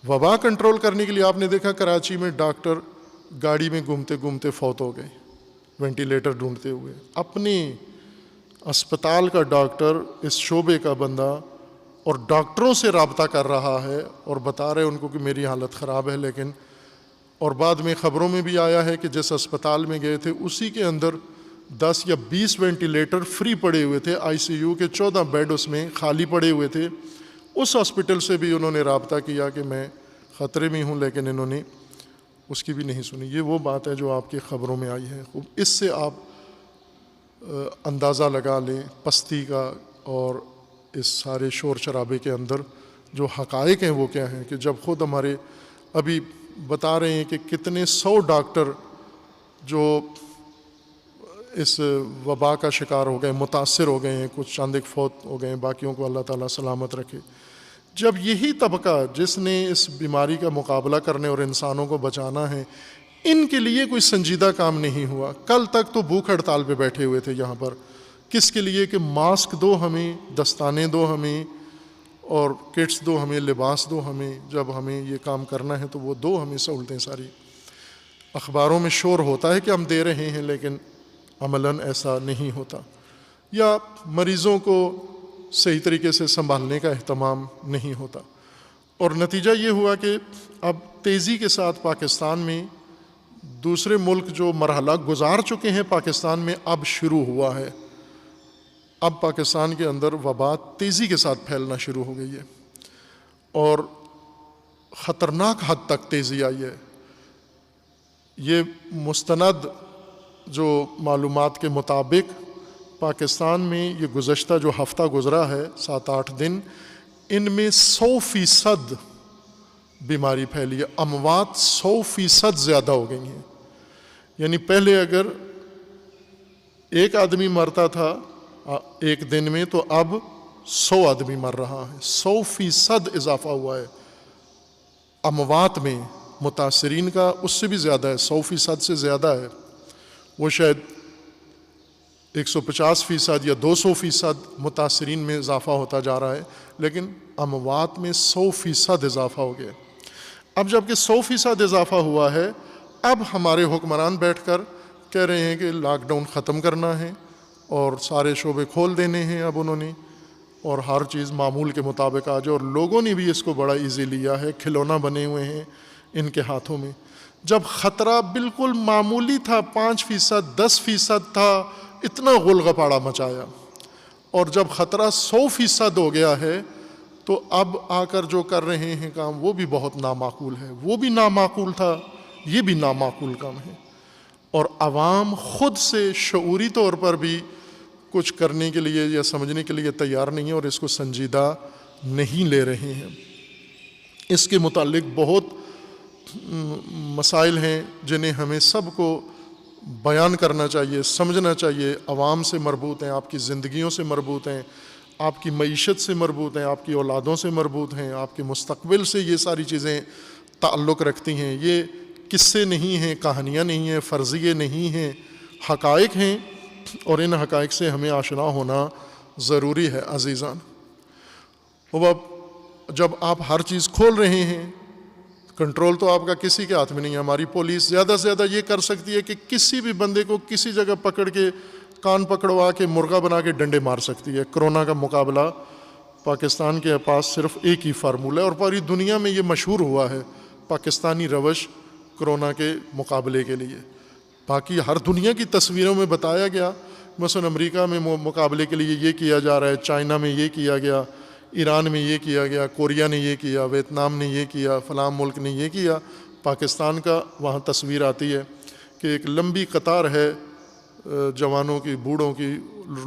وبا کنٹرول کرنے کے لیے آپ نے دیکھا کراچی میں ڈاکٹر گاڑی میں گھومتے گھومتے فوت ہو گئے، وینٹیلیٹر ڈھونڈتے ہوئے۔ اپنے اسپتال کا ڈاکٹر، اس شعبے کا بندہ، اور ڈاکٹروں سے رابطہ کر رہا ہے اور بتا رہے ان کو کہ میری حالت خراب ہے، لیکن اور بعد میں خبروں میں بھی آیا ہے کہ جس اسپتال میں گئے تھے اسی کے اندر 10 یا 20 وینٹیلیٹر فری پڑے ہوئے تھے، آئی سی یو کے 14 بیڈ اس میں خالی پڑے ہوئے تھے۔ اس ہاسپٹل سے بھی انہوں نے رابطہ کیا کہ میں خطرے میں ہوں، لیکن انہوں نے اس کی بھی نہیں سنی۔ یہ وہ بات ہے جو آپ کی خبروں میں آئی ہے۔ اس سے آپ اندازہ لگا لیں پستی کا، اور اس سارے شور شرابے کے اندر جو حقائق ہیں وہ کیا ہیں، کہ جب خود ہمارے ابھی بتا رہے ہیں کہ کتنے 100 ڈاکٹر جو اس وبا کا شکار ہو گئے، متاثر ہو گئے ہیں، کچھ چند ایک فوت ہو گئے ہیں، باقیوں کو اللہ تعالیٰ سلامت رکھے۔ جب یہی طبقہ جس نے اس بیماری کا مقابلہ کرنے اور انسانوں کو بچانا ہے، ان کے لیے کوئی سنجیدہ کام نہیں ہوا۔ کل تک تو بھوک ہڑتال پہ بیٹھے ہوئے تھے یہاں پر، کس کے لیے؟ کہ ماسک دو ہمیں، دستانے دو ہمیں، اور کٹس دو ہمیں، لباس دو ہمیں، جب ہمیں یہ کام کرنا ہے تو وہ دو ہمیں سہولتیں ساری۔ اخباروں میں شور ہوتا ہے کہ ہم دے رہے ہیں، لیکن عملاً ایسا نہیں ہوتا، یا مریضوں کو صحیح طریقے سے سنبھالنے کا اہتمام نہیں ہوتا۔ اور نتیجہ یہ ہوا کہ اب تیزی کے ساتھ پاکستان میں دوسرے ملک جو مرحلہ گزار چکے ہیں پاکستان میں اب شروع ہوا ہے۔ اب پاکستان کے اندر وبا تیزی کے ساتھ پھیلنا شروع ہو گئی ہے، اور خطرناک حد تک تیزی آئی ہے۔ یہ مستند جو معلومات کے مطابق پاکستان میں یہ گزشتہ جو ہفتہ گزرا ہے، 7-8 دن، ان میں 100% بیماری پھیلی ہے، اموات 100% زیادہ ہو گئی ہیں۔ یعنی پہلے اگر ایک آدمی مرتا تھا ایک دن میں، تو اب 100 آدمی مر رہا ہے، 100% اضافہ ہوا ہے اموات میں۔ متاثرین کا اس سے بھی زیادہ ہے، 100% سے زیادہ ہے، وہ شاید 150% یا 200% متاثرین میں اضافہ ہوتا جا رہا ہے، لیکن اموات میں 100% اضافہ ہو گیا۔ اب جب کہ 100% اضافہ ہوا ہے، اب ہمارے حکمران بیٹھ کر کہہ رہے ہیں کہ لاک ڈاؤن ختم کرنا ہے اور سارے شعبے کھول دینے ہیں اب انہوں نے، اور ہر چیز معمول کے مطابق آ جائے، اور لوگوں نے بھی اس کو بڑا ایزی لیا ہے، کھلونا بنے ہوئے ہیں ان کے ہاتھوں میں۔ جب خطرہ بالکل معمولی تھا، 5%، 10% تھا، اتنا غلغپاڑا مچایا، اور جب خطرہ 100% ہو گیا ہے تو اب آ کر جو کر رہے ہیں کام وہ بھی بہت نامعقول ہے. وہ بھی نامعقول تھا، یہ بھی نامعقول کام ہے، اور عوام خود سے شعوری طور پر بھی کچھ کرنے کے لیے یا سمجھنے کے لیے تیار نہیں ہے اور اس کو سنجیدہ نہیں لے رہے ہیں. اس کے متعلق بہت مسائل ہیں جنہیں ہمیں سب کو بیان کرنا چاہیے، سمجھنا چاہیے. عوام سے مربوط ہیں، آپ کی زندگیوں سے مربوط ہیں، آپ کی معیشت سے مربوط ہیں، آپ کی اولادوں سے مربوط ہیں، آپ کے مستقبل سے یہ ساری چیزیں تعلق رکھتی ہیں. یہ قصے نہیں ہیں، کہانیاں نہیں ہیں، فرضیے نہیں ہیں، حقائق ہیں، اور ان حقائق سے ہمیں آشنا ہونا ضروری ہے. عزیزان، اب جب آپ ہر چیز کھول رہے ہیں، کنٹرول تو آپ کا کسی کے ہاتھ میں نہیں ہے. ہماری پولیس زیادہ سے زیادہ یہ کر سکتی ہے کہ کسی بھی بندے کو کسی جگہ پکڑ کے کان پکڑوا کے مرغا بنا کے ڈنڈے مار سکتی ہے. کرونا کا مقابلہ پاکستان کے پاس صرف ایک ہی فارمولہ ہے، اور پوری دنیا میں یہ مشہور ہوا ہے پاکستانی روش کرونا کے مقابلے کے لیے. باقی ہر دنیا کی تصویروں میں بتایا گیا، مثلا امریکہ میں مقابلے کے لیے یہ کیا جا رہا ہے، چائنا میں یہ کیا گیا، ایران میں یہ کیا گیا، کوریا نے یہ کیا، ویتنام نے یہ کیا، فلاں ملک نے یہ کیا. پاکستان کا وہاں تصویر آتی ہے کہ ایک لمبی قطار ہے جوانوں کی، بوڑھوں کی،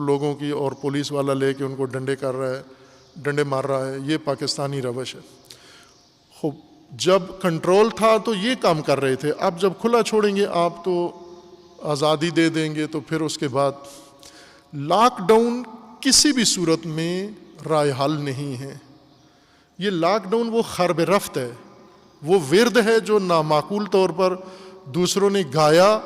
لوگوں کی، اور پولیس والا لے کے ان کو ڈنڈے مار رہا ہے. یہ پاکستانی روش ہے. خوب جب کنٹرول تھا تو یہ کام کر رہے تھے، اب جب کھلا چھوڑیں گے آپ تو آزادی دے دیں گے تو پھر اس کے بعد لاک ڈاؤن کسی بھی صورت میں رائے حل نہیں ہے. یہ لاک ڈاؤن وہ خرب رفت ہے، وہ ورد ہے جو نامعقول طور پر دوسروں نے گایا،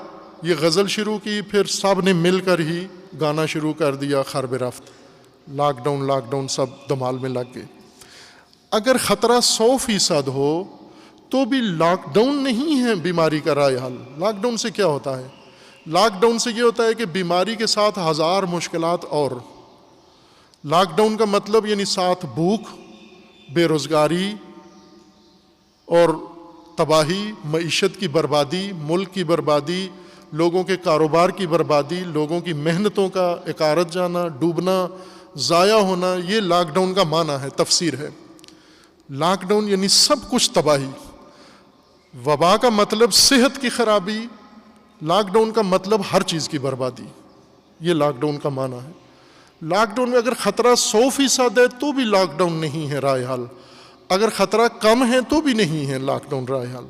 یہ غزل شروع کی، پھر سب نے مل کر ہی گانا شروع کر دیا خرب رفت. لاک ڈاؤن سب دمال میں لگ گئے. اگر خطرہ 100% ہو تو بھی لاک ڈاؤن نہیں ہے بیماری کا رائے حل. لاک ڈاؤن سے کیا ہوتا ہے؟ لاک ڈاؤن سے یہ ہوتا ہے کہ بیماری کے ساتھ 1000 مشکلات اور. لاک ڈاؤن کا مطلب یعنی ساتھ بھوک، بے روزگاری اور تباہی، معیشت کی بربادی، ملک کی بربادی، لوگوں کے کاروبار کی بربادی، لوگوں کی محنتوں کا اکارت جانا، ڈوبنا، ضائع ہونا. یہ لاک ڈاؤن کا معنی ہے، تفسیر ہے. لاک ڈاؤن یعنی سب کچھ تباہی. وبا کا مطلب صحت کی خرابی، لاک ڈاؤن کا مطلب ہر چیز کی بربادی. یہ لاک ڈاؤن کا معنی ہے. لاک ڈاؤن میں اگر خطرہ 100% ہے تو بھی لاک ڈاؤن نہیں ہے رائے حل. اگر خطرہ کم ہے تو بھی نہیں ہے لاک ڈاؤن رائے حل.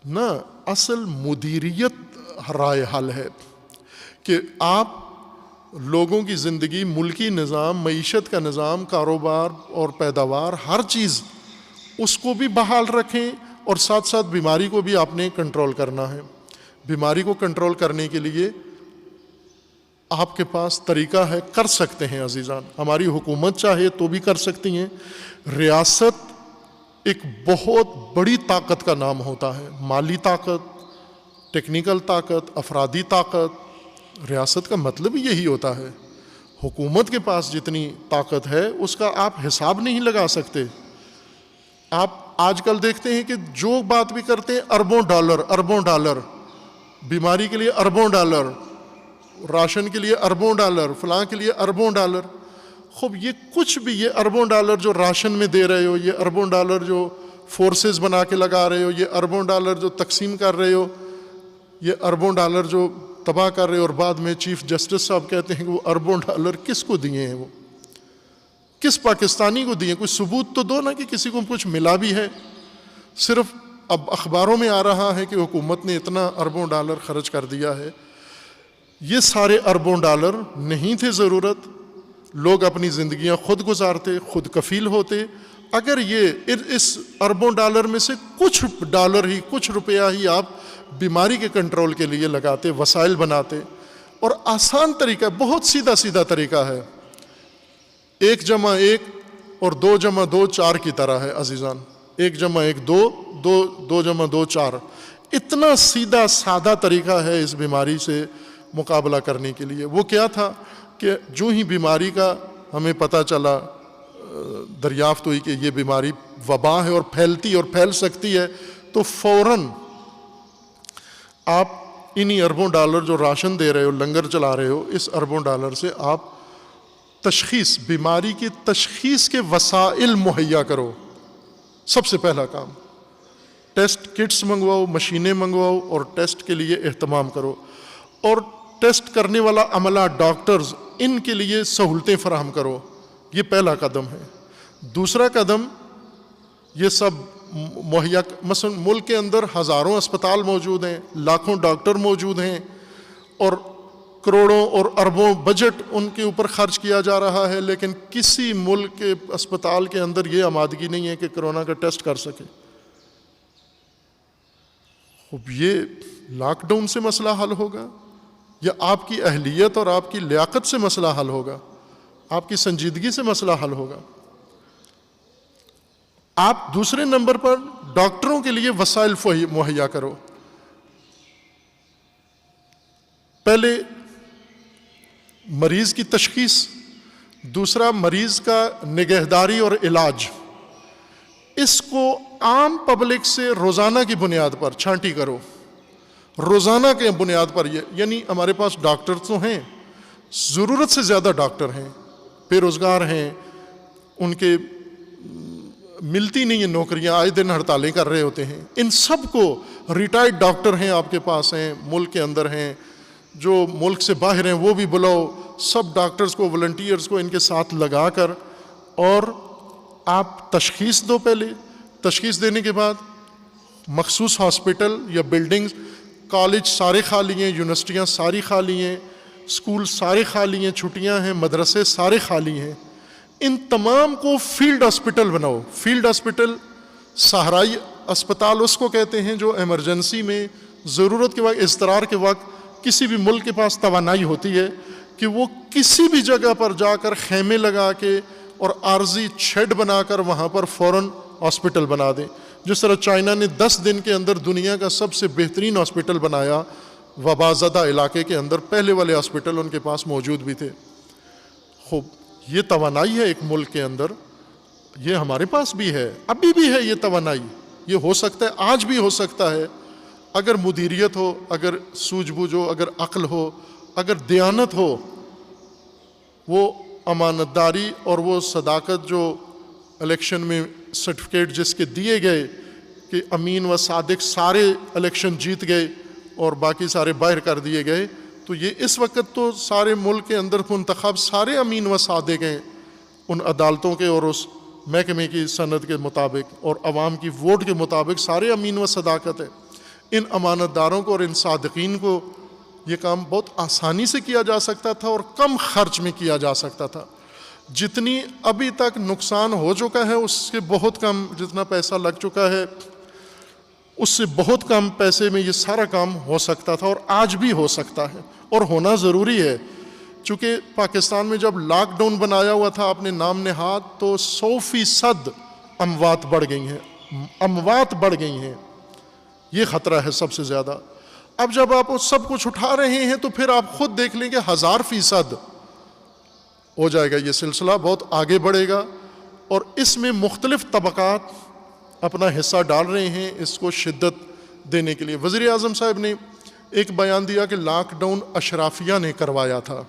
نہ، اصل مدیریت رائے حل ہے کہ آپ لوگوں کی زندگی، ملکی نظام، معیشت کا نظام، کاروبار اور پیداوار، ہر چیز اس کو بھی بحال رکھیں، اور ساتھ ساتھ بیماری کو بھی آپ نے کنٹرول کرنا ہے. بیماری کو کنٹرول کرنے کے لیے آپ کے پاس طریقہ ہے، کر سکتے ہیں عزیزان. ہماری حکومت چاہے تو بھی کر سکتی ہیں. ریاست ایک بہت بڑی طاقت کا نام ہوتا ہے، مالی طاقت، ٹیکنیکل طاقت، افرادی طاقت. ریاست کا مطلب یہی ہوتا ہے. حکومت کے پاس جتنی طاقت ہے اس کا آپ حساب نہیں لگا سکتے. آپ آج کل دیکھتے ہیں کہ جو بات بھی کرتے ہیں اربوں ڈالر، بیماری کے لیے اربوں ڈالر، راشن کے لیے اربوں ڈالر، فلاں کے لیے اربوں ڈالر. خوب یہ کچھ بھی، یہ اربوں ڈالر جو راشن میں دے رہے ہو، یہ اربوں ڈالر جو فورسز بنا کے لگا رہے ہو، یہ اربوں ڈالر جو تقسیم کر رہے ہو، یہ اربوں ڈالر جو تباہ کر رہے ہو، اور بعد میں چیف جسٹس صاحب کہتے ہیں کہ وہ اربوں ڈالر کس کو دیے ہیں، وہ کس پاکستانی کو دیے؟ کوئی ثبوت تو دو نا کہ کسی کو کچھ ملا بھی ہے. صرف اب اخباروں میں آ رہا ہے کہ حکومت نے اتنا اربوں ڈالر خرچ کر دیا ہے. یہ سارے اربوں ڈالر نہیں تھے ضرورت. لوگ اپنی زندگیاں خود گزارتے، خود کفیل ہوتے. اگر یہ اس اربوں ڈالر میں سے کچھ ڈالر ہی، کچھ روپیہ ہی آپ بیماری کے کنٹرول کے لیے لگاتے، وسائل بناتے. اور آسان طریقہ، بہت سیدھا طریقہ ہے. 1+1 اور 2+2 4 کی طرح ہے عزیزان. 1+1 2، 2+2 4. اتنا سیدھا سادہ طریقہ ہے اس بیماری سے مقابلہ کرنے کے لیے. وہ کیا تھا کہ جو ہی بیماری کا ہمیں پتہ چلا، دریافت ہوئی کہ یہ بیماری وبا ہے اور پھیلتی اور پھیل سکتی ہے، تو فوراً آپ انہی اربوں ڈالر جو راشن دے رہے ہو، لنگر چلا رہے ہو، اس اربوں ڈالر سے آپ تشخیص، بیماری کی تشخیص کے وسائل مہیا کرو. سب سے پہلا کام ٹیسٹ کٹس منگواؤ، مشینیں منگواؤ اور ٹیسٹ کے لیے اہتمام کرو. اور ٹیسٹ کرنے والا عملہ، ڈاکٹرز، ان کے لیے سہولتیں فراہم کرو. یہ پہلا قدم ہے. دوسرا قدم یہ سب مہیا، مثلا ملک کے اندر ہزاروں اسپتال موجود ہیں، لاکھوں ڈاکٹر موجود ہیں، اور کروڑوں اور اربوں بجٹ ان کے اوپر خرچ کیا جا رہا ہے، لیکن کسی ملک کے اسپتال کے اندر یہ آمادگی نہیں ہے کہ کرونا کا ٹیسٹ کر سکے. اب یہ لاک ڈاؤن سے مسئلہ حل ہوگا یا آپ کی اہلیت اور آپ کی لیاقت سے مسئلہ حل ہوگا؟ آپ کی سنجیدگی سے مسئلہ حل ہوگا. آپ دوسرے نمبر پر ڈاکٹروں کے لیے وسائل مہیا کرو. پہلے مریض کی تشخیص، دوسرا مریض کا نگہداری اور علاج. اس کو عام پبلک سے روزانہ کی بنیاد پر چھانٹی کرو. روزانہ کے بنیاد پر یعنی ہمارے پاس ڈاکٹر تو ہیں، ضرورت سے زیادہ ڈاکٹر ہیں، بے روزگار ہیں، ان کے ملتی نہیں ہیں نوکریاں، آئے دن ہڑتالیں کر رہے ہوتے ہیں. ان سب کو، ریٹائرڈ ڈاکٹر ہیں آپ کے پاس ہیں، ملک کے اندر ہیں، جو ملک سے باہر ہیں وہ بھی بلاؤ. سب ڈاکٹرز کو، والنٹیئرز کو ان کے ساتھ لگا کر، اور آپ تشخیص دو. پہلے تشخیص دینے کے بعد مخصوص ہاسپٹل یا بلڈنگز، کالج سارے خالی ہیں، یونیورسٹیاں ساری خالی ہیں، اسکول سارے خالی ہیں، چھٹیاں ہیں، مدرسے سارے خالی ہیں. ان تمام کو فیلڈ ہاسپٹل بناؤ. فیلڈ ہاسپٹل، صحرائی اسپتال اس کو کہتے ہیں جو ایمرجنسی میں، ضرورت کے وقت، اضطرار کے وقت کسی بھی ملک کے پاس توانائی ہوتی ہے کہ وہ کسی بھی جگہ پر جا کر خیمے لگا کے اور عارضی شیڈ بنا کر وہاں پر فوراً ہاسپٹل بنا دیں. جس طرح چائنا نے 10 دن کے اندر دنیا کا سب سے بہترین ہاسپٹل بنایا وبا زدہ علاقے کے اندر. پہلے والے ہاسپٹل ان کے پاس موجود بھی تھے. خوب، یہ توانائی ہے ایک ملک کے اندر، یہ ہمارے پاس بھی ہے، ابھی بھی ہے یہ توانائی. یہ ہو سکتا ہے، آج بھی ہو سکتا ہے، اگر مدیریت ہو، اگر سوجھ بوجھ ہو، اگر عقل ہو، اگر دیانت ہو، وہ امانت داری اور وہ صداقت جو الیکشن میں سرٹیفکیٹ جس کے دیے گئے کہ امین و صادق سارے الیکشن جیت گئے اور باقی سارے باہر کر دیے گئے. تو یہ اس وقت تو سارے ملک کے اندر منتخب سارے امین و صادق ہیں ان عدالتوں کے اور اس محکمے کی سند کے مطابق، اور عوام کی ووٹ کے مطابق سارے امین و صداقت ہے. ان امانت داروں کو اور ان صادقین کو یہ کام بہت آسانی سے کیا جا سکتا تھا اور کم خرچ میں کیا جا سکتا تھا. جتنی ابھی تک نقصان ہو چکا ہے اس سے بہت کم، جتنا پیسہ لگ چکا ہے اس سے بہت کم پیسے میں یہ سارا کام ہو سکتا تھا، اور آج بھی ہو سکتا ہے اور ہونا ضروری ہے. چونکہ پاکستان میں جب لاک ڈاؤن بنایا ہوا تھا آپ نے نام نہاد، تو 100% اموات بڑھ گئی ہیں، اموات بڑھ گئی ہیں. یہ خطرہ ہے سب سے زیادہ. اب جب آپ سب کچھ اٹھا رہے ہیں تو پھر آپ خود دیکھ لیں کہ 1000% ہو جائے گا. یہ سلسلہ بہت آگے بڑھے گا اور اس میں مختلف طبقات اپنا حصہ ڈال رہے ہیں اس کو شدت دینے کے لیے. وزیر اعظم صاحب نے ایک بیان دیا کہ لاک ڈاؤن اشرافیہ نے کروایا تھا.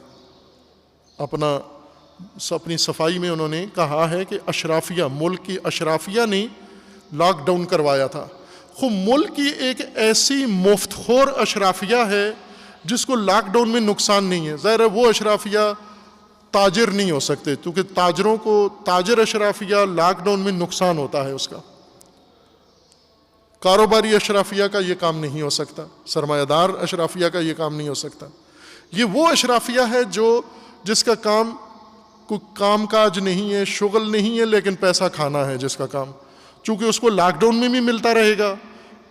اپنی صفائی میں انہوں نے کہا ہے کہ اشرافیہ، ملک کی اشرافیہ نے لاک ڈاؤن کروایا تھا. خود ملک کی ایک ایسی مفت خور اشرافیہ ہے جس کو لاک ڈاؤن میں نقصان نہیں ہے. ظاہر ہے وہ اشرافیہ تاجر نہیں ہو سکتے کیونکہ تاجروں کو، تاجر اشرافیہ لاک ڈاؤن میں نقصان ہوتا ہے اس کا. کاروباری اشرافیہ کا یہ کام نہیں ہو سکتا، سرمایہ دار اشرافیہ کا یہ کام نہیں ہو سکتا. یہ وہ اشرافیہ ہے جس کا کوئی کام کاج نہیں ہے، شغل نہیں ہے، لیکن پیسہ کھانا ہے جس کا کام. چونکہ اس کو لاک ڈاؤن میں بھی ملتا رہے گا،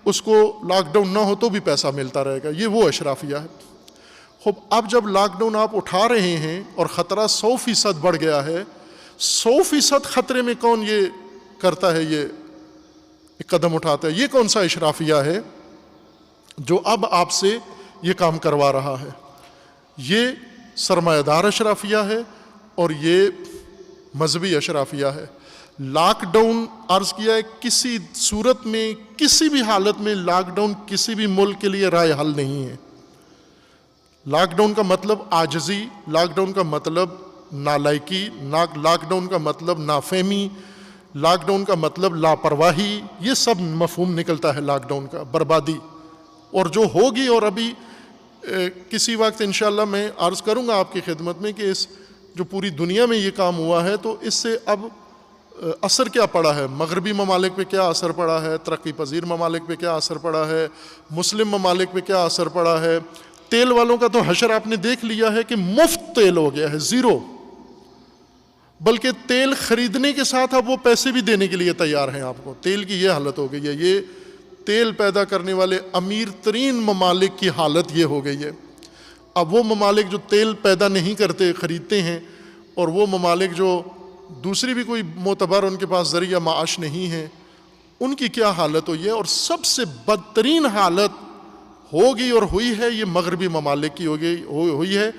اس کو لاک ڈاؤن نہ ہو تو بھی پیسہ ملتا رہے گا. یہ وہ اشرافیہ ہے. خوب، اب جب لاک ڈاؤن آپ اٹھا رہے ہیں اور خطرہ 100% بڑھ گیا ہے، 100% خطرے میں کون یہ کرتا ہے، یہ قدم اٹھاتا ہے؟ یہ کون سا اشرافیہ ہے جو اب آپ سے یہ کام کروا رہا ہے؟ یہ سرمایہ دار اشرافیہ ہے اور یہ مذہبی اشرافیہ ہے. لاک ڈاؤن عرض کیا ہے کسی صورت میں کسی بھی حالت میں لاک ڈاؤن کسی بھی ملک کے لیے رائے حل نہیں ہے۔ لاک ڈاؤن کا مطلب عاجزی، لاک ڈاؤن کا مطلب نالائکی، لاک ڈاؤن کا مطلب نافہمی، لاک ڈاؤن کا مطلب لاپرواہی، یہ سب مفہوم نکلتا ہے لاک ڈاؤن کا، بربادی۔ اور جو ہوگی، اور ابھی کسی وقت انشاءاللہ میں عرض کروں گا آپ کی خدمت میں کہ اس جو پوری دنیا میں یہ کام ہوا ہے تو اس سے اب اثر کیا پڑا ہے، مغربی ممالک پہ کیا اثر پڑا ہے، ترقی پذیر ممالک پہ کیا اثر پڑا ہے، مسلم ممالک پہ کیا اثر پڑا ہے۔ تیل والوں کا تو حشر آپ نے دیکھ لیا ہے کہ مفت تیل ہو گیا ہے، زیرو، بلکہ تیل خریدنے کے ساتھ اب وہ پیسے بھی دینے کے لیے تیار ہیں آپ کو۔ تیل کی یہ حالت ہو گئی ہے، یہ تیل پیدا کرنے والے امیر ترین ممالک کی حالت یہ ہو گئی ہے۔ اب وہ ممالک جو تیل پیدا نہیں کرتے خریدتے ہیں، اور وہ ممالک جو دوسری بھی کوئی معتبر ان کے پاس ذریعہ معاش نہیں ہے، ان کی کیا حالت ہوئی ہے۔ اور سب سے بدترین حالت ہوگی اور ہوئی ہے یہ مغربی ممالک کی ہوئی ہے،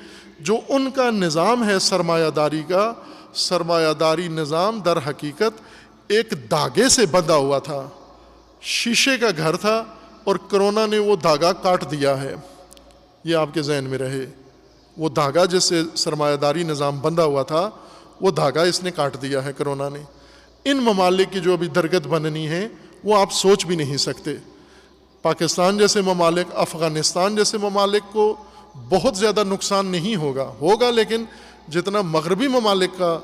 جو ان کا نظام ہے سرمایہ داری کا۔ سرمایہ داری نظام در حقیقت ایک دھاگے سے بندھا ہوا تھا، شیشے کا گھر تھا، اور کرونا نے وہ دھاگا کاٹ دیا ہے۔ یہ آپ کے ذہن میں رہے، وہ دھاگا جس سے سرمایہ داری نظام بندھا ہوا تھا وہ دھاگا اس نے کاٹ دیا ہے کرونا نے۔ ان ممالک کی جو ابھی درگت بننی ہے وہ آپ سوچ بھی نہیں سکتے۔ پاکستان جیسے ممالک، افغانستان جیسے ممالک کو بہت زیادہ نقصان نہیں ہوگا، لیکن جتنا مغربی ممالک کا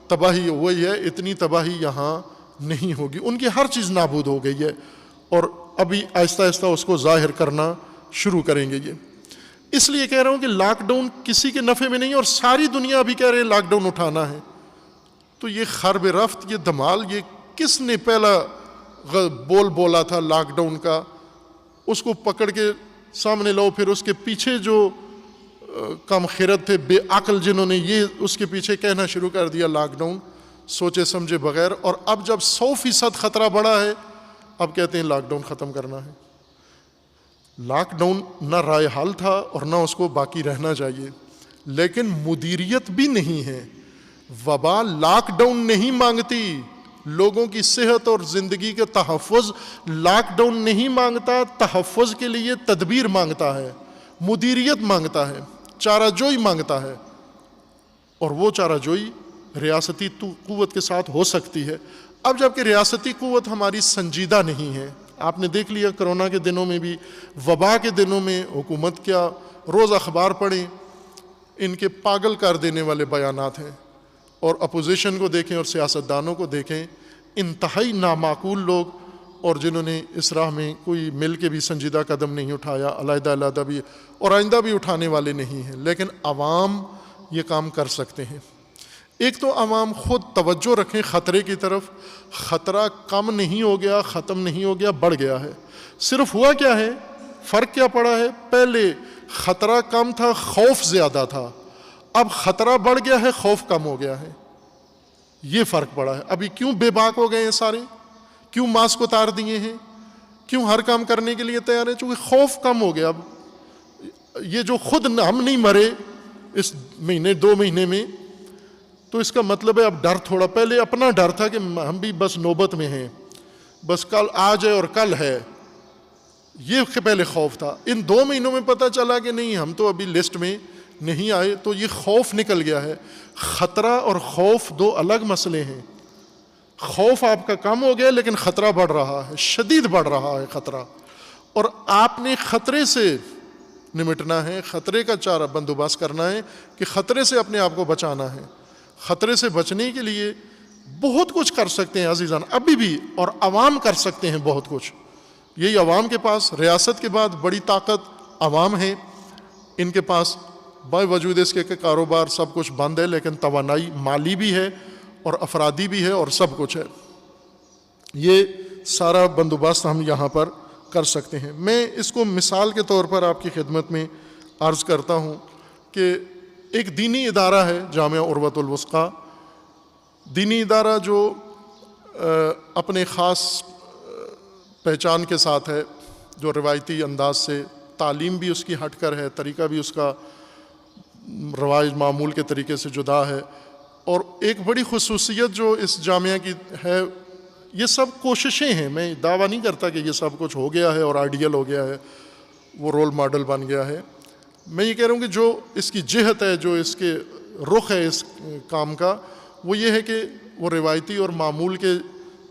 تباہی ہوئی ہے اتنی تباہی یہاں نہیں ہوگی۔ ان کی ہر چیز نابود ہو گئی ہے، اور ابھی آہستہ آہستہ اس کو ظاہر کرنا شروع کریں گے۔ یہ اس لیے کہہ رہا ہوں کہ لاک ڈاؤن کسی کے نفع میں نہیں، اور ساری دنیا ابھی کہہ رہے ہیں لاک ڈاؤن اٹھانا ہے۔ تو یہ خرب رفت، یہ دھمال، یہ کس نے پہلا بولا تھا لاک ڈاؤن کا، اس کو پکڑ کے سامنے لاؤ۔ پھر اس کے پیچھے جو کم خیرت تھے، بے عقل، جنہوں نے یہ اس کے پیچھے کہنا شروع کر دیا لاک ڈاؤن سوچے سمجھے بغیر، اور اب جب 100% خطرہ بڑھا ہے اب کہتے ہیں لاک ڈاؤن ختم کرنا ہے۔ لاک ڈاؤن نہ رائے حل تھا اور نہ اس کو باقی رہنا چاہیے، لیکن مدیریت بھی نہیں ہے۔ وبا لاک ڈاؤن نہیں مانگتی، لوگوں کی صحت اور زندگی کے تحفظ لاک ڈاؤن نہیں مانگتا، تحفظ کے لیے تدبیر مانگتا ہے، مدیریت مانگتا ہے، چارہ جوئی مانگتا ہے، اور وہ چارہ جوئی ریاستی قوت کے ساتھ ہو سکتی ہے۔ اب جب کہ ریاستی قوت ہماری سنجیدہ نہیں ہے، آپ نے دیکھ لیا کرونا کے دنوں میں بھی، وبا کے دنوں میں حکومت کیا، روز اخبار پڑھیں، ان کے پاگل کر دینے والے بیانات ہیں، اور اپوزیشن کو دیکھیں اور سیاستدانوں کو دیکھیں، انتہائی نامعقول لوگ، اور جنہوں نے اس راہ میں کوئی مل کے بھی سنجیدہ قدم نہیں اٹھایا، علیحدہ علیحدہ بھی، اور آئندہ بھی اٹھانے والے نہیں ہیں۔ لیکن عوام یہ کام کر سکتے ہیں۔ ایک تو عوام خود توجہ رکھیں خطرے کی طرف۔ خطرہ کم نہیں ہو گیا، ختم نہیں ہو گیا، بڑھ گیا ہے۔ صرف ہوا کیا ہے، فرق کیا پڑا ہے، پہلے خطرہ کم تھا، خوف زیادہ تھا، اب خطرہ بڑھ گیا ہے، خوف کم ہو گیا ہے، یہ فرق پڑا ہے۔ ابھی کیوں بے باک ہو گئے ہیں سارے، کیوں ماسک اتار دیے ہیں، کیوں ہر کام کرنے کے لیے تیار ہیں، چونکہ خوف کم ہو گیا۔ اب یہ جو خود ہم نہیں مرے اس مہینے 2 مہینے میں، تو اس کا مطلب ہے اب ڈر تھوڑا، پہلے اپنا ڈر تھا کہ ہم بھی بس نوبت میں ہیں، بس کل آج ہے اور کل ہے، یہ پہلے خوف تھا۔ ان 2 مہینوں میں پتہ چلا کہ نہیں، ہم تو ابھی لسٹ میں نہیں آئے، تو یہ خوف نکل گیا ہے۔ خطرہ اور خوف 2 الگ مسئلے ہیں۔ خوف آپ کا کم ہو گیا لیکن خطرہ بڑھ رہا ہے، شدید بڑھ رہا ہے خطرہ، اور آپ نے خطرے سے نمٹنا ہے، خطرے کا چارہ بندوبست کرنا ہے کہ خطرے سے اپنے آپ کو بچانا ہے۔ خطرے سے بچنے کے لیے بہت کچھ کر سکتے ہیں عزیزان، ابھی بھی، اور عوام کر سکتے ہیں بہت کچھ۔ یہی عوام کے پاس ریاست کے بعد بڑی طاقت عوام ہے، ان کے پاس باوجود وجود اس کے کہ کاروبار سب کچھ بند ہے، لیکن توانائی مالی بھی ہے اور افرادی بھی ہے اور سب کچھ ہے۔ یہ سارا بندوبست ہم یہاں پر کر سکتے ہیں۔ میں اس کو مثال کے طور پر آپ کی خدمت میں عرض کرتا ہوں کہ ایک دینی ادارہ ہے جامعہ عروۃ الوثقیٰ، دینی ادارہ جو اپنے خاص پہچان کے ساتھ ہے، جو روایتی انداز سے، تعلیم بھی اس کی ہٹ کر ہے، طریقہ بھی اس کا رواج معمول کے طریقے سے جدا ہے، اور ایک بڑی خصوصیت جو اس جامعہ کی ہے، یہ سب کوششیں ہیں، میں دعویٰ نہیں کرتا کہ یہ سب کچھ ہو گیا ہے اور آئیڈیل ہو گیا ہے، وہ رول ماڈل بن گیا ہے. میں یہ کہہ رہا ہوں کہ جو اس کی جہت ہے، جو اس کے رخ ہے اس کام کا، وہ یہ ہے کہ وہ روایتی اور معمول کے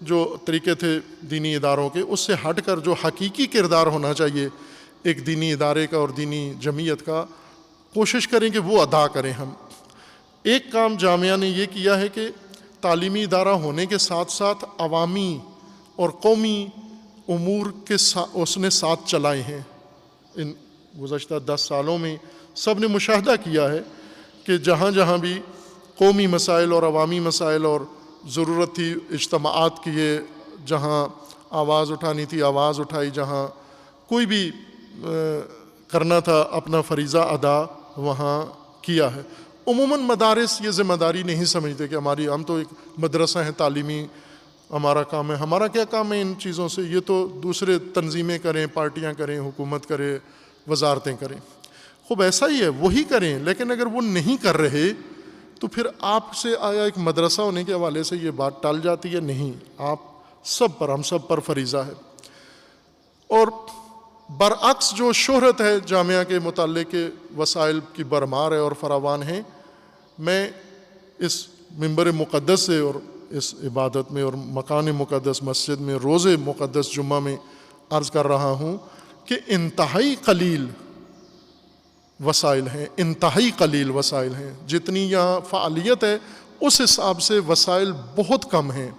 جو طریقے تھے دینی اداروں کے، اس سے ہٹ کر جو حقیقی کردار ہونا چاہیے ایک دینی ادارے کا اور دینی جمعیت کا، کوشش کریں کہ وہ ادا کریں ہم. ایک کام جامعہ نے یہ کیا ہے کہ تعلیمی ادارہ ہونے کے ساتھ ساتھ عوامی اور قومی امور کے اس نے ساتھ چلائے ہیں. ان گزشتہ 10 سالوں میں سب نے مشاہدہ کیا ہے کہ جہاں جہاں بھی قومی مسائل اور عوامی مسائل اور ضرورت تھی اجتماعات کی، جہاں آواز اٹھانی تھی آواز اٹھائی، جہاں کوئی بھی کرنا تھا اپنا فریضہ ادا وہاں کیا ہے. عموماً مدارس یہ ذمہ داری نہیں سمجھتے کہ ہم تو ایک مدرسہ ہیں تعلیمی، ہمارا کام ہے. ہمارا کیا کام ہے ان چیزوں سے؟ یہ تو دوسرے تنظیمیں کریں، پارٹیاں کریں، حکومت کرے، وزارتیں کریں. خوب ایسا ہی ہے، وہی کریں. لیکن اگر وہ نہیں کر رہے تو پھر آپ سے آیا ایک مدرسہ ہونے کے حوالے سے یہ بات ٹل جاتی ہے؟ نہیں، آپ سب پر، ہم سب پر فریضہ ہے. اور برعکس جو شہرت ہے جامعہ کے متعلق کے وسائل کی برمار ہے اور فراوان ہیں، میں اس منبر مقدس سے اور اس عبادت میں اور مکان مقدس مسجد میں روز مقدس جمعہ میں عرض کر رہا ہوں کہ انتہائی قلیل وسائل ہیں، انتہائی قلیل وسائل ہیں. جتنی یہاں فعالیت ہے اس حساب سے وسائل بہت کم ہیں.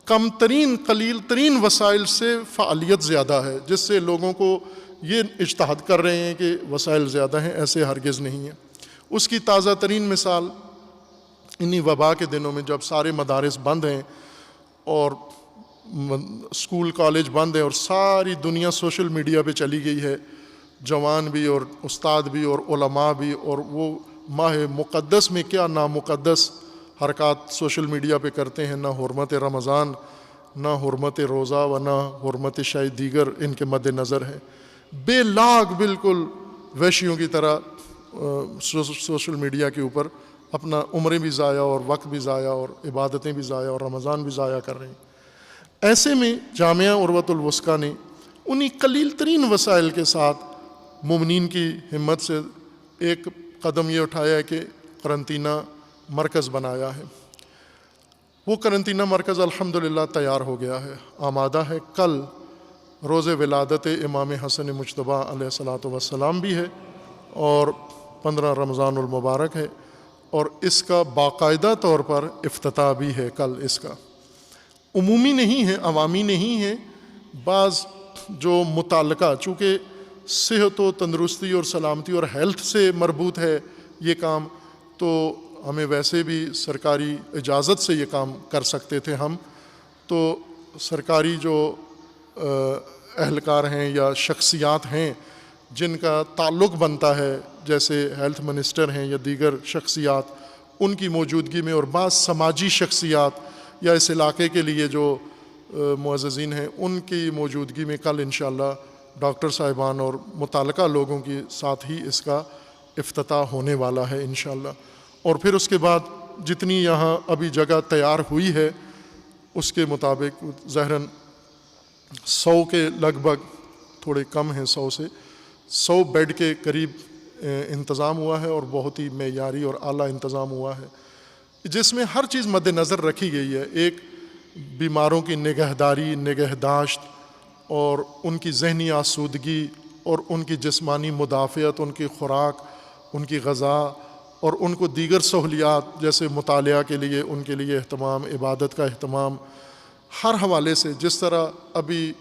کم ترین قلیل ترین وسائل سے فعالیت زیادہ ہے، جس سے لوگوں کو یہ اجتہاد کر رہے ہیں کہ وسائل زیادہ ہیں. ایسے ہرگز نہیں ہے. اس کی تازہ ترین مثال انہی وبا کے دنوں میں جب سارے مدارس بند ہیں اور اسکول کالج بند ہیں اور ساری دنیا سوشل میڈیا پہ چلی گئی ہے، جوان بھی اور استاد بھی اور علماء بھی، اور وہ ماہ مقدس میں کیا نامقدس حرکات سوشل میڈیا پہ کرتے ہیں. نہ حرمت رمضان، نہ حرمت روزہ و نہ حرمت شاید دیگر ان کے مد نظر ہے. بے لاگ بالکل وحشیوں کی طرح سوشل میڈیا کے اوپر اپنا عمریں بھی ضائع اور وقت بھی ضائع اور عبادتیں بھی ضائع اور رمضان بھی ضائع کر رہے ہیں. ایسے میں جامعہ عروۃ الوثقیٰ نے انہی قلیل ترین وسائل کے ساتھ مومنین کی ہمت سے ایک قدم یہ اٹھایا ہے کہ قرنطینہ مرکز بنایا ہے. وہ قرنطینہ مرکز الحمدللہ تیار ہو گیا ہے، آمادہ ہے. کل روز ولادت امام حسن مجتبیٰ علیہ الصلاۃ والسلام بھی ہے اور 15 رمضان المبارک ہے، اور اس کا باقاعدہ طور پر افتتاح بھی ہے کل. اس کا عمومی نہیں ہے، عوامی نہیں ہے. بعض جو متعلقہ، چونکہ صحت و تندرستی اور سلامتی اور ہیلتھ سے مربوط ہے یہ کام، تو ہمیں ویسے بھی سرکاری اجازت سے یہ کام کر سکتے تھے ہم. تو سرکاری جو اہلکار ہیں یا شخصیات ہیں جن کا تعلق بنتا ہے، جیسے ہیلتھ منسٹر ہیں یا دیگر شخصیات، ان کی موجودگی میں، اور بعض سماجی شخصیات یا اس علاقے کے لیے جو معززین ہیں ان کی موجودگی میں کل انشاءاللہ ڈاکٹر صاحبان اور متعلقہ لوگوں کے ساتھ ہی اس کا افتتاح ہونے والا ہے انشاءاللہ. اور پھر اس کے بعد جتنی یہاں ابھی جگہ تیار ہوئی ہے اس کے مطابق ظاہراً 100 کے لگ بھگ، تھوڑے کم ہیں 100 سے، 100 بیڈ کے قریب انتظام ہوا ہے، اور بہت ہی معیاری اور اعلیٰ انتظام ہوا ہے، جس میں ہر چیز مد نظر رکھی گئی ہے. ایک بیماروں کی نگہداری، نگہداشت اور ان کی ذہنی آسودگی اور ان کی جسمانی مدافعت، ان کی خوراک، ان کی غذا اور ان کو دیگر سہولیات جیسے مطالعہ کے لیے ان کے لیے اہتمام، عبادت کا اہتمام، ہر حوالے سے. جس طرح ابھی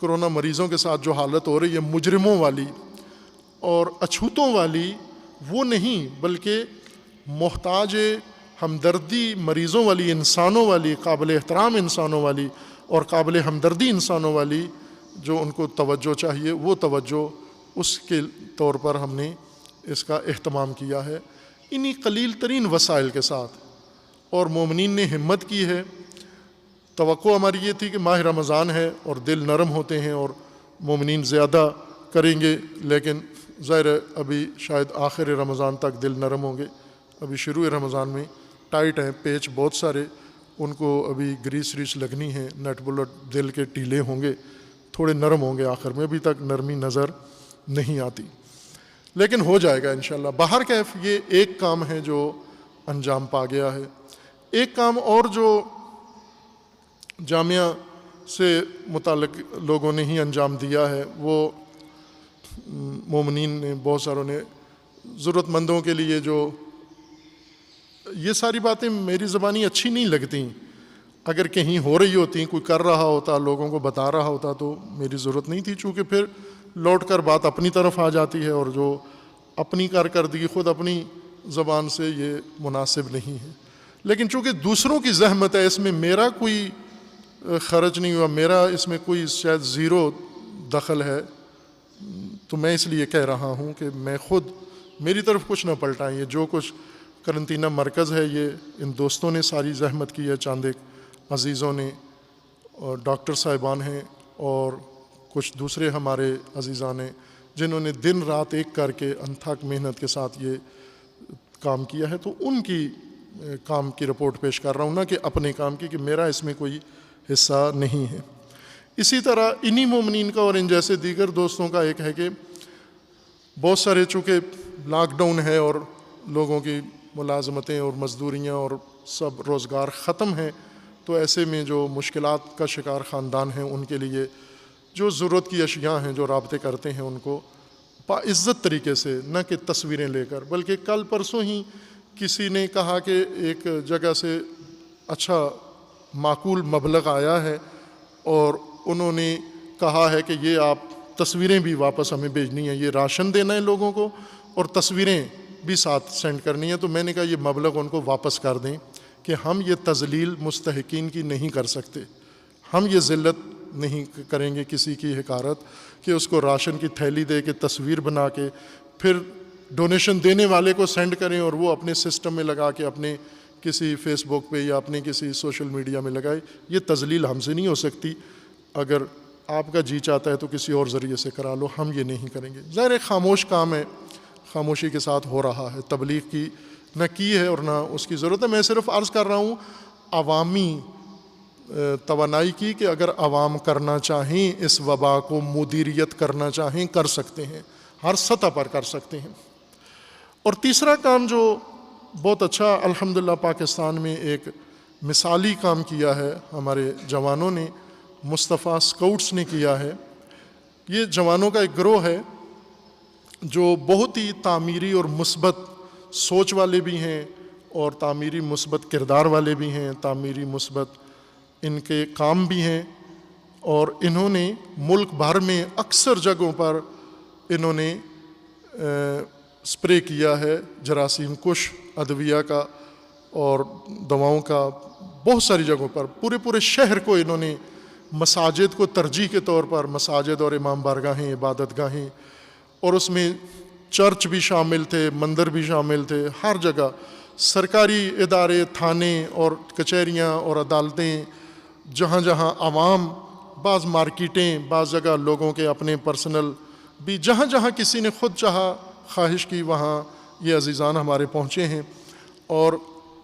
کرونا مریضوں کے ساتھ جو حالت ہو رہی ہے مجرموں والی اور اچھوتوں والی، وہ نہیں، بلکہ محتاج ہمدردی مریضوں والی، انسانوں والی، قابل احترام انسانوں والی اور قابل ہمدردی انسانوں والی جو ان کو توجہ چاہیے، وہ توجہ اس کے طور پر ہم نے اس کا اہتمام کیا ہے انہی قلیل ترین وسائل کے ساتھ. اور مومنین نے ہمت کی ہے. توقع ہماری یہ تھی کہ ماہ رمضان ہے اور دل نرم ہوتے ہیں اور مومنین زیادہ کریں گے، لیکن ظاہر ابھی شاید آخر رمضان تک دل نرم ہوں گے. ابھی شروع رمضان میں ٹائٹ ہیں پیچ بہت سارے، ان کو ابھی گریس ریس لگنی ہے، نٹ بلٹ دل کے ٹیلے ہوں گے، تھوڑے نرم ہوں گے، آخر میں ابھی تک نرمی نظر نہیں آتی، لیکن ہو جائے گا انشاءاللہ۔ باہر کیف یہ ایک کام ہے جو انجام پا گیا ہے۔ ایک کام اور جو جامعہ سے متعلق لوگوں نے ہی انجام دیا ہے، وہ مومنین نے بہت ساروں نے ضرورت مندوں کے لیے، جو یہ ساری باتیں میری زبانی اچھی نہیں لگتیں، اگر کہیں ہو رہی ہوتی، کوئی کر رہا ہوتا، لوگوں کو بتا رہا ہوتا تو میری ضرورت نہیں تھی، چونکہ پھر لوٹ کر بات اپنی طرف آ جاتی ہے، اور جو اپنی کارکردگی خود اپنی زبان سے یہ مناسب نہیں ہے۔ لیکن چونکہ دوسروں کی زحمت ہے، اس میں میرا کوئی خرچ نہیں ہوا، میرا اس میں کوئی شاید زیرو دخل ہے، تو میں اس لیے کہہ رہا ہوں کہ میں خود میری طرف کچھ نہ پلٹائیں۔ یہ جو کچھ قرنطینہ مرکز ہے، یہ ان دوستوں نے ساری زحمت کی ہے، چاند ایک عزیزوں نے، اور ڈاکٹر صاحبان ہیں اور کچھ دوسرے ہمارے عزیزان ہیں، جنہوں نے دن رات ایک کر کے انتھک محنت کے ساتھ یہ کام کیا ہے، تو ان کی کام کی رپورٹ پیش کر رہا ہوں، نہ کہ اپنے کام کی، کہ میرا اس میں کوئی حصہ نہیں ہے۔ اسی طرح انہی مومنین کا اور ان جیسے دیگر دوستوں کا ایک ہے کہ بہت سارے، چونکہ لاک ڈاؤن ہے اور لوگوں کی ملازمتیں اور مزدوریاں اور سب روزگار ختم ہیں، تو ایسے میں جو مشکلات کا شکار خاندان ہیں، ان کے لیے جو ضرورت کی اشیاء ہیں، جو رابطے کرتے ہیں، ان کو باعزت طریقے سے، نہ کہ تصویریں لے کر، بلکہ کل پرسوں ہی کسی نے کہا کہ ایک جگہ سے اچھا معقول مبلغ آیا ہے، اور انہوں نے کہا ہے کہ یہ آپ تصویریں بھی واپس ہمیں بھیجنی ہیں، یہ راشن دینا ہے لوگوں کو اور تصویریں بھی ساتھ سینڈ کرنی ہے۔ تو میں نے کہا یہ مبلغ ان کو واپس کر دیں، کہ ہم یہ تذلیل مستحقین کی نہیں کر سکتے، ہم یہ ذلت نہیں کریں گے کسی کی حقارت، کہ اس کو راشن کی تھیلی دے کے تصویر بنا کے پھر ڈونیشن دینے والے کو سینڈ کریں، اور وہ اپنے سسٹم میں لگا کے اپنے کسی فیس بک پہ یا اپنے کسی سوشل میڈیا میں لگائے۔ یہ تذلیل ہم سے نہیں ہو سکتی، اگر آپ کا جی چاہتا ہے تو کسی اور ذریعے سے کرا لو، ہم یہ نہیں کریں گے۔ ظاہر ایک خاموش کام ہے، خاموشی کے ساتھ ہو رہا ہے، تبلیغ کی نہ کی ہے اور نہ اس کی ضرورت ہے۔ میں صرف عرض کر رہا ہوں عوامی توانائی کی، کہ اگر عوام کرنا چاہیں، اس وبا کو مدیریت کرنا چاہیں، کر سکتے ہیں، ہر سطح پر کر سکتے ہیں۔ اور تیسرا کام جو بہت اچھا الحمدللہ پاکستان میں ایک مثالی کام کیا ہے ہمارے جوانوں نے، مصطفیٰ اسکاؤٹس نے کیا ہے۔ یہ جوانوں کا ایک گروہ ہے جو بہت ہی تعمیری اور مثبت سوچ والے بھی ہیں، اور تعمیری مثبت کردار والے بھی ہیں، تعمیری مثبت ان کے کام بھی ہیں، اور انہوں نے ملک بھر میں اکثر جگہوں پر انہوں نے سپرے کیا ہے جراثیم کش ادویہ کا اور دواؤں کا، بہت ساری جگہوں پر، پورے شہر کو انہوں نے، مساجد کو ترجیح کے طور پر، مساجد اور امام بارگاہیں، عبادت گاہیں، اور اس میں چرچ بھی شامل تھے، مندر بھی شامل تھے، ہر جگہ سرکاری ادارے، تھانے اور کچہریاں اور عدالتیں، جہاں جہاں عوام، بعض مارکیٹیں، بعض جگہ لوگوں کے اپنے پرسنل بھی، جہاں جہاں کسی نے خود چاہا، خواہش کی، وہاں یہ عزیزان ہمارے پہنچے ہیں، اور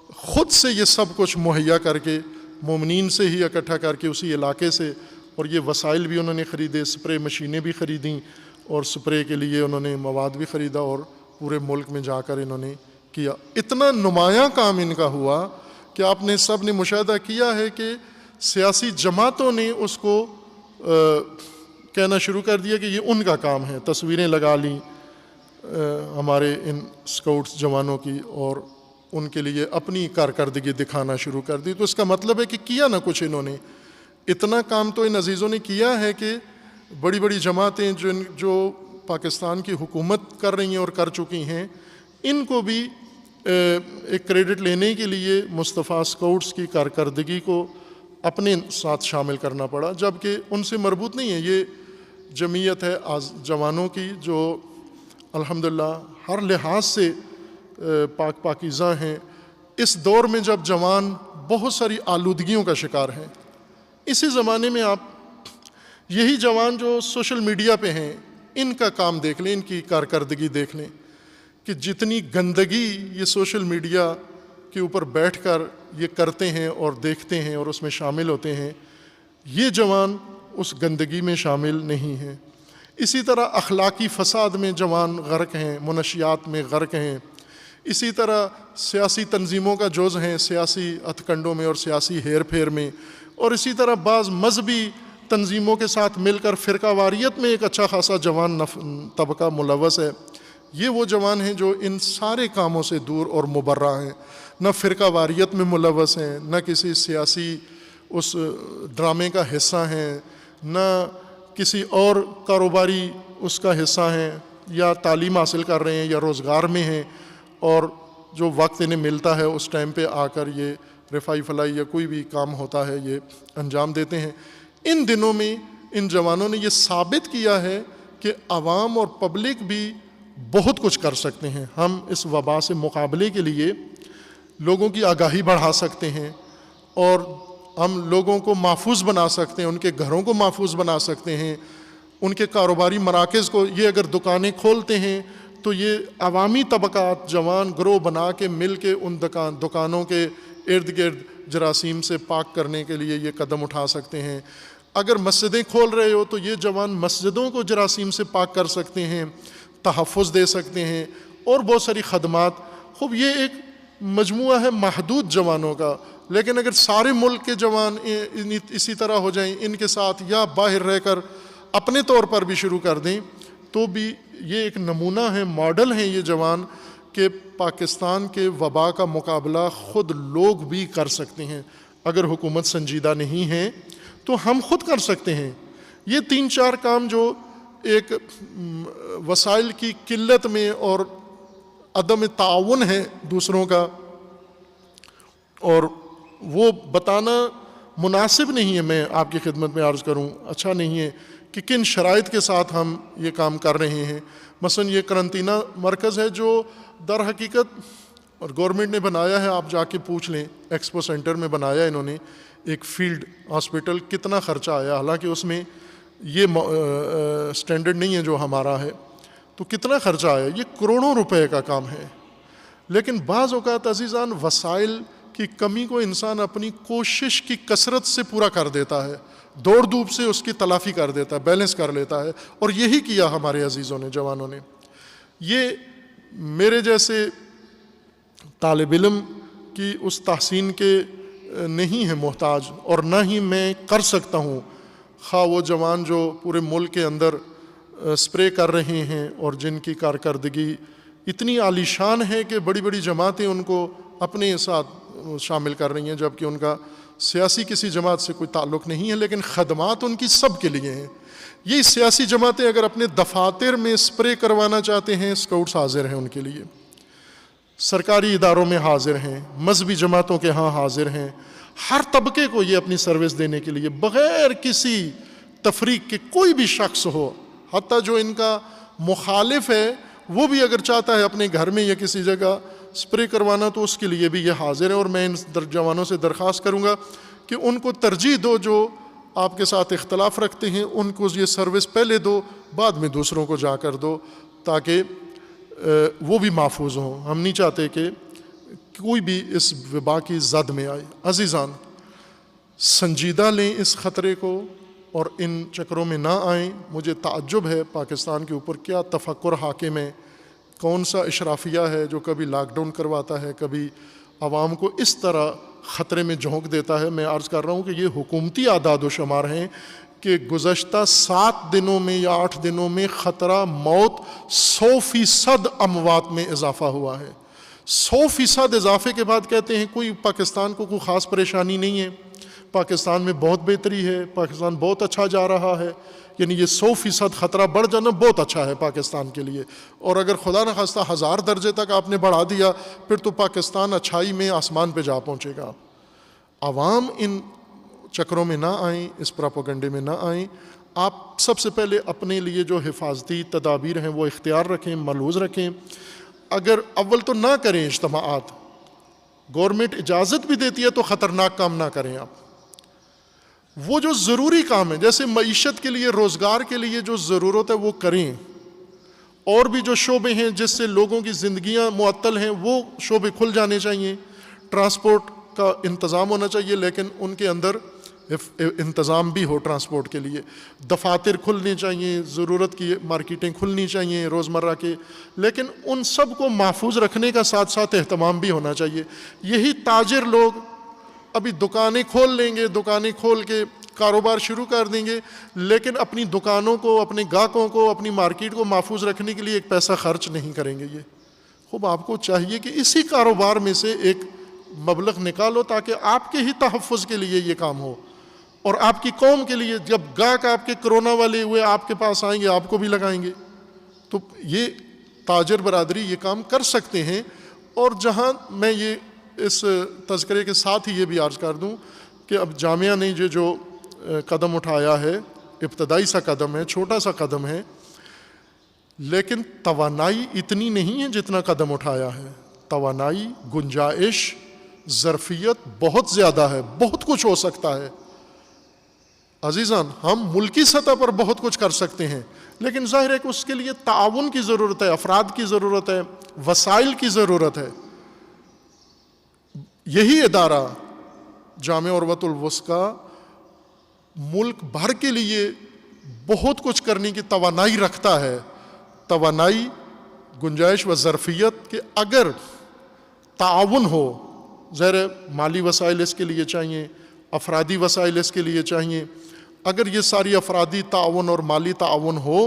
خود سے یہ سب کچھ مہیا کر کے، مومنین سے ہی اکٹھا کر کے اسی علاقے سے، اور یہ وسائل بھی انہوں نے خریدے، سپرے مشینیں بھی خریدیں، اور سپرے کے لیے انہوں نے مواد بھی خریدا، اور پورے ملک میں جا کر انہوں نے کیا۔ اتنا نمایاں کام ان کا ہوا کہ آپ نے سب نے مشاہدہ کیا ہے کہ سیاسی جماعتوں نے اس کو کہنا شروع کر دیا کہ یہ ان کا کام ہے، تصویریں لگا لیں ہمارے ان اسکاؤٹس جوانوں کی، اور ان کے لیے اپنی کارکردگی دکھانا شروع کر دی۔ تو اس کا مطلب ہے کہ کیا نہ کچھ انہوں نے، اتنا کام تو ان عزیزوں نے کیا ہے کہ بڑی بڑی جماعتیں جو پاکستان کی حکومت کر رہی ہیں اور کر چکی ہیں، ان کو بھی ایک کریڈٹ لینے کے لیے مصطفیٰ اسکاؤٹس کی کارکردگی کو اپنے ساتھ شامل کرنا پڑا، جبکہ ان سے مربوط نہیں ہے۔ یہ جمعیت ہے جوانوں کی جو الحمدللہ ہر لحاظ سے پاکیزہ ہیں۔ اس دور میں جب جوان بہت ساری آلودگیوں کا شکار ہیں، اسی زمانے میں آپ یہی جوان جو سوشل میڈیا پہ ہیں، ان کا کام دیکھ لیں، ان کی کارکردگی دیکھ لیں کہ جتنی گندگی یہ سوشل میڈیا کے اوپر بیٹھ کر یہ کرتے ہیں اور دیکھتے ہیں اور اس میں شامل ہوتے ہیں، یہ جوان اس گندگی میں شامل نہیں ہیں۔ اسی طرح اخلاقی فساد میں جوان غرق ہیں، منشیات میں غرق ہیں، اسی طرح سیاسی تنظیموں کا جز ہیں، سیاسی ہتھ کنڈوں میں اور سیاسی ہیر پھیر میں، اور اسی طرح بعض مذہبی تنظیموں کے ساتھ مل کر فرقہ واریت میں ایک اچھا خاصا جوان طبقہ ملوث ہے۔ یہ وہ جوان ہیں جو ان سارے کاموں سے دور اور مبرہ ہیں، نہ فرقہ واریت میں ملوث ہیں، نہ کسی سیاسی اس ڈرامے کا حصہ ہیں، نہ کسی اور کاروباری اس کا حصہ ہیں، یا تعلیم حاصل کر رہے ہیں یا روزگار میں ہیں، اور جو وقت انہیں ملتا ہے اس ٹائم پہ آ کر یہ رفائی فلائی یا کوئی بھی کام ہوتا ہے یہ انجام دیتے ہیں۔ ان دنوں میں ان جوانوں نے یہ ثابت کیا ہے کہ عوام اور پبلک بھی بہت کچھ کر سکتے ہیں۔ ہم اس وبا سے مقابلے کے لیے لوگوں کی آگاہی بڑھا سکتے ہیں، اور ہم لوگوں کو محفوظ بنا سکتے ہیں، ان کے گھروں کو محفوظ بنا سکتے ہیں، ان کے کاروباری مراکز کو، یہ اگر دکانیں کھولتے ہیں تو یہ عوامی طبقات جوان گروہ بنا کے مل کے ان دکانوں کے ارد گرد جراثیم سے پاک کرنے کے لیے یہ قدم اٹھا سکتے ہیں۔ اگر مسجدیں کھول رہے ہو تو یہ جوان مسجدوں کو جراثیم سے پاک کر سکتے ہیں، تحفظ دے سکتے ہیں، اور بہت ساری خدمات۔ خوب یہ ایک مجموعہ ہے محدود جوانوں کا، لیکن اگر سارے ملک کے جوان اسی طرح ہو جائیں، ان کے ساتھ یا باہر رہ کر اپنے طور پر بھی شروع کر دیں، تو بھی یہ ایک نمونہ ہے، ماڈل ہیں یہ جوان، کہ پاکستان کے وبا کا مقابلہ خود لوگ بھی کر سکتے ہیں۔ اگر حکومت سنجیدہ نہیں ہے تو ہم خود کر سکتے ہیں۔ یہ 3-4 کام جو ایک وسائل کی قلت میں اور عدم تعاون ہے دوسروں کا، اور وہ بتانا مناسب نہیں ہے، میں آپ کی خدمت میں عرض کروں، اچھا نہیں ہے کہ کن شرائط کے ساتھ ہم یہ کام کر رہے ہیں۔ مثلا یہ قرنطینہ مرکز ہے جو در حقیقت اور گورنمنٹ نے بنایا ہے، آپ جا کے پوچھ لیں، ایکسپو سینٹر میں بنایا انہوں نے ایک فیلڈ ہاسپٹل، کتنا خرچہ آیا، حالانکہ اس میں یہ سٹینڈرڈ نہیں ہے جو ہمارا ہے، تو کتنا خرچہ آیا، یہ کروڑوں روپے کا کام ہے۔ لیکن بعض اوقات عزیزان وسائل کی کمی کو انسان اپنی کوشش کی کثرت سے پورا کر دیتا ہے، دوڑ دھوپ سے اس کی تلافی کر دیتا ہے، بیلنس کر لیتا ہے، اور یہی کیا ہمارے عزیزوں نے، جوانوں نے۔ یہ میرے جیسے طالب علم کی اس تحسین کے نہیں ہے محتاج، اور نہ ہی میں کر سکتا ہوں، خواہ وہ جوان جو پورے ملک کے اندر سپرے کر رہے ہیں اور جن کی کارکردگی اتنی عالی شان ہے کہ بڑی بڑی جماعتیں ان کو اپنے ساتھ شامل کر رہی ہیں، جبکہ ان کا سیاسی کسی جماعت سے کوئی تعلق نہیں ہے، لیکن خدمات ان کی سب کے لیے ہیں۔ یہ سیاسی جماعتیں اگر اپنے دفاتر میں سپرے کروانا چاہتے ہیں، اسکاؤٹس حاضر ہیں ان کے لیے، سرکاری اداروں میں حاضر ہیں، مذہبی جماعتوں کے ہاں حاضر ہیں، ہر طبقے کو یہ اپنی سروس دینے کے لیے بغیر کسی تفریق کے، کوئی بھی شخص ہو، حتیٰ جو ان کا مخالف ہے وہ بھی اگر چاہتا ہے اپنے گھر میں یا کسی جگہ سپرے کروانا تو اس کے لیے بھی یہ حاضر ہے۔ اور میں ان جوانوں سے درخواست کروں گا کہ ان کو ترجیح دو، جو آپ کے ساتھ اختلاف رکھتے ہیں ان کو یہ سروس پہلے دو، بعد میں دوسروں کو جا کر دو، تاکہ وہ بھی محفوظ ہوں۔ ہم نہیں چاہتے کہ کوئی بھی اس وبا کی زد میں آئے۔ عزیزان، سنجیدہ لیں اس خطرے کو اور ان چکروں میں نہ آئیں۔ مجھے تعجب ہے پاکستان کے اوپر کیا تفکر حاکم ہے، کون سا اشرافیہ ہے جو کبھی لاک ڈاؤن کرواتا ہے، کبھی عوام کو اس طرح خطرے میں جھونک دیتا ہے۔ میں عرض کر رہا ہوں کہ یہ حکومتی اعداد و شمار ہیں کہ گزشتہ 7 دنوں میں یا 8 دنوں میں خطرہ موت 100% اموات میں اضافہ ہوا ہے۔ 100% اضافے کے بعد کہتے ہیں کوئی پاکستان کو کوئی خاص پریشانی نہیں ہے، پاکستان میں بہت بہتری ہے، پاکستان بہت اچھا جا رہا ہے۔ یعنی یہ 100% خطرہ بڑھ جانا بہت اچھا ہے پاکستان کے لیے، اور اگر خدا نخواستہ 1000 درجے تک آپ نے بڑھا دیا پھر تو پاکستان اچھائی میں آسمان پہ جا پہنچے گا۔ عوام ان چکروں میں نہ آئیں، اس پراپیگنڈے میں نہ آئیں۔ آپ سب سے پہلے اپنے لیے جو حفاظتی تدابیر ہیں وہ اختیار رکھیں، ملحوظ رکھیں۔ اگر اول تو نہ کریں اجتماعات، گورنمنٹ اجازت بھی دیتی ہے تو خطرناک کام نہ کریں۔ آپ وہ جو ضروری کام ہے، جیسے معیشت کے لیے، روزگار کے لیے جو ضرورت ہے وہ کریں، اور بھی جو شعبے ہیں جس سے لوگوں کی زندگیاں معطل ہیں وہ شعبے کھل جانے چاہیے۔ ٹرانسپورٹ کا انتظام ہونا چاہیے، لیکن ان کے اندر انتظام بھی ہو ٹرانسپورٹ کے لیے. دفاتر کھلنے چاہیے، ضرورت کی مارکیٹیں کھلنی چاہیے روزمرہ کے، لیکن ان سب کو محفوظ رکھنے کا ساتھ ساتھ اہتمام بھی ہونا چاہیے. یہی تاجر لوگ ابھی دکانیں کھول لیں گے، دکانیں کھول کے کاروبار شروع کر دیں گے، لیکن اپنی دکانوں کو، اپنے گاہکوں کو، اپنی مارکیٹ کو محفوظ رکھنے کے لیے ایک پیسہ خرچ نہیں کریں گے. یہ خوب آپ کو چاہیے کہ اسی کاروبار میں سے ایک مبلغ نکالو تاکہ آپ کے ہی تحفظ کے لیے یہ کام ہو، اور آپ کی قوم کے لیے. جب گاہک آپ کے کرونا والے ہوئے آپ کے پاس آئیں گے، آپ کو بھی لگائیں گے. تو یہ تاجر برادری یہ کام کر سکتے ہیں. اور جہاں میں یہ اس تذکرے کے ساتھ ہی یہ بھی عرض کر دوں کہ اب جامعہ نے جو قدم اٹھایا ہے، ابتدائی سا قدم ہے، چھوٹا سا قدم ہے، لیکن توانائی اتنی نہیں ہے جتنا قدم اٹھایا ہے. توانائی، گنجائش، ظرفیت بہت زیادہ ہے، بہت کچھ ہو سکتا ہے. عزیزان، ہم ملکی سطح پر بہت کچھ کر سکتے ہیں، لیکن ظاہر ہے کہ اس کے لیے تعاون کی ضرورت ہے، افراد کی ضرورت ہے، وسائل کی ضرورت ہے. یہی ادارہ جامعہ عروۃ الوثقیٰ ملک بھر کے لیے بہت کچھ کرنے کی توانائی رکھتا ہے. توانائی، گنجائش و ظرفیت کہ اگر تعاون ہو، ظاہر مالی وسائل اس کے لیے چاہیے، افرادی وسائل اس کے لیے چاہیے. اگر یہ ساری افرادی تعاون اور مالی تعاون ہو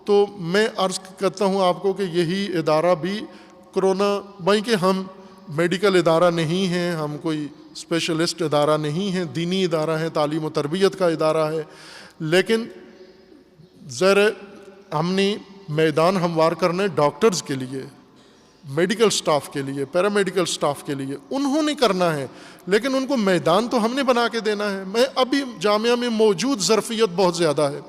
تو میں عرض کرتا ہوں آپ کو کہ یہی ادارہ بھی کرونا، بھائی کہ ہم میڈیکل ادارہ نہیں ہیں، ہم کوئی اسپیشلسٹ ادارہ نہیں ہیں، دینی ادارہ ہے، تعلیم و تربیت کا ادارہ ہے، لیکن ذرا ہم نے میدان ہموار کرنا ہے ڈاکٹرز کے لیے، میڈیکل سٹاف کے لیے، پیرامیڈیکل سٹاف کے لیے. انہوں نے کرنا ہے، لیکن ان کو میدان تو ہم نے بنا کے دینا ہے. میں ابھی جامعہ میں موجود ظرفیت بہت زیادہ ہے.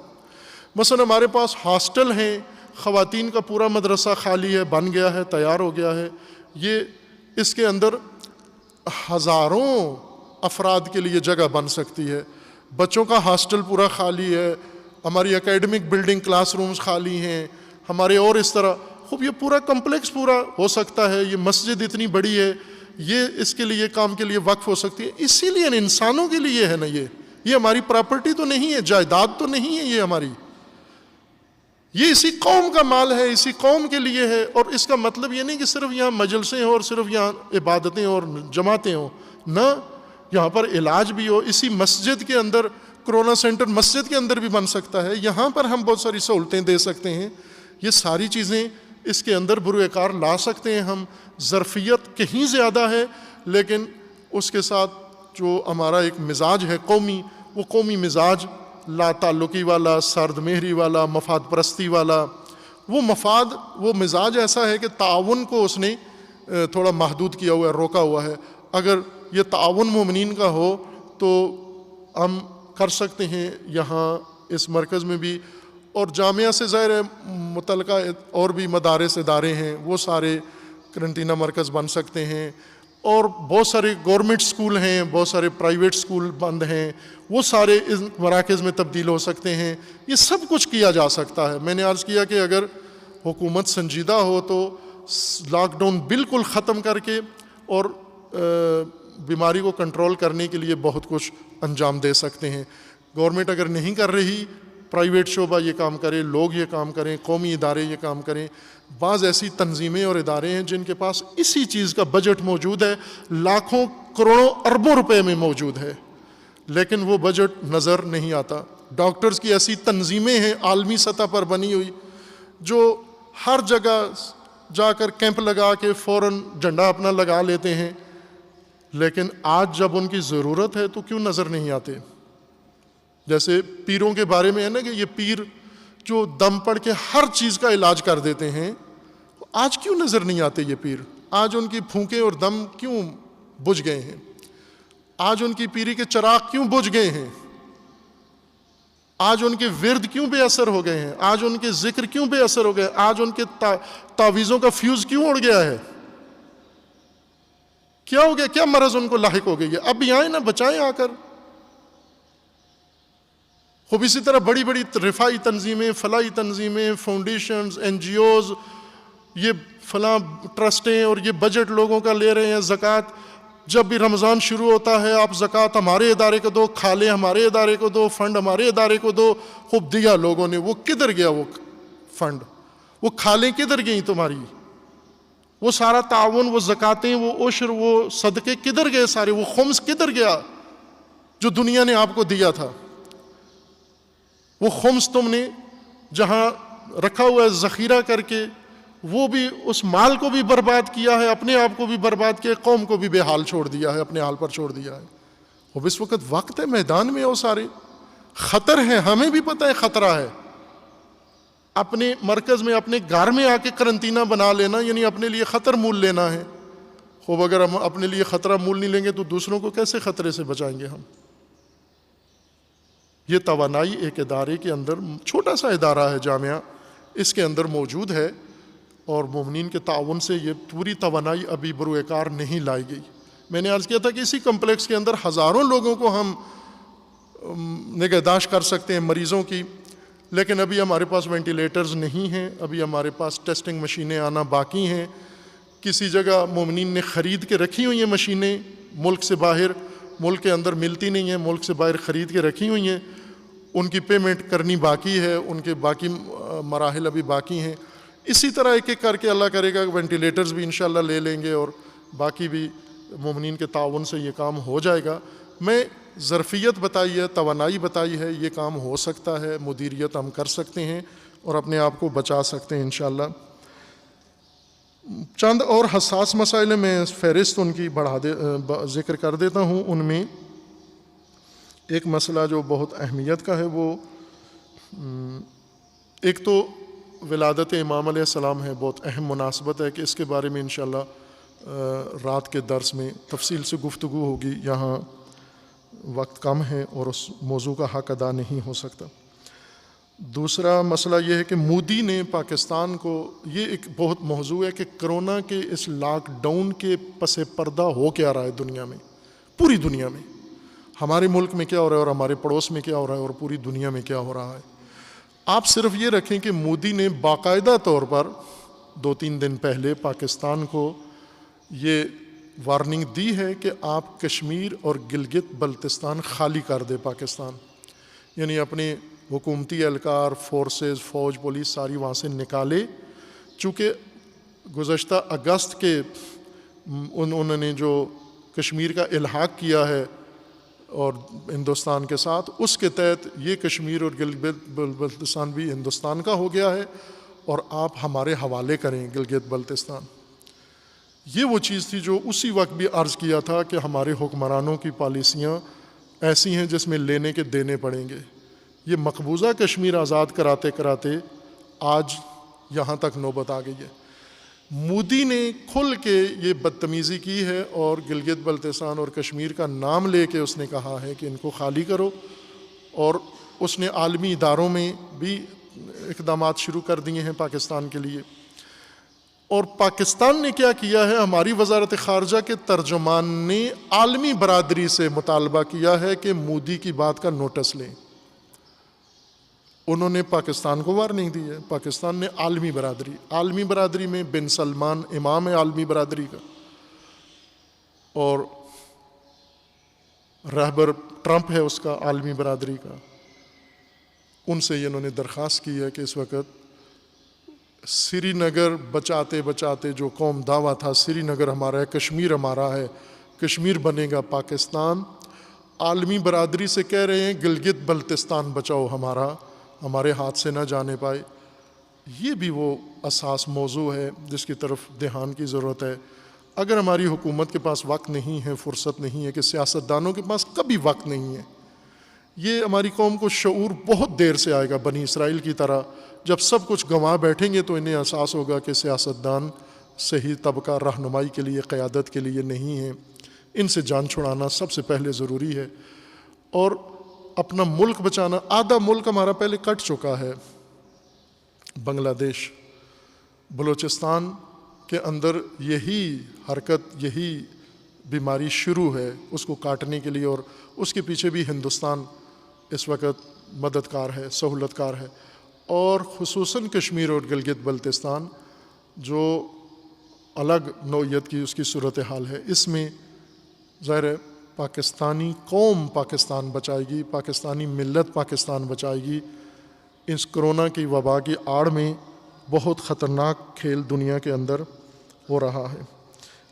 مثلا ہمارے پاس ہاسٹل ہیں، خواتین کا پورا مدرسہ خالی ہے، بن گیا ہے، تیار ہو گیا ہے. یہ اس کے اندر ہزاروں افراد کے لیے جگہ بن سکتی ہے. بچوں کا ہاسٹل پورا خالی ہے، ہماری اکیڈمک بلڈنگ، کلاس رومز خالی ہیں ہمارے، اور اس طرح خوب یہ پورا کمپلیکس پورا ہو سکتا ہے. یہ مسجد اتنی بڑی ہے، یہ اس کے لیے کام کے لیے وقف ہو سکتی ہے. اسی لیے انسانوں کے لیے ہے نا، یہ ہماری پراپرٹی تو نہیں ہے، جائیداد تو نہیں ہے یہ ہماری، یہ اسی قوم کا مال ہے، اسی قوم کے لیے ہے. اور اس کا مطلب یہ نہیں کہ صرف یہاں مجلسیں ہوں اور صرف یہاں عبادتیں اور جماعتیں ہوں، نہ، یہاں پر علاج بھی ہو. اسی مسجد کے اندر کرونا سینٹر مسجد کے اندر بھی بن سکتا ہے، یہاں پر ہم بہت ساری سہولتیں دے سکتے ہیں. یہ ساری چیزیں اس کے اندر بروئے کار لا سکتے ہیں ہم. ظرفیت کہیں زیادہ ہے، لیکن اس کے ساتھ جو ہمارا ایک مزاج ہے قومی، وہ قومی مزاج لا تعلقی والا، سرد مہری والا، مفاد پرستی والا، وہ مزاج ایسا ہے کہ تعاون کو اس نے تھوڑا محدود کیا ہوا ہے، روکا ہوا ہے. اگر یہ تعاون مومنین کا ہو تو ہم کر سکتے ہیں یہاں اس مرکز میں بھی. اور جامعہ سے ظاہر ہے متعلقہ اور بھی مدارس ادارے ہیں، وہ سارے کرنٹینہ مرکز بن سکتے ہیں. اور بہت سارے گورنمنٹ سکول ہیں، بہت سارے پرائیویٹ سکول بند ہیں، وہ سارے اس مراکز میں تبدیل ہو سکتے ہیں. یہ سب کچھ کیا جا سکتا ہے. میں نے عرض کیا کہ اگر حکومت سنجیدہ ہو تو لاک ڈاؤن بالکل ختم کر کے اور بیماری کو کنٹرول کرنے کے لیے بہت کچھ انجام دے سکتے ہیں. گورنمنٹ اگر نہیں کر رہی، پرائیویٹ شعبہ یہ کام کرے، لوگ یہ کام کریں، قومی ادارے یہ کام کریں. بعض ایسی تنظیمیں اور ادارے ہیں جن کے پاس اسی چیز کا بجٹ موجود ہے، لاکھوں کروڑوں اربوں روپے میں موجود ہے، لیکن وہ بجٹ نظر نہیں آتا. ڈاکٹرز کی ایسی تنظیمیں ہیں عالمی سطح پر بنی ہوئی، جو ہر جگہ جا کر کیمپ لگا کے فوراً جھنڈا اپنا لگا لیتے ہیں، لیکن آج جب ان کی ضرورت ہے تو کیوں نظر نہیں آتے؟ جیسے پیروں کے بارے میں ہے نا کہ یہ پیر جو دم پڑھ کے ہر چیز کا علاج کر دیتے ہیں، آج کیوں نظر نہیں آتے یہ پیر؟ آج ان کی پھونکیں اور دم کیوں بجھ گئے ہیں؟ آج ان کی پیری کے چراغ کیوں بجھ گئے ہیں؟ آج ان کے ورد کیوں بے اثر ہو گئے ہیں؟ آج ان کے ذکر کیوں بے اثر ہو گئے؟ آج ان کے تعویذوں کا فیوز کیوں اڑ گیا ہے؟ کیا ہو گیا؟ کیا مرض ان کو لاحق ہو گئی ہے؟ اب بھی آئیں نا، بچائیں آ کر. خوب اسی طرح بڑی بڑی رفاعی تنظیمیں، فلاحی تنظیمیں، فاؤنڈیشنز، این جی اوز، یہ فلاں ٹرسٹیں اور یہ بجٹ لوگوں کا لے رہے ہیں، زکوٰۃ. جب بھی رمضان شروع ہوتا ہے آپ زکوٰۃ ہمارے ادارے کو دو، کھالیں ہمارے ادارے کو دو، فنڈ ہمارے ادارے کو دو. خوب دیا لوگوں نے، وہ کدھر گیا وہ فنڈ؟ وہ کھالیں کدھر گئیں تمہاری؟ وہ سارا تعاون، وہ زکاتیں، وہ عشر، وہ صدقے کدھر گئے سارے؟ وہ خمس کدھر گیا جو دنیا نے آپ کو دیا تھا؟ وہ خمس تم نے جہاں رکھا ہوا ہے ذخیرہ کر کے، وہ بھی اس مال کو بھی برباد کیا ہے، اپنے آپ کو بھی برباد کیا، قوم کو بھی بے حال چھوڑ دیا ہے، اپنے حال پر چھوڑ دیا ہے. اب اس وقت وقت ہے میدان میں، وہ سارے خطر ہے، ہمیں بھی پتہ ہے خطرہ ہے. اپنے مرکز میں، اپنے گھر میں آ کے قرنطینہ بنا لینا یعنی اپنے لیے خطر مول لینا ہے. خوب اگر ہم اپنے لیے خطرہ مول نہیں لیں گے تو دوسروں کو کیسے خطرے سے بچائیں گے ہم؟ یہ توانائی ایک ادارے کے اندر، چھوٹا سا ادارہ ہے جامعہ، اس کے اندر موجود ہے، اور مومنین کے تعاون سے یہ پوری توانائی ابھی بروئے کار نہیں لائی گئی. میں نے عرض کیا تھا کہ اسی کمپلیکس کے اندر ہزاروں لوگوں کو ہم نگہداشت کر سکتے ہیں مریضوں کی، لیکن ابھی ہمارے پاس وینٹیلیٹرز نہیں ہیں، ابھی ہمارے پاس ٹیسٹنگ مشینیں آنا باقی ہیں. کسی جگہ مومنین نے خرید کے رکھی ہوئی ہیں مشینیں، ملک سے باہر، ملک کے اندر ملتی نہیں ہیں، ملک سے باہر خرید کے رکھی ہوئی ہیں، ان کی پیمنٹ کرنی باقی ہے، ان کے باقی مراحل ابھی باقی ہیں. اسی طرح ایک ایک کر کے اللہ کرے گا وینٹیلیٹرز بھی انشاءاللہ لے لیں گے، اور باقی بھی مومنین کے تعاون سے یہ کام ہو جائے گا. میں ظرفیت بتائی ہے، توانائی بتائی ہے، یہ کام ہو سکتا ہے، مدیریت ہم کر سکتے ہیں اور اپنے آپ کو بچا سکتے ہیں انشاءاللہ. چند اور حساس مسائل میں فہرست ان کی ذکر کر دیتا ہوں. ان میں ایک مسئلہ جو بہت اہمیت کا ہے، وہ ایک تو ولادت امام علیہ السلام ہے، بہت اہم مناسبت ہے کہ اس کے بارے میں انشاءاللہ رات کے درس میں تفصیل سے گفتگو ہوگی. یہاں وقت کم ہے اور اس موضوع کا حق ادا نہیں ہو سکتا. دوسرا مسئلہ یہ ہے کہ مودی نے پاکستان کو، یہ ایک بہت موضوع ہے کہ کرونا کے اس لاک ڈاؤن کے پس پردہ ہو کیا رہا ہے دنیا میں، پوری دنیا میں. ہمارے ملک میں کیا ہو رہا ہے اور ہمارے پڑوس میں کیا ہو رہا ہے اور پوری دنیا میں کیا ہو رہا ہے. آپ صرف یہ رکھیں کہ مودی نے باقاعدہ طور پر 2-3 دن پہلے پاکستان کو یہ وارننگ دی ہے کہ آپ کشمیر اور گلگت بلتستان خالی کر دے پاکستان، یعنی اپنے حکومتی اہلکار، فورسز، فوج، پولیس ساری وہاں سے نکالے. چونکہ گزشتہ اگست کے انہوں نے جو کشمیر کا الحاق کیا ہے اور ہندوستان کے ساتھ، اس کے تحت یہ کشمیر اور گلگت بلتستان بھی ہندوستان کا ہو گیا ہے اور آپ ہمارے حوالے کریں گلگت بلتستان. یہ وہ چیز تھی جو اسی وقت بھی عرض کیا تھا کہ ہمارے حکمرانوں کی پالیسیاں ایسی ہیں جس میں لینے کے دینے پڑیں گے. یہ مقبوضہ کشمیر آزاد کراتے کراتے آج یہاں تک نوبت آ گئی ہے. مودی نے کھل کے یہ بدتمیزی کی ہے اور گلگت بلتستان اور کشمیر کا نام لے کے اس نے کہا ہے کہ ان کو خالی کرو، اور اس نے عالمی اداروں میں بھی اقدامات شروع کر دیے ہیں پاکستان کے لیے. اور پاکستان نے کیا کیا ہے، ہماری وزارت خارجہ کے ترجمان نے عالمی برادری سے مطالبہ کیا ہے کہ مودی کی بات کا نوٹس لیں. انہوں نے پاکستان کو وارننگ دی ہے. پاکستان نے عالمی برادری میں بن سلمان امام ہے عالمی برادری کا، اور رہبر ٹرمپ ہے اس کا عالمی برادری کا. ان سے انہوں نے درخواست کی ہے کہ اس وقت سری نگر بچاتے بچاتے جو قوم دعویٰ تھا سری نگر ہمارا ہے، کشمیر ہمارا ہے، کشمیر بنے گا پاکستان، عالمی برادری سے کہہ رہے ہیں گلگت بلتستان بچاؤ ہمارے ہاتھ سے نہ جانے پائے. یہ بھی وہ اساس موضوع ہے جس کی طرف دھیان کی ضرورت ہے. اگر ہماری حکومت کے پاس وقت نہیں ہے، فرصت نہیں ہے، کہ سیاستدانوں کے پاس کبھی وقت نہیں ہے. یہ ہماری قوم کو شعور بہت دیر سے آئے گا، بنی اسرائیل کی طرح جب سب کچھ گنوا بیٹھیں گے تو انہیں احساس ہوگا کہ سیاستدان صحیح طبقہ رہنمائی کے لیے، قیادت کے لیے نہیں ہیں. ان سے جان چھڑانا سب سے پہلے ضروری ہے، اور اپنا ملک بچانا. آدھا ملک ہمارا پہلے کٹ چکا ہے. بنگلہ دیش، بلوچستان کے اندر یہی حرکت، یہی بیماری شروع ہے اس کو کاٹنے کے لیے، اور اس کے پیچھے بھی ہندوستان اس وقت مددگار ہے، سہولت کار ہے. اور خصوصاً کشمیر اور گلگت بلتستان جو الگ نوعیت کی اس کی صورتحال ہے، اس میں ظاہر ہے پاکستانی قوم پاکستان بچائے گی، پاکستانی ملت پاکستان بچائے گی۔ اس کرونا کی وبا کی آڑ میں بہت خطرناک کھیل دنیا کے اندر ہو رہا ہے۔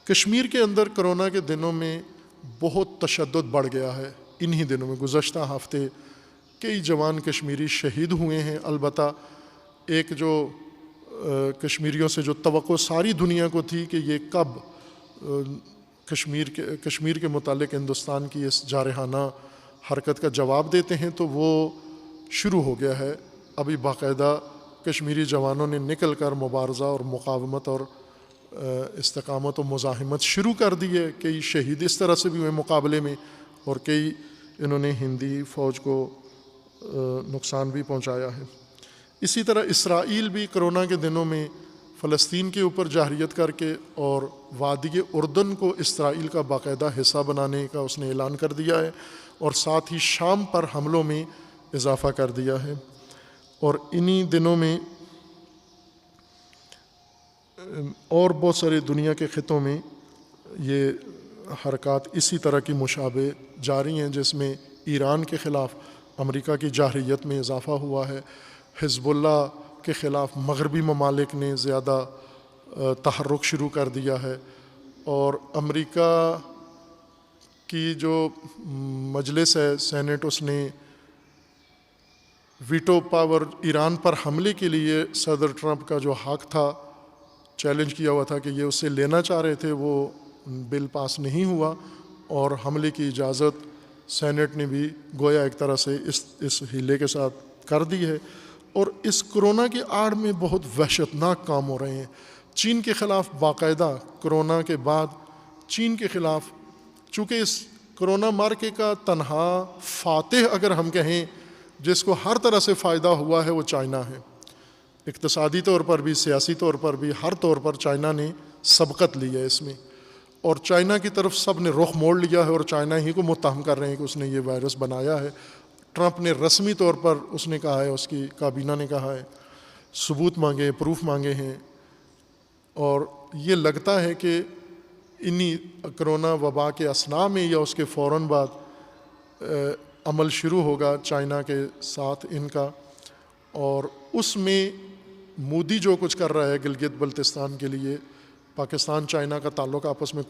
کشمیر کے اندر کرونا کے دنوں میں بہت تشدد بڑھ گیا ہے۔ انہی دنوں میں گزشتہ ہفتے کئی جوان کشمیری شہید ہوئے ہیں۔ البتہ ایک جو کشمیریوں سے جو توقع ساری دنیا کو تھی کہ یہ کب کشمیر کے متعلق ہندوستان کی اس جارحانہ حرکت کا جواب دیتے ہیں، تو وہ شروع ہو گیا ہے۔ ابھی باقاعدہ کشمیری جوانوں نے نکل کر مبارزہ اور مقاومت اور استقامت و مزاحمت شروع کر دی ہے۔ کئی شہید اس طرح سے بھی ہوئے مقابلے میں، اور کئی انہوں نے ہندی فوج کو نقصان بھی پہنچایا ہے۔ اسی طرح اسرائیل بھی کرونا کے دنوں میں فلسطین کے اوپر جارحیت کر کے اور وادی اردن کو اسرائیل کا باقاعدہ حصہ بنانے کا اس نے اعلان کر دیا ہے، اور ساتھ ہی شام پر حملوں میں اضافہ کر دیا ہے۔ اور انہی دنوں میں اور بہت سارے دنیا کے خطوں میں یہ حرکات اسی طرح کی مشابہ جاری ہیں، جس میں ایران کے خلاف امریکہ کی جارحیت میں اضافہ ہوا ہے۔ حزب اللہ کے خلاف مغربی ممالک نے زیادہ تحرک شروع کر دیا ہے، اور امریکہ کی جو مجلس ہے سینٹ، اس نے ویٹو پاور ایران پر حملے کے لیے صدر ٹرمپ کا جو حق تھا چیلنج کیا ہوا تھا کہ یہ اس سے لینا چاہ رہے تھے، وہ بل پاس نہیں ہوا، اور حملے کی اجازت سینٹ نے بھی گویا ایک طرح سے اس ہیلے کے ساتھ کر دی ہے۔ اور اس کرونا کی آڑ میں بہت وحشتناک کام ہو رہے ہیں۔ چین کے خلاف باقاعدہ کرونا کے بعد چین کے خلاف، چونکہ اس کرونا مارکے کا تنہا فاتح اگر ہم کہیں جس کو ہر طرح سے فائدہ ہوا ہے، وہ چائنا ہے۔ اقتصادی طور پر بھی، سیاسی طور پر بھی، ہر طور پر چائنا نے سبقت لی ہے اس میں، اور چائنا کی طرف سب نے رخ موڑ لیا ہے، اور چائنا ہی کو متہم کر رہے ہیں کہ اس نے یہ وائرس بنایا ہے۔ ٹرمپ نے رسمی طور پر اس نے کہا ہے، اس کی کابینہ نے کہا ہے، ثبوت مانگے، پروف مانگے ہیں، اور یہ لگتا ہے کہ انہی کرونا وبا کے اثناء میں یا اس کے فوراً بعد عمل شروع ہوگا چائنا کے ساتھ ان کا۔ اور اس میں مودی جو کچھ کر رہا ہے گلگت بلتستان کے لیے، پاکستان چائنا کا تعلق آپس میں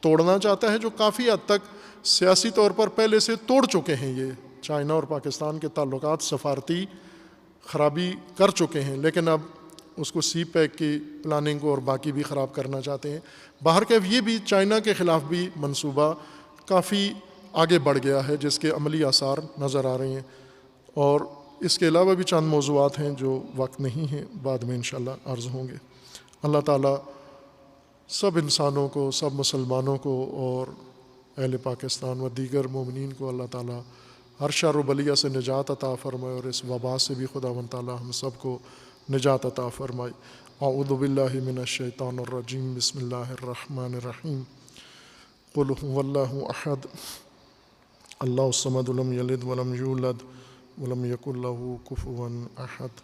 توڑنا چاہتا ہے، جو کافی حد تک سیاسی طور پر پہلے سے توڑ چکے ہیں۔ یہ چائنا اور پاکستان کے تعلقات سفارتی خرابی کر چکے ہیں، لیکن اب اس کو سی پیک کی پلاننگ کو اور باقی بھی خراب کرنا چاہتے ہیں۔ بہرکیف یہ بھی چائنا کے خلاف بھی منصوبہ کافی آگے بڑھ گیا ہے، جس کے عملی آثار نظر آ رہے ہیں۔ اور اس کے علاوہ بھی چند موضوعات ہیں جو وقت نہیں ہیں، بعد میں انشاءاللہ عرض ہوں گے۔ اللہ تعالیٰ سب انسانوں کو، سب مسلمانوں کو اور اہل پاکستان و دیگر مومنین کو اللہ تعالیٰ ہر شر و بلیہ سے نجات عطا فرمائے، اور اس وبا سے بھی خداوند تعالیٰ ہم سب کو نجات عطا فرمائے۔ اعوذ باللہ من الشیطان الرجیم، بسم اللہ الرحمن الرحیم۔ قل هو اللہ احد اللہ الصمد لم یلد ولم یولد ولم یکن له کفوا احد۔